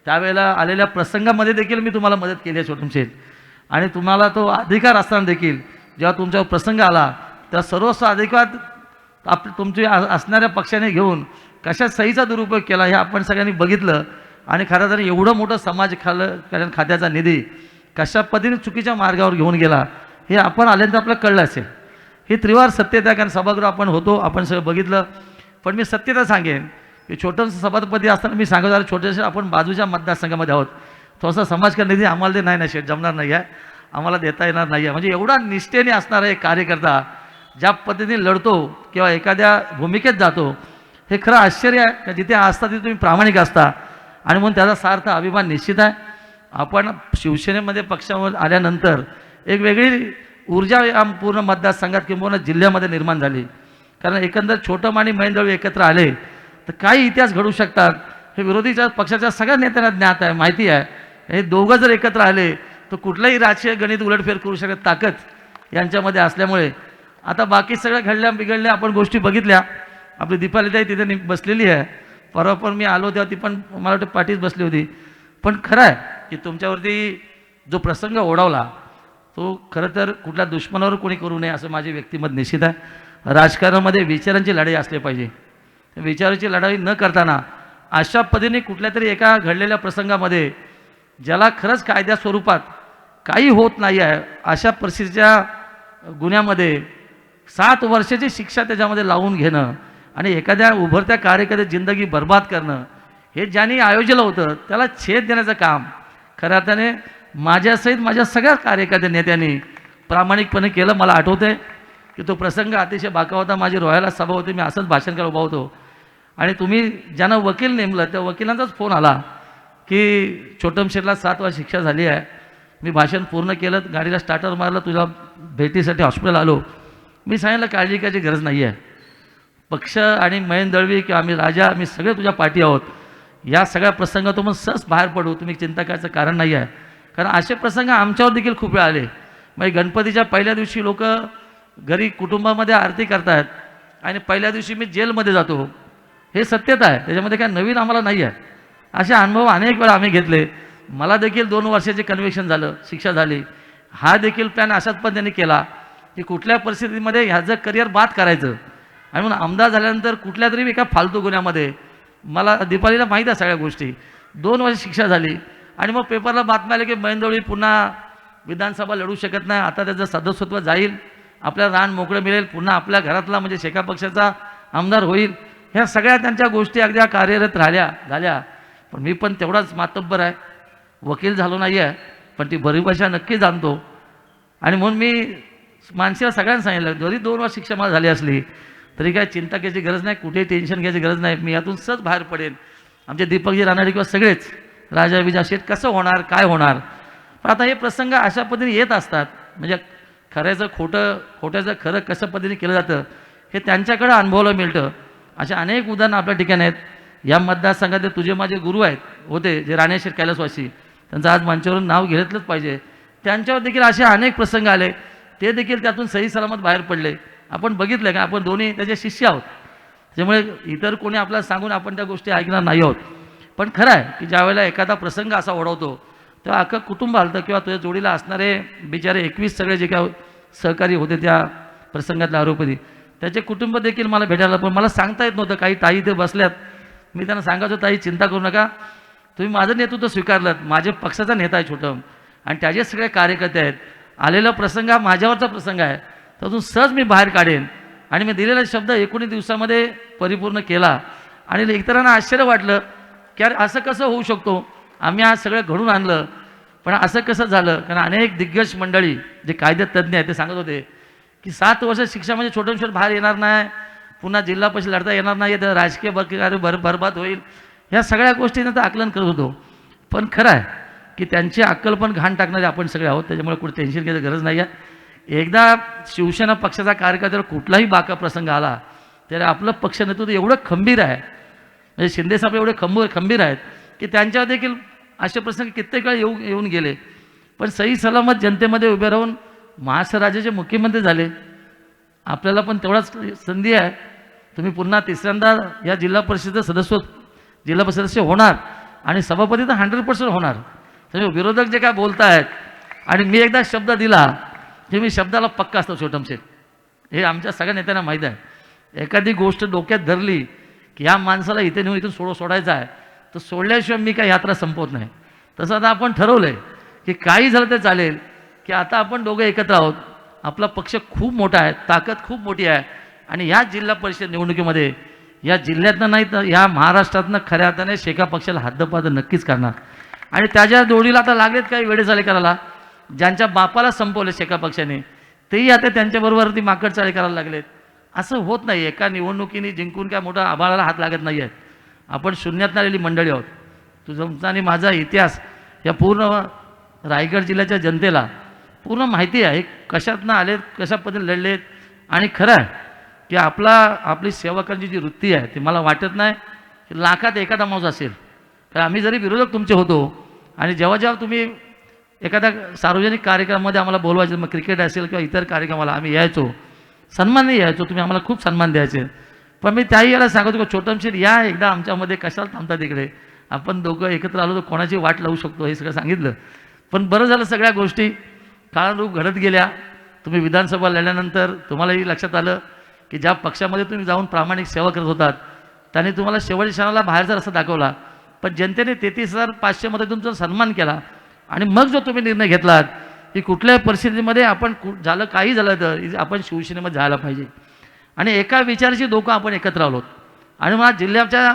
त्यावेळेला आलेल्या प्रसंगामध्ये देखील मी तुम्हाला मदत केली आहे छोटम शेठ. आणि तुम्हाला तो अधिकार असताना देखील जेव्हा तुमच्यावर प्रसंग आला तेव्हा सर्वस्व अधिकार तुमचे असणाऱ्या पक्षाने घेऊन कशा सहीचा दुरुपयोग केला हे आपण सगळ्यांनी बघितलं. आणि खरं तर एवढं मोठं समाज कल्याण खात्याचा निधी कशा पद्धतीने चुकीच्या मार्गावर घेऊन गेला हे आपण आल्यानंतर आपल्याला कळलं असेल. ही त्रिवार सत्यता, कारण सभागृह आपण होतो, आपण सगळं बघितलं. पण मी सत्यता सांगेन की छोटंसं सभापती असताना मी सांगत आलो छोटेसे आपण बाजूच्या मतदारसंघामध्ये आहोत, थोडासा समाजकारण निधी आम्हाला ते नाही शेठ जमणार नाही आहे, आम्हाला देता येणार नाही आहे. म्हणजे एवढा निष्ठेने असणारा एक कार्यकर्ता ज्या पद्धतीने लढतो किंवा एखाद्या भूमिकेत जातो हे खरं आश्चर्य आहे. का जिथे असता तिथे तुम्ही प्रामाणिक असता आणि म्हणून त्याचा सार्थ अभिमान निश्चित आहे. आपण शिवसेनेमध्ये पक्षावर आल्यानंतर एक वेगळी ऊर्जा या पूर्ण मतदारसंघात किंवा जिल्ह्यामध्ये निर्माण झाली. कारण एकंदर छोटम आणि महेंद्र एकत्र आले तर काही इतिहास घडू शकतात हे विरोधीच्या पक्षाच्या सगळ्या नेत्यांना ज्ञात आहे, माहिती आहे. हे दोघं जर एकत्र आले तर कुठलंही राजकीय गणित उलटफेर करू शकत ताकद यांच्यामध्ये असल्यामुळे आता बाकी सगळ्या घडल्या बिघडल्या आपण गोष्टी बघितल्या. आपली दीपालीताई तिथे बसलेली आहे. परवा पण मी आलो तेव्हा ती पण मला वाटतं पाठीच बसली होती. पण खरं आहे की तुमच्यावरती जो प्रसंग ओढवला तो खरं तर कुठल्या दुश्मनावर कोणी करू नये असं माझे व्यक्तिमत निश्चित आहे. राजकारणामध्ये विचारांची लढाई असली पाहिजे. विचाराची लढाई न करताना अशा पद्धतीने कुठल्या तरी एका घडलेल्या प्रसंगामध्ये ज्याला खरंच कायद्या स्वरूपात काही होत नाही आहे अशा परिस्थितीच्या गुन्ह्यामध्ये 7 वर्षाची शिक्षा त्याच्यामध्ये लावून घेणं आणि एखाद्या उभरत्या कार्यकर्त्याची जिंदगी बर्बाद करणं हे ज्यांनी आयोजलं होतं त्याला छेद देण्याचं काम खऱ्या अर्थाने माझ्यासहित माझ्या सगळ्या कार्यकर्त्या नेत्यांनी प्रामाणिकपणे केलं. मला आठवतं आहे की तो प्रसंग अतिशय बाका होता. माझी रोहायला सभा होती, मी असंच भाषण करायला उभा होतो आणि तुम्ही ज्यांना वकील नेमलं त्या वकिलांचाच फोन आला की छोटम शेठला 7 वर्ष शिक्षा झाली आहे. मी भाषण पूर्ण केलं, गाडीला स्टार्टर मारलं, तुझ्या भेटीसाठी हॉस्पिटल आलो. मी सांगितलं काळजी करायची गरज नाही आहे. पक्ष आणि महेंद्र दळवी किंवा आम्ही राजा आम्ही सगळे तुझ्या पाठी आहोत. या सगळ्या प्रसंगातून सहज बाहेर पडू, तुम्ही चिंता करायचं कारण नाही आहे. कारण असे प्रसंग आमच्यावर देखील खूप वेळ आले. म्हणजे गणपतीच्या पहिल्या दिवशी लोक घरी कुटुंबामध्ये आरती करतात आणि पहिल्या दिवशी मी जेलमध्ये जातो, हे सत्यता आहे, त्याच्यामध्ये काय नवीन आम्हाला नाही आहे. असे अनुभव अनेक वेळा आम्ही घेतले. मला देखील 2 वर्षाचे कन्व्हिक्शन झालं, शिक्षा झाली. हा देखील प्लॅन अशाच पद्धतीने केला की कुठल्या परिस्थितीमध्ये ह्याचं करिअर बाद करायचं आणि म्हणून आमदार झाल्यानंतर कुठल्या तरी एका फालतू गुन्ह्यामध्ये मला दीपालीला माहीत आहे सगळ्या गोष्टी 2 वर्ष शिक्षा झाली आणि मग पेपरला बातम्या आल्या की महेंद्रवळी पुन्हा विधानसभा लढू शकत नाही, आता त्याचं सदस्यत्व जाईल, आपल्याला रान मोकळं मिळेल, पुन्हा आपल्या घरातला म्हणजे शेका पक्षाचा आमदार होईल. ह्या सगळ्या त्यांच्या गोष्टी अगदी कार्यरत झाल्या. पण मी पण तेवढाच मातब्बर आहे, वकील झालो नाही आहे, पण ती परिभाषा नक्की जाणतो. आणि म्हणून मी माणसाला सगळ्यांना सांगितलं जरी 2 वर्ष शिक्षा मला झाली असली तरी काय चिंता घ्यायची गरज नाही, कुठेही टेन्शन घ्यायची गरज नाही, मी यातून सहज बाहेर पडेन. आमचे दीपकजी रानडे किंवा सगळेच राजा विजा शेठ कसं होणार काय होणार. पण आता हे प्रसंग अशा पद्धतीने येत असतात. म्हणजे खऱ्याचं खोटं, खोट्याचं खरं कसं पद्धतीने केलं जातं हे त्यांच्याकडं अनुभवायला मिळतं. अशा अनेक उदाहरणं आपल्या ठिकाणी आहेत. या मतदारसंघातले तुझे माझे गुरु आहेत होते जे राणेशेठ कैलासवासी, त्यांचं आज मंचावरून नाव घेतलंच पाहिजे. त्यांच्यावर देखील असे अनेक प्रसंग आले, ते देखील त्यातून सही सलामत बाहेर पडले. आपण बघितलं का आपण दोन्ही त्याचे शिष्य आहोत, त्यामुळे इतर कोणी आपल्याला सांगून आपण त्या गोष्टी ऐकणार नाही आहोत. पण खरं आहे की ज्यावेळेला एखादा प्रसंग असा ओढवतो तेव्हा अख्खं कुटुंब हलतं किंवा तुझ्या जोडीला असणारे बिचारे 21 सगळे जे काय सहकारी होते त्या प्रसंगातले आरोपी त्याचे कुटुंब देखील मला भेटायला, पण मला सांगता येत नव्हतं. काही ताई ते बसल्यात, मी त्यांना सांगायचो ताई चिंता करू नका, तुम्ही माझं नेतृत्व स्वीकारलं, माझे पक्षाचा नेता आहे छोटम आणि त्याचे सगळे कार्यकर्ते आहेत, आलेला प्रसंग हा माझ्यावरचा प्रसंग आहे, त्यातून सहज मी बाहेर काढेन. आणि मी दिलेला शब्द 19 दिवसामध्ये परिपूर्ण केला. आणि इतरांना आश्चर्य वाटलं की अरे असं कसं होऊ शकतो, आम्ही आज सगळं घडून आणलं. पण असं कसं झालं? कारण अनेक दिग्गज मंडळी जे कायदे तज्ज्ञ आहेत ते सांगत होते की 7 वर्ष शिक्षा म्हणजे छोटं बाहेर येणार नाही, पुन्हा जिल्हा परिषद लढता येणार नाही, तर राजकीय बरबाद होईल. ह्या सगळ्या गोष्टींना तर आकलन करत होतो. पण खरं आहे की त्यांची अक्कल पण घाण टाकणारे आपण सगळे आहोत, त्याच्यामुळे कुठे टेन्शन घ्यायची गरज नाही आहे. एकदा शिवसेना पक्षाचा कार्यकर्त्यावर कुठलाही बाका प्रसंग आला तर आपलं पक्ष नेतृत्व एवढं खंबीर आहे, म्हणजे शिंदेसाहेब एवढे खंबीर आहेत की त्यांच्यावर देखील असे प्रसंग कित्येक वेळा येऊन गेले. पण सही सलामत जनतेमध्ये उभे राहून महाराष्ट्र राज्याचे मुख्यमंत्री झाले. आपल्याला पण तेवढाच संधी आहे. तुम्ही पुन्हा तिसऱ्यांदा या जिल्हा परिषद सदस्य होणार आणि सभापती तर 100% होणार. तुम्ही विरोधक जे काय बोलत आहेत आणि मी एकदा शब्द दिला की मी शब्दाला पक्का असतो छोटम शेठ, हे आमच्या सगळ्या नेत्यांना माहीत आहे. एखादी गोष्ट डोक्यात धरली की ह्या माणसाला इथे नेऊन इथून सोडायचं आहे तर सोडल्याशिवाय मी काय यात्रा संपवत नाही. तसं आता आपण ठरवलं आहे की काही झालं तर चालेल की आता आपण दोघं एकत्र आहोत. आपला पक्ष खूप मोठा आहे, ताकद खूप मोठी आहे आणि ह्या जिल्हा परिषद निवडणुकीमध्ये या जिल्ह्यातनं नाही तर ह्या महाराष्ट्रातनं खऱ्या अर्थाने शेका पक्षाला हद्दपाद नक्कीच करणार. आणि त्याच्या जोडीला आता लागलेत काही वेळे झाले करायला, ज्यांच्या बापाला संपवलं शेका पक्षाने तेही आता त्यांच्याबरोबर ती माकड चाळे करायला लागलेत. असं होत नाही. एका निवडणुकीने जिंकून काय मोठा आभाळाला हात लागत नाही आहेत. आपण शून्यात आलेली मंडळी आहोत. तुमचा आणि माझा इतिहास या पूर्ण रायगड जिल्ह्याच्या जनतेला पूर्ण माहिती आहे, कशातनं आलेत, कशा पद्धतीने लढलेत. आणि खरं आहे की आपली सेवा करण्याची जी वृत्ती आहे ती मला वाटत नाही की लाखात एखादा माणूस असेल. कारण आम्ही जरी विरोधक तुमचे होतो आणि जेव्हा तुम्ही एखाद्या सार्वजनिक कार्यक्रमामध्ये आम्हाला बोलवायचे, मग क्रिकेट असेल किंवा इतर कार्यक्रमाला आम्ही यायचो, सन्मानही यायचो, तुम्ही आम्हाला खूप सन्मान द्यायचे. पण मी त्याही याला सांगतो की छोटमशीर या एकदा आमच्यामध्ये कशाला थांबतात इकडे, आपण दोघं एकत्र आलो तर कोणाची वाट लावू शकतो हे सगळं सांगितलं. पण बरं झालं सगळ्या गोष्टी काळानुरूप घडत गेल्या. तुम्ही विधानसभा लढल्यानंतर तुम्हालाही लक्षात आलं की ज्या पक्षामध्ये तुम्ही जाऊन प्रामाणिक सेवा करत होतात त्याने तुम्हाला शेवटच्या क्षणाला बाहेरचा रस्ता दाखवला. पण जनतेने 33,500 मध्ये तुमचा सन्मान केला आणि मग जो तुम्ही निर्णय घेतलात की कुठल्याही परिस्थितीमध्ये आपण झालं काही झालं तर आपण शिवसेनेमध्ये जायला पाहिजे आणि एका विचाराची दोघं आपण एकत्र आलोत. आणि मला जिल्ह्याच्या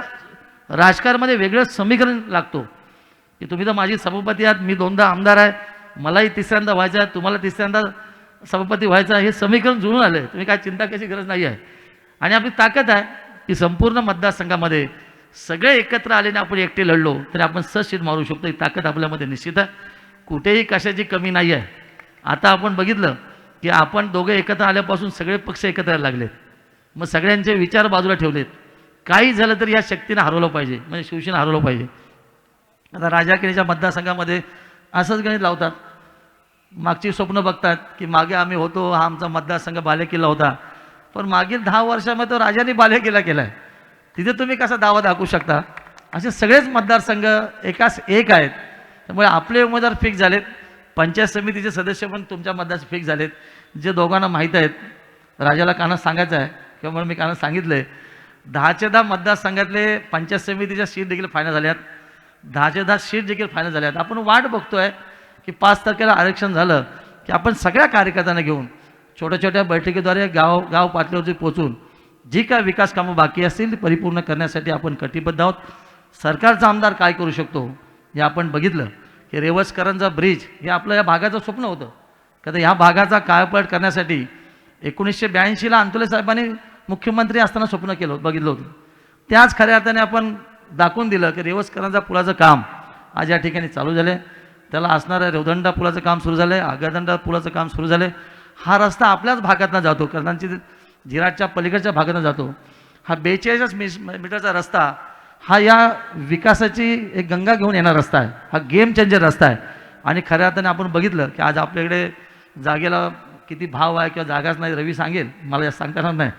राजकारणामध्ये वेगळं समीकरण लागतो की तुम्ही तर माझी सभापती आहात, मी 2दा आमदार आहे, मलाही तिसऱ्यांदा व्हायचं आहे, तुम्हाला तिसऱ्यांदा सभापती व्हायचं आहे, हे समीकरण जुळून आलं आहे. तुम्ही काय चिंता करायची गरज नाही आहे. आणि आपली ताकद आहे की संपूर्ण मतदारसंघामध्ये सगळे एकत्र आलेने आपण एकटे लढलो तरी आपण सहज मारू शकतो. ही ताकद आपल्यामध्ये निश्चित आहे. कुठेही कशाची कमी नाही आहे. आता आपण बघितलं की आपण दोघे एकत्र आल्यापासून सगळे पक्ष एकत्र यायला लागलेत. मग सगळ्यांचे विचार बाजूला ठेवलेत. काही झालं तर या शक्तीनं हरवलं पाहिजे, म्हणजे शिवसेना हरवलं पाहिजे. आता राजाखेडीच्या मतदारसंघामध्ये असंच गणित लावतात, मागची स्वप्न बघतात की मागे आम्ही होतो, हा आमचा मतदारसंघ बालेकिल्ला होता, पण मागील 10 वर्षामध्ये तो राजाने बालेकिल्ला केला आहे. तिथे तुम्ही कसा दावा दाखवू शकता? असे सगळेच मतदारसंघ एकाच एक आहेत. त्यामुळे आपले उमेदवार फिक्स झालेत. पंचायत समितीचे सदस्य पण तुमच्या मतदार फिक्स झालेत. जे दोघांना माहीत आहेत, राजाला कानात सांगायचं आहे किंवा म्हणून मी कानात सांगितलं आहे, 10च्या 10 मतदारसंघातले पंचायत समितीच्या सीट देखील फायनल झाल्यात, 10च्या 10 सीट देखील फायनल झाल्यात. आपण वाट बघतोय की 5 तारखेला आरक्षण झालं की आपण सगळ्या कार्यकर्त्यांना घेऊन छोट्या छोट्या बैठकीद्वारे गाव पातळीवरती पोचून जी काय विकास कामं बाकी असतील ती परिपूर्ण करण्यासाठी आपण कटिबद्ध आहोत. सरकारचा आमदार काय करू शकतो हे आपण बघितलं की रेवसकरांचा ब्रिज हे आपलं या भागाचं स्वप्न होतं. का तर ह्या भागाचा कायापालट करण्यासाठी 1982ला अंतुले साहेबांनी मुख्यमंत्री असताना स्वप्न बघितलं होतं. त्याच खऱ्या अर्थाने आपण दाखवून दिलं की रेवसकरांचा पुलाचं काम आज या ठिकाणी चालू झालं. त्याला असणारं रेवदंडा पुलाचं काम सुरू झालं आहे, आगरदंडा पुलाचं काम सुरू झालं आहे. हा रस्ता आपल्याच भागातनं जातो, कदाचित जिराटच्या पलीकडच्या भागातनं जातो. हा 42 मीटरचा रस्ता हा या विकासाची एक गंगा घेऊन येणारा रस्ता आहे. हा गेम चेंजर रस्ता आहे. आणि खऱ्या अर्थाने आपण बघितलं की आज आपल्याकडे जागेला किती भाव आहे किंवा जागाच नाही, रवी सांगेल, मला जास्त सांगता येणार नाही.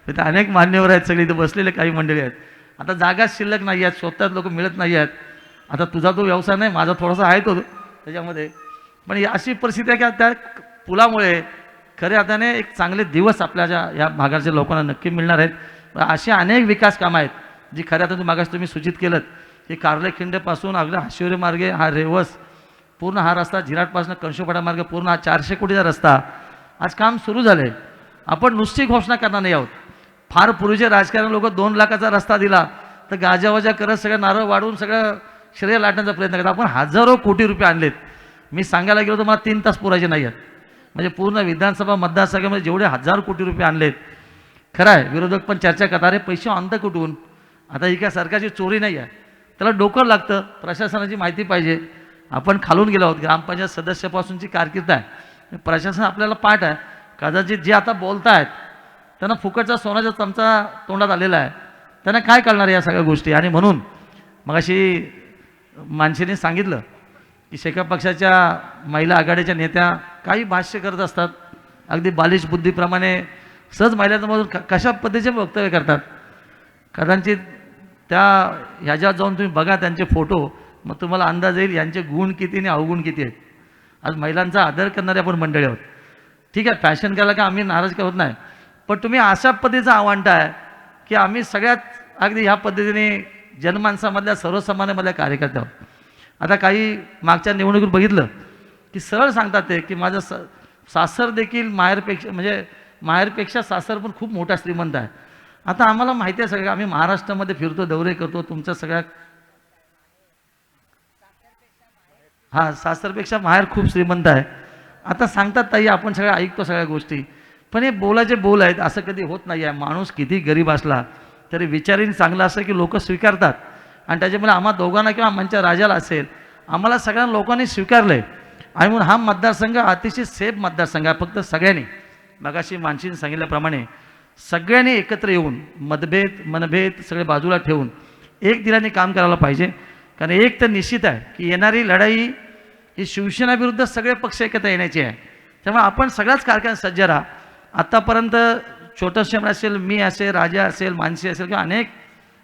तिथे अनेक मान्यवर आहेत, सगळे इथे बसलेले काही मंडळी आहेत. आता जागाच शिल्लक नाही आहेत, स्वतःच लोक मिळत नाही आहेत. आता तुझा तो व्यवसाय नाही, माझा थोडासा आहे तो त्याच्यामध्ये. पण अशी परिस्थिती आहे की त्या पुलामुळे खऱ्या अर्थाने एक चांगले दिवस आपल्या या भागाच्या लोकांना नक्की मिळणार आहेत. अशी अनेक विकास कामं आहेत जी खऱ्या अर्थाने मागास तुम्ही सूचित केलं की कार्लेखिंडेपासून अगदी हाशिवरी मार्गे हा रेवस पूर्ण हा रस्ता, जिराटपासून कंशोपाडा मार्ग पूर्ण हा 400 कोटीचा रस्ता आज काम सुरू झालं आहे. आपण नुसती घोषणा करणार नाही आहोत. फार पूर्वीचे राजकारण लोक 2 लाखाचा रस्ता दिला तर गाजावाजा करत सगळं नारळ वाढवून सगळं श्रेय लाटण्याचा प्रयत्न करतात. आपण हजारो कोटी रुपये आणलेत मी सांगायला गेलो तर मला 3 तास पुरायचे नाही आहेत. म्हणजे पूर्ण विधानसभा मतदारसंघामध्ये जेवढे 1000 कोटी रुपये आणलेत, खरं आहे विरोधक पण चर्चा करतात, अरे पैसे आणतं कुठून? आता ही काय सरकारची चोरी नाही आहे, त्याला डोकं लागतं, प्रशासनाची माहिती पाहिजे. आपण खालून गेलो आहोत, ग्रामपंचायत सदस्यापासूनची कारकीर्द आहे, प्रशासन आपल्याला पाठ आहे. कदाचित जे आता बोलत आहेत त्यांना फुकटचा सोन्याचा चमचा तोंडात आलेला आहे, त्यांना काय कळणार या सगळ्या गोष्टी. आणि म्हणून मगाशी माणसेने सांगितलं की शेका पक्षाच्या महिला आघाडीच्या नेत्या काही भाष्य करत असतात, अगदी बालिश बुद्धीप्रमाणे सहज महिलांमधून कशा पद्धतीचे वक्तव्य करतात. कदाचित त्या ह्याच्यात जाऊन तुम्ही बघा त्यांचे फोटो, मग तुम्हाला अंदाज येईल यांचे गुण किती आणि अवगुण किती आहेत. आज महिलांचा आदर करणारे आपण मंडळी आहोत. ठीक आहे, फॅशन करायला का आम्ही नाराज करत नाही, पण तुम्ही अशा पद्धतीचं आव्हान आहे की आम्ही सगळ्यात अगदी ह्या पद्धतीने जनमानसामधल्या सर्वसामान्यामधल्या कार्यकर्ते आहोत. आता काही मागच्या निवडणुकीत बघितलं की सरळ सांगतात ते की माझं सासर देखील माहेरपेक्षा सासर पण खूप मोठा श्रीमंत आहे. आता आम्हाला माहिती आहे सगळं, आम्ही महाराष्ट्रामध्ये फिरतो, दौरे करतो, तुमच्या सगळ्या हां सासरपेक्षा माहेर खूप श्रीमंत आहे. आता सांगतात ताई, आपण सगळ्या ऐकतो सगळ्या गोष्टी, पण हे बोलाचे बोल आहेत, असं कधी होत नाही आहे. माणूस किती गरीब असला तरी विचारीन चांगला असं की लोक स्वीकारतात. आणि त्याच्यामुळे आम्हा दोघांना किंवा आमच्या राजाला असेल, आम्हाला सगळ्या लोकांनी स्वीकारलं आहे. आणि म्हणून हा मतदारसंघ अतिशय सेफ मतदारसंघ आहे. फक्त सगळ्यांनी मगाशी मानसीने सांगितल्याप्रमाणे सगळ्यांनी एकत्र येऊन मनभेद सगळे बाजूला ठेवून एक दिलाने काम करायला पाहिजे. कारण एक तर निश्चित आहे की येणारी लढाई ही शिवसेनाविरुद्ध सगळे पक्ष एकत्र येण्याची आहे. त्यामुळे आपण सगळ्याच कारखान्यात सज्ज राहा. आत्तापर्यंत छोटं असेल, मी असेल, राजा असेल, मानसी असेल किंवा अनेक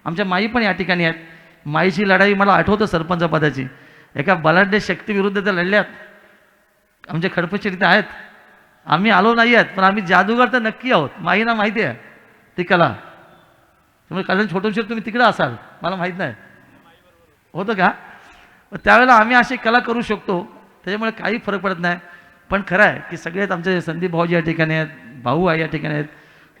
आमच्या माई पण या ठिकाणी आहेत. माईची लढाई मला आठवतं सरपंच पदाची, एका बलाढ्य शक्तीविरुद्ध त्या लढल्यात. आमचे खडपचे तिथे आहेत, आम्ही आलो नाही आहेत, पण आम्ही जादूगार तर नक्की आहोत. माईना माहिती आहे ती कला. त्यामुळे कारण छोटं तुम्ही तिकडं असाल, मला माहीत नाही होतं का. त्यावेळेला आम्ही अशी कला करू शकतो, त्याच्यामुळे काही फरक पडत नाही. पण खरं आहे की सगळेच आमचे संदीप भाऊजी या ठिकाणी आहेत, भाऊ आहे या ठिकाणी आहेत,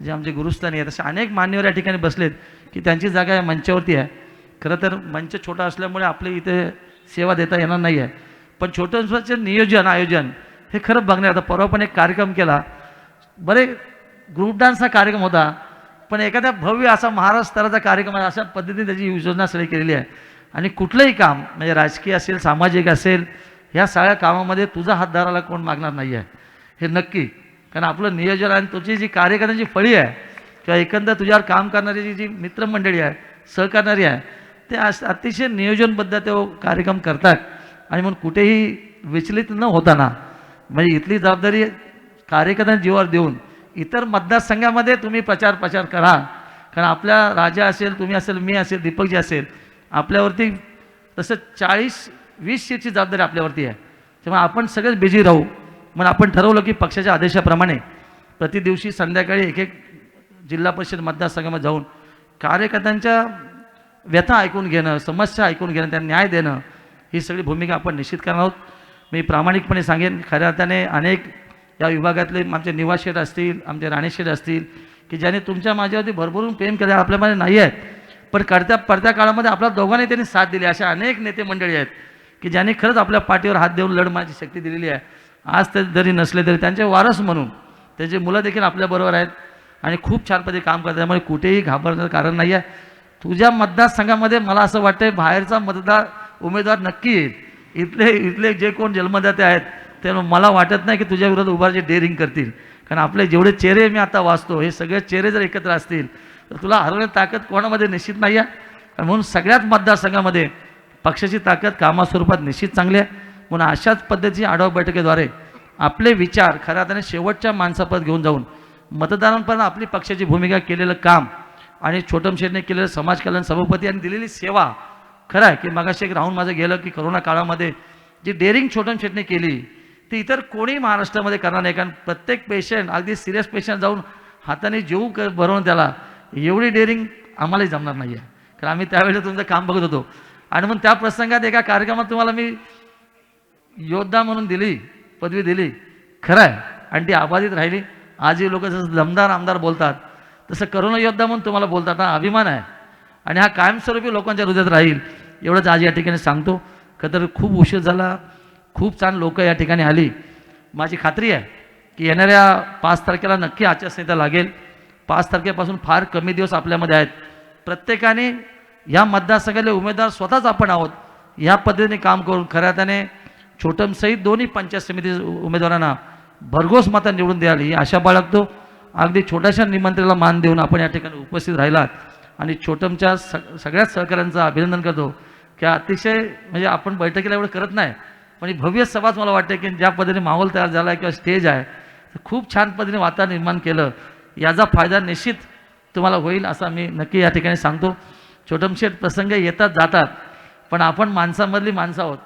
जे आमचे गुरुस्थानी आहेत, असे अनेक मान्यवर या ठिकाणी बसलेत की त्यांची जागा या मंचावरती आहे. खरं तर मंच छोटा असल्यामुळे आपले इथे सेवा देता येणार नाही आहे, पण छोटंसं नियोजन आयोजन हे खरं बघण्यात. आता परवा पण एक कार्यक्रम केला, बरे ग्रुप डान्सचा कार्यक्रम होता, पण एखाद्या भव्य असा महाराष्ट्र स्तराचा कार्यक्रम आहे, अशा पद्धतीने त्याची योजना सगळी केलेली आहे. आणि कुठलंही काम म्हणजे राजकीय असेल, सामाजिक असेल, ह्या सगळ्या कामामध्ये तुझा हात धरायला कोण मागणार नाही आहे, हे नक्की. कारण आपलं नियोजन आणि तुझी जी कार्यकर्त्यांची फळी आहे किंवा एकंदर तुझ्यावर काम करणारी जी मित्रमंडळी आहे, सहकार्यकारी आहे, ते अतिशय नियोजनबद्ध ते कार्यक्रम करतात. आणि म्हणून कुठेही विचलित न होताना म्हणजे इथली जबाबदारी कार्यकर्त्यांच्या जीवावर देऊन इतर मतदारसंघामध्ये तुम्ही प्रचार करा. कारण आपल्या राजा असेल, तुम्ही असेल, मी असेल, दीपकजी असेल, आपल्यावरती तसं 40-20 सीटची जबाबदारी आपल्यावरती आहे. त्यामुळे आपण सगळेच बिझी राहू. म्हणून आपण ठरवलं की पक्षाच्या आदेशाप्रमाणे प्रति दिवशी संध्याकाळी एक जिल्हा परिषद मतदारसंघामध्ये जाऊन कार्यकर्त्यांच्या व्यथा ऐकून घेणं, समस्या ऐकून घेणं, त्यांना न्याय देणं, ही सगळी भूमिका आपण निश्चित करणार आहोत. मी प्रामाणिकपणे सांगेन, खऱ्या अर्थाने अनेक या विभागातले आमचे निवासशेठ असतील, आमचे राणेशेठ असतील की ज्याने तुमच्या माझ्यावरती भरभरून प्रेम केलं, आपल्यामध्ये नाही आहेत, पण पडत्या काळामध्ये आपल्या दोघांनी त्यांनी साथ दिली. अशा अनेक नेते मंडळी आहेत की ज्यांनी खरंच आपल्या पाठीवर हात देऊन लढण्याची शक्ती दिलेली आहे. आज ते जरी नसले तरी त्यांचे वारस म्हणून त्यांचे मुलं देखील आपल्याबरोबर आहेत आणि खूप छान पद्धतीने काम करतात. त्यामुळे कुठेही घाबरण्याचं कारण नाही आहे. तुझ्या मतदारसंघामध्ये मला असं वाटतंय बाहेरचा उमेदवार नक्की येईल. इथले जे कोण जन्मदाते आहेत ते मला वाटत नाही की तुझ्या विरोधात उभारचे डेअरिंग करतील. कारण आपले जेवढे चेहरे मी आता वाचतो, हे सगळे चेहरे जर एकत्र असतील तर तुला हरवण्याची ताकद कोणामध्ये निश्चित नाही आहे. म्हणून सगळ्याच मतदारसंघामध्ये पक्षाची ताकद कामास्वरूपात निश्चित चांगली आहे. म्हणून अशाच पद्धतीची आढावा बैठकीद्वारे आपले विचार खऱ्या अर्थाने शेवटच्या माणसापर्यंत घेऊन जाऊन मतदारांपर्यंत आपली पक्षाची भूमिका, केलेलं काम आणि छोटम शेठने केलेलं समाजकल्याण सभापती यांनी दिलेली सेवा, खरं आहे की मगाशी एक राहून माझं गेलं की करोना काळामध्ये जी डेअरिंग छोटम शेठने केली ती इतर कोणी महाराष्ट्रामध्ये करणार नाही. कारण प्रत्येक पेशंट, अगदी सिरियस पेशंट जाऊन हाताने जीव भरवून त्याला, एवढी डेअरिंग आम्हालाही जमणार नाही आहे. कारण आम्ही त्यावेळेला तुमचं काम बघत होतो. आणि म्हणून त्या प्रसंगात एका कार्यक्रमात तुम्हाला मी योद्धा म्हणून पदवी दिली, खरं आहे, आणि ती अबाधित राहिली. आजही लोक जसं दमदार आमदार बोलतात तसं करोना योद्धा म्हणून तुम्हाला बोलतात. हा अभिमान आहे आणि हा कायमस्वरूपी लोकांच्या हृदयात राहील. एवढंच आज या ठिकाणी सांगतो. का तर खूप उशीर झाला, खूप छान लोक या ठिकाणी आली. माझी खात्री आहे की येणाऱ्या 5 तारखेला नक्की आचारसंहिता लागेल. 5 तारखेपासून फार कमी दिवस आपल्यामध्ये आहेत. प्रत्येकाने या मतदारसंघातले उमेदवार स्वतःच आपण आहोत ह्या पद्धतीने काम करून खऱ्या अर्थाने छोटमसहित दोन्ही पंचायत समिती उमेदवारांना भरघोस मतं निवडून द्यावी ही आशा बाळगतो. अगदी छोट्याशा निमंत्रणेला मान देऊन आपण या ठिकाणी उपस्थित राहिलात आणि छोटमच्या सगळ्याच सहकाऱ्यांचं अभिनंदन करतो की अतिशय म्हणजे आपण बैठकीला एवढं करत नाही पण ही भव्य सभाच मला वाटते की ज्या पद्धतीने माहोल तयार झाला आहे किंवा स्टेज आहे खूप छान पद्धतीने वातावरण निर्माण केलं. याचा फायदा निश्चित तुम्हाला होईल असं मी नक्की या ठिकाणी सांगतो. छोटमशेठ प्रसंग येतात जातात पण आपण माणसामधली माणसं आहोत.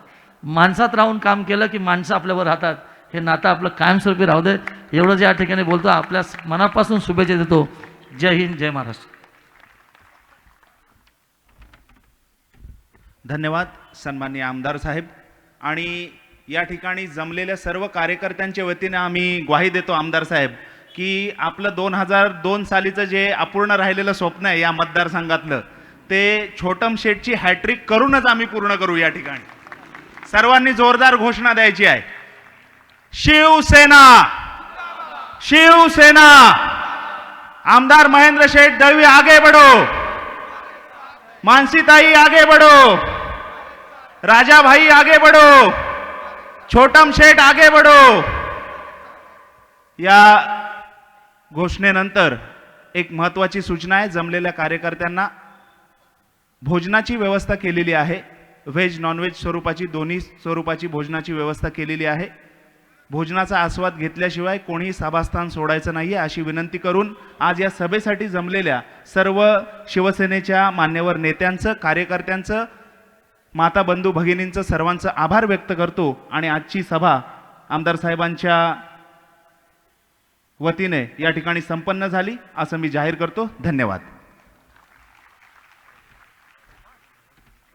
माणसात राहून काम केलं की माणसं आपल्यावर राहतात. हे नातं आपलं कायमस्वरूपी राहू दे एवढं या ठिकाणी बोलतो. आपल्या मनापासून शुभेच्छा देतो. जय हिंद जय महाराष्ट्र. धन्यवाद सन्माननीय आमदार साहेब. आणि या ठिकाणी जमलेल्या सर्व कार्यकर्त्यांच्या वतीने आम्ही ग्वाही देतो आमदार साहेब की आपलं 2002 सालीचं जे अपूर्ण राहिलेलं स्वप्न आहे या मतदारसंघातलं ते छोटम शेठची हॅट्रिक करूनच आम्ही पूर्ण करू. या ठिकाणी सर्वांनी जोरदार घोषणा द्यायची आहे. शिवसेना शिवसेना. आमदार महेंद्र शेठ दळवी आगे बढ़ो. मानसीताई आगे बढ़ो. राजा भाई आगे बढ़ो. छोटम शेठ आगे बढ़ो. या घोषणेनंतर एक महत्त्वाची सूचना आहे. जमलेल्या कार्यकर्त्यांना भोजनाची व्यवस्था केलेली आहे. व्हेज नॉनव्हेज स्वरूपाची दोन्ही स्वरूपाची भोजनाची व्यवस्था केलेली आहे. भोजनाचा आस्वाद घेतल्याशिवाय कोणीही सभास्थान सोडायचं नाही आहे अशी विनंती करून आज या सभेसाठी जमलेल्या सर्व शिवसेनेच्या मान्यवर नेत्यांचं कार्यकर्त्यांचं माता बंधू भगिनींचं सर्वांचं आभार व्यक्त करतो. आणि आजची सभा आमदार साहेबांच्या वतीने या ठिकाणी संपन्न झाली असं मी जाहीर करतो. धन्यवाद.